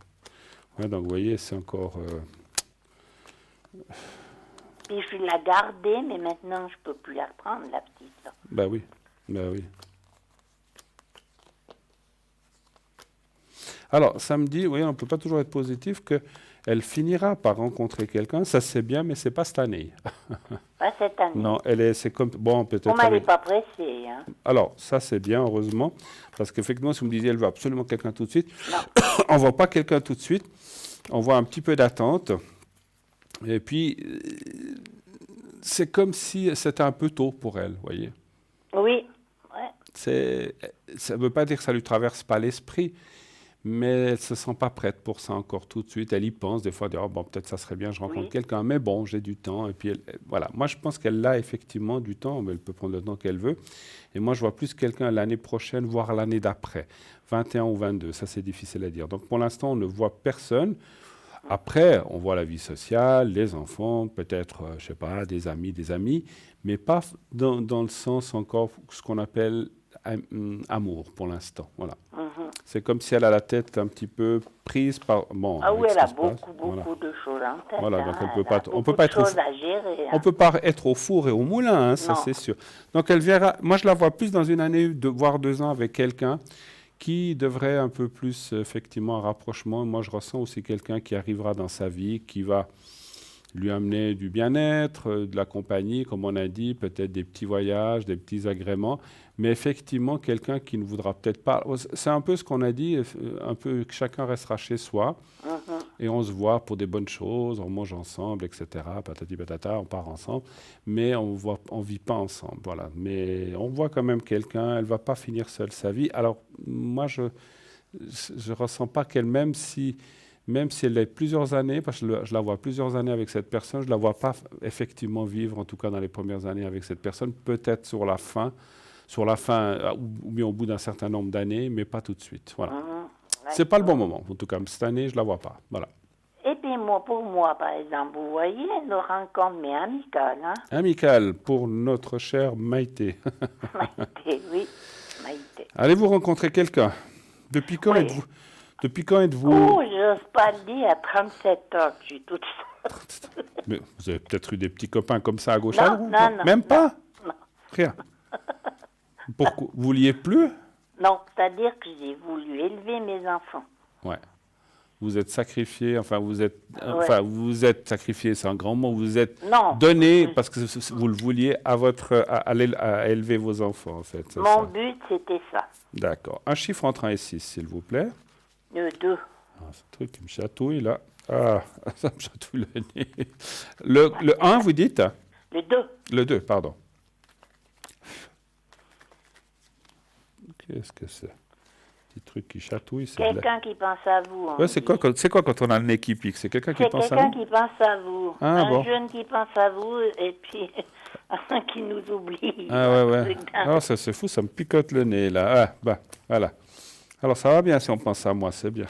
Ouais, donc, vous voyez, c'est encore... Puis je l'ai gardée, mais maintenant, je ne peux plus la reprendre, la petite. Là. Bah oui, bah oui. Alors, ça me dit, oui, on ne peut pas toujours être positif, qu'elle finira par rencontrer quelqu'un. Ça, c'est bien, mais c'est pas cette année. Pas cette année. Non, c'est comme... Bon, peut-être... Bon, mais elle n'est avec- pas pressée. Hein. Alors, ça, c'est bien, heureusement, parce qu'effectivement, si vous me disiez, elle veut absolument quelqu'un tout de suite, Non. on ne voit pas quelqu'un tout de suite, on voit un petit peu d'attente, et puis, c'est comme si c'était un peu tôt pour elle, vous voyez. Oui. Ouais. Ça ne veut pas dire que ça ne lui traverse pas l'esprit, mais elle ne se sent pas prête pour ça encore tout de suite. Elle y pense, des fois, elle dit, oh, bon, peut-être ça serait bien, je rencontre Oui. quelqu'un, mais bon, j'ai du temps. Et puis, voilà. Moi, je pense qu'elle a effectivement du temps, mais elle peut prendre le temps qu'elle veut. Et moi, je vois plus quelqu'un l'année prochaine, voire l'année d'après, 21 ou 22. Ça, c'est difficile à dire. Donc, pour l'instant, on ne voit personne. Après, on voit la vie sociale, les enfants, peut-être, je ne sais pas, des amis, mais pas dans le sens encore ce qu'on appelle amour pour l'instant. Voilà. Mhm. C'est comme si elle a la tête un petit peu prise par... Bon, Ah oui, avec ce elle a qui se passe. beaucoup Voilà. de choses en tête. Voilà, hein. donc elle peut Elle pas a être- on beaucoup peut pas de être au choses fou- à gérer. hein. On ne peut pas être au four et au moulin, hein, ça Non. c'est sûr. Donc elle verra... Moi, je la vois plus dans une année, voire 2 ans, avec quelqu'un qui devrait un peu plus, effectivement, un rapprochement. Moi, je ressens aussi quelqu'un qui arrivera dans sa vie, qui va lui amener du bien-être, de la compagnie, comme on a dit, peut-être des petits voyages, des petits agréments, mais effectivement, quelqu'un qui ne voudra peut-être pas... C'est un peu ce qu'on a dit, un peu que chacun restera chez soi, Mhm. et on se voit pour des bonnes choses, on mange ensemble, etc., patati patata, on part ensemble, mais on ne vit pas ensemble, voilà. Mais on voit quand même quelqu'un, elle ne va pas finir seule sa vie. Alors, moi, je ne ressens pas qu'elle, même si elle est plusieurs années, parce que je la vois plusieurs années avec cette personne, je ne la vois pas effectivement vivre, en tout cas dans les premières années avec cette personne, peut-être sur la fin, ou bien au bout d'un certain nombre d'années, mais pas tout de suite. Voilà. Mhm. C'est pas le bon moment, en tout cas, cette année, je ne la vois pas. Voilà. Et puis pour moi, par exemple, vous voyez, une rencontre, mais amicale. Hein? Amical pour notre chère Maïté. Maïté, oui. Maïté. Allez-vous rencontrer quelqu'un? Depuis quand Oui. êtes-vous? Depuis quand êtes-vous? Oh, j'ose pas le dire, à 37 ans, je suis toute seule. Mais vous avez peut-être eu des petits copains comme ça à gauche à droite? Non, Même pas? non. Rien. Pourquoi? Vous vouliez plus? Non, c'est-à-dire que j'ai voulu élever mes enfants. Ouais. Vous êtes sacrifié, vous êtes sacrifié, c'est un grand mot, vous êtes Non. donné parce que vous le vouliez à élever vos enfants, en fait. C'est Mon ça. but, c'était ça. D'accord. Un chiffre entre 1 et 6, s'il vous plaît. Le 2. Ah, ce truc qui me chatouille, là. Ah, ça me chatouille le nez. Le 1, vous dites? Le 2. Le 2, pardon. Qu'est-ce que c'est? Petit truc qui chatouille, c'est Quelqu'un qui pense à vous. Ouais, c'est quoi quand on a le nez qui pique? C'est quelqu'un qui C'est pense à quelqu'un nous? qui pense à vous. Ah, un bon. jeune qui pense à vous et puis un qui nous oublie. Ah ouais. Ah, ça c'est fou, ça me picote le nez là. Ah, bah, voilà. Alors ça va bien si on pense à moi, c'est bien.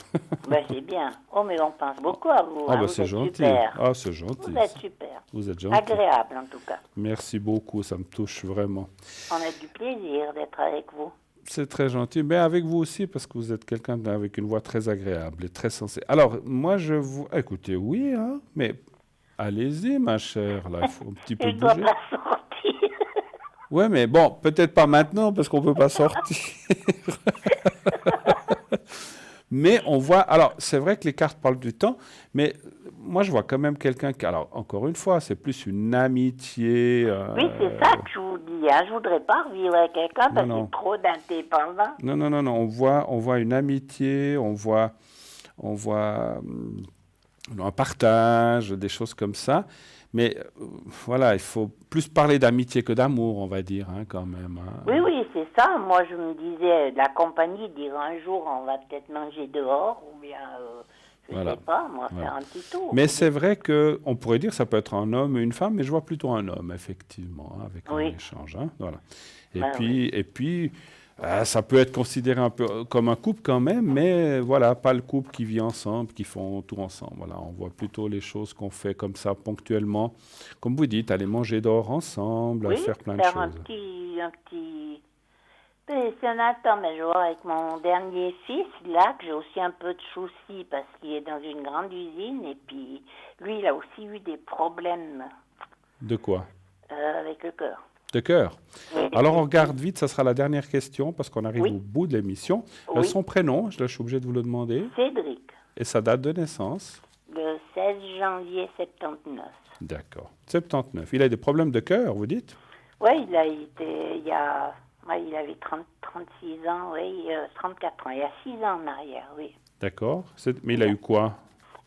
Ben, c'est bien. Oh, mais on pense beaucoup à vous. Ah, bah Vous c'est êtes gentil. super. Ah, c'est gentil. Vous êtes super. Vous êtes gentil. Agréable, en tout cas. Merci beaucoup, ça me touche vraiment. On a du plaisir d'être avec vous. C'est très gentil, mais avec vous aussi, parce que vous êtes quelqu'un avec une voix très agréable et très sensée. Alors, moi, je vous... Écoutez, oui, hein, mais allez-y, ma chère, là, il faut un petit peu Je ne dois bouger. pas sortir. Ouais, mais bon, peut-être pas maintenant, parce qu'on ne peut pas sortir. Mais on voit... Alors, c'est vrai que les cartes parlent du temps, mais moi, je vois quand même quelqu'un qui... Alors, encore une fois, c'est plus une amitié... Oui, c'est ça que je vous dis. Hein. Je ne voudrais pas revivre avec quelqu'un parce non. qu'il est trop d'indépendant. Non, on voit une amitié, on voit un partage, des choses comme ça. Mais voilà, il faut plus parler d'amitié que d'amour, on va dire, hein, quand même. Hein. Oui, c'est ça. Moi, je me disais, la compagnie dire un jour, on va peut-être manger dehors, ou bien, je ne sais pas, moi, faire un petit tour. Mais c'est vrai qu'on pourrait dire que ça peut être un homme ou une femme, mais je vois plutôt un homme, effectivement, hein, avec un échange. Hein, voilà. Et puis, ça peut être considéré un peu comme un couple quand même, mais voilà, pas le couple qui vit ensemble, qui font tout ensemble. Voilà, on voit plutôt les choses qu'on fait comme ça ponctuellement. Comme vous dites, aller manger dehors ensemble, faire plein de choses. Un petit... C'est un attend, mais je vois avec mon dernier fils, là, que j'ai aussi un peu de soucis parce qu'il est dans une grande usine et puis lui, il a aussi eu des problèmes. De quoi? Avec le cœur. De cœur. Oui. Alors, on regarde vite, ça sera la dernière question parce qu'on arrive au bout de l'émission. Son prénom, je suis obligé de vous le demander. Cédric. Et sa date de naissance? Le 16 janvier 79. D'accord. 79. Il a des problèmes de cœur, vous dites? Oui, il avait 36 ans, 34 ans, il y a 6 ans en arrière, oui. D'accord. Mais il a eu quoi?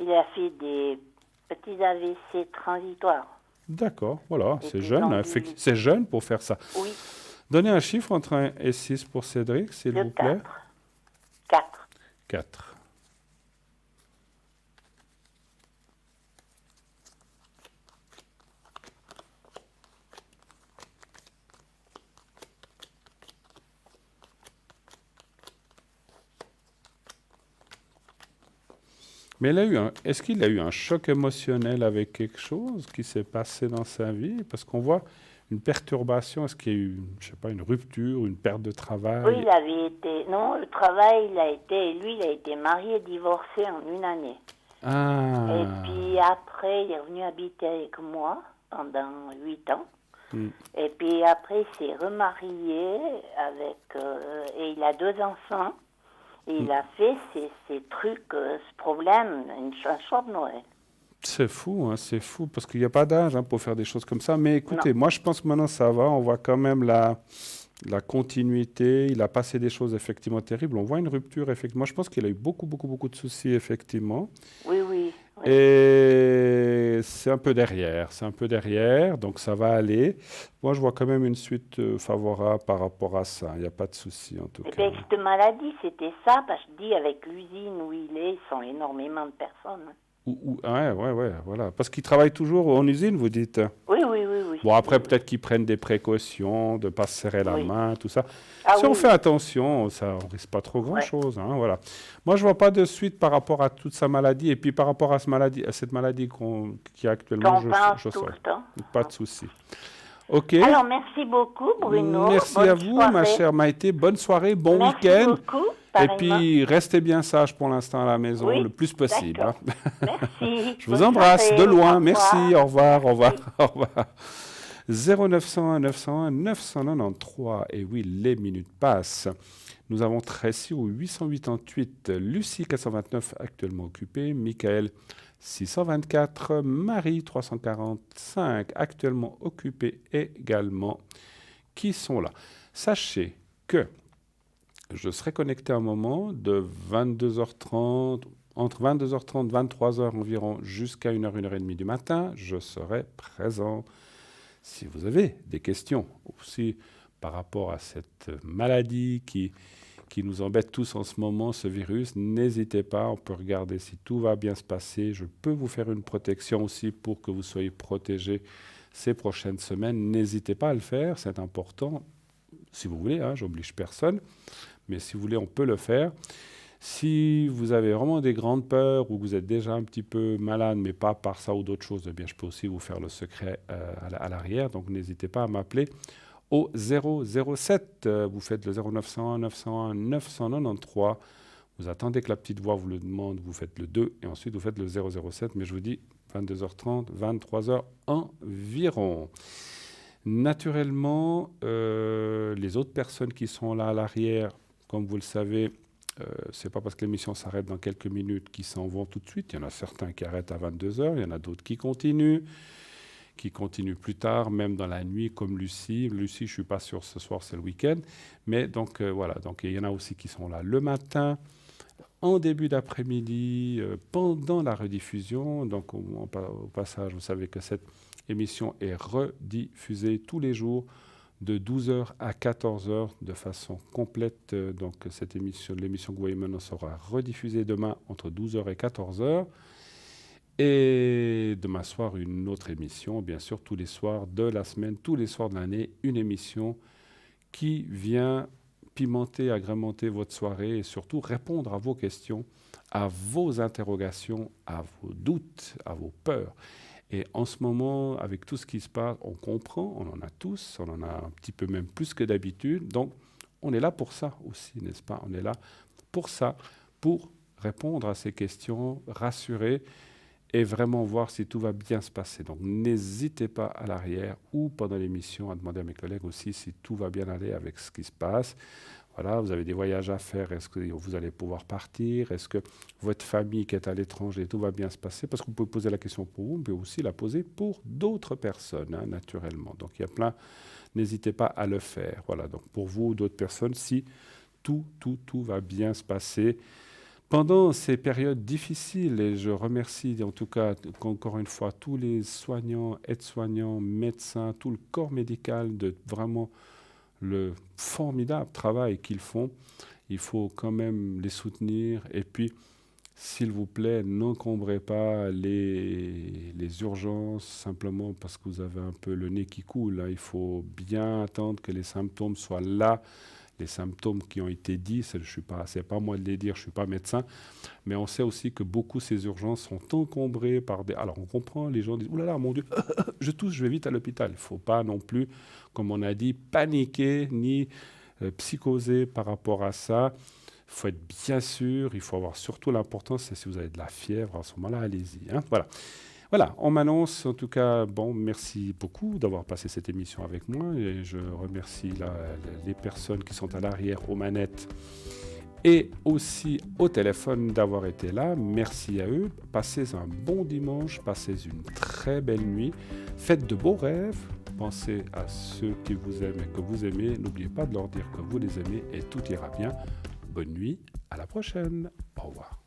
Il a fait des petits AVC transitoires. D'accord, voilà, c'est jeune. C'est jeune pour faire ça. Oui. Donnez un chiffre entre 1 et 6 pour Cédric, s'il vous plaît. 4. 4. Mais est-ce qu'il a eu un choc émotionnel avec quelque chose qui s'est passé dans sa vie? Parce qu'on voit une perturbation. Est-ce qu'il y a eu, je sais pas, une rupture, une perte de travail? Oui, il avait été... Non, le travail, il a été marié et divorcé en 1 année. Ah. Et puis après, il est revenu habiter avec moi pendant 8 ans. Et puis après, il s'est remarié et il a 2 enfants. Et il a fait ces trucs, ce problème, un soir de Noël. C'est fou, parce qu'il n'y a pas d'âge pour faire des choses comme ça. Mais écoutez, moi je pense que maintenant ça va, on voit quand même la continuité. Il a passé des choses effectivement terribles. On voit une rupture, effectivement. Moi je pense qu'il a eu beaucoup de soucis, effectivement. Oui. Et c'est un peu derrière, donc ça va aller. Moi je vois quand même une suite favorable par rapport à ça. Il n'y a pas de souci en tout cas. Et cette maladie, c'était ça, parce que je dis, avec l'usine où il est, ils sont énormément de personnes. Ouais, voilà. Parce qu'ils travaillent toujours en usine, vous dites? Oui. Bon, après, peut-être qu'ils prennent des précautions, de ne pas se serrer la main, tout ça. Si on fait attention, on ne risque pas trop grand-chose. Hein, voilà. Moi, je ne vois pas de suite par rapport à toute sa maladie. Et puis, par rapport à cette maladie qui est actuellement, je tout le sais. temps. Pas de souci. OK. Alors, merci beaucoup, Bruno. Merci à vous, ma chère Maïté. Bonne soirée, bon week-end. Merci beaucoup. Et Pareillement. puis, restez bien sages pour l'instant à la maison, Oui, le plus possible. d'accord. Hein. Merci. Je vous Bonne embrasse soirée. de loin. Au Merci. revoir. Au revoir. Au revoir. Merci. Au revoir. 0901 901 993. Et oui, les minutes passent. Nous avons Tracy au 888, Lucie 429 actuellement occupée, Michael 624, Marie 345 actuellement occupée également, qui sont là. Sachez que je serai connecté à un moment de 22h30, entre 22h30 et 23h environ, jusqu'à 1h, 1h30 du matin. Je serai présent. Si vous avez des questions aussi par rapport à cette maladie qui nous embête tous en ce moment, ce virus, n'hésitez pas, on peut regarder si tout va bien se passer. Je peux vous faire une protection aussi pour que vous soyez protégés ces prochaines semaines. N'hésitez pas à le faire, c'est important. Si vous voulez, hein, j'oblige personne, mais si vous voulez, on peut le faire. Si vous avez vraiment des grandes peurs ou que vous êtes déjà un petit peu malade, mais pas par ça ou d'autres choses, eh bien, je peux aussi vous faire le secret à l'arrière. Donc, n'hésitez pas à m'appeler au 007. Vous faites le 0901 901 993. Vous attendez que la petite voix vous le demande, vous faites le 2 et ensuite vous faites le 007. Mais je vous dis 22h30, 23h environ. Naturellement, les autres personnes qui sont là à l'arrière, comme vous le savez, c'est pas parce que l'émission s'arrête dans quelques minutes qu'ils s'en vont tout de suite. Il y en a certains qui arrêtent à 22h, il y en a d'autres qui continuent plus tard, même dans la nuit, comme Lucie. Lucie, je suis pas sûr, ce soir c'est le week-end. Mais donc voilà, donc il y en a aussi qui sont là le matin, en début d'après-midi, pendant la rediffusion. Donc au passage, vous savez que cette émission est rediffusée tous les jours de 12h à 14h de façon complète. Donc cette émission, l'émission que vous voyez maintenant sera rediffusée demain entre 12h et 14h. Et demain soir, une autre émission, bien sûr, tous les soirs de la semaine, tous les soirs de l'année, une émission qui vient pimenter, agrémenter votre soirée et surtout répondre à vos questions, à vos interrogations, à vos doutes, à vos peurs. Et en ce moment, avec tout ce qui se passe, on comprend, on en a tous, on en a un petit peu même plus que d'habitude. Donc, on est là pour ça aussi, n'est-ce pas? On est là pour ça, pour répondre à ces questions, rassurer et vraiment voir si tout va bien se passer. Donc, n'hésitez pas à l'arrière ou pendant l'émission à demander à mes collègues aussi si tout va bien aller avec ce qui se passe. Voilà, vous avez des voyages à faire, est-ce que vous allez pouvoir partir? Est-ce que votre famille qui est à l'étranger, tout va bien se passer? Parce que vous pouvez poser la question pour vous, mais aussi la poser pour d'autres personnes, hein, naturellement. Donc, il y a plein, n'hésitez pas à le faire. Voilà, donc pour vous ou d'autres personnes, si tout va bien se passer pendant ces périodes difficiles, et je remercie en tout cas encore une fois tous les soignants, aides-soignants, médecins, tout le corps médical de vraiment le formidable travail qu'ils font. Il faut quand même les soutenir. Et puis, s'il vous plaît, n'encombrez pas les urgences simplement parce que vous avez un peu le nez qui coule, hein. Il faut bien attendre que les symptômes soient là. Les symptômes qui ont été dits, c'est pas moi de les dire, je ne suis pas médecin, mais on sait aussi que beaucoup de ces urgences sont encombrées par des... Alors on comprend, les gens disent « Ouh là là, mon Dieu, je tousse, je vais vite à l'hôpital ». Il ne faut pas non plus, comme on a dit, paniquer ni psychoser par rapport à ça. Il faut être bien sûr, il faut avoir surtout l'importance, c'est si vous avez de la fièvre, à ce moment-là, allez-y. Hein, voilà. Voilà, on m'annonce, en tout cas, bon, merci beaucoup d'avoir passé cette émission avec moi et je remercie les personnes qui sont à l'arrière aux manettes et aussi au téléphone d'avoir été là. Merci à eux. Passez un bon dimanche, passez une très belle nuit, faites de beaux rêves, pensez à ceux qui vous aiment et que vous aimez. N'oubliez pas de leur dire que vous les aimez et tout ira bien. Bonne nuit, à la prochaine. Au revoir.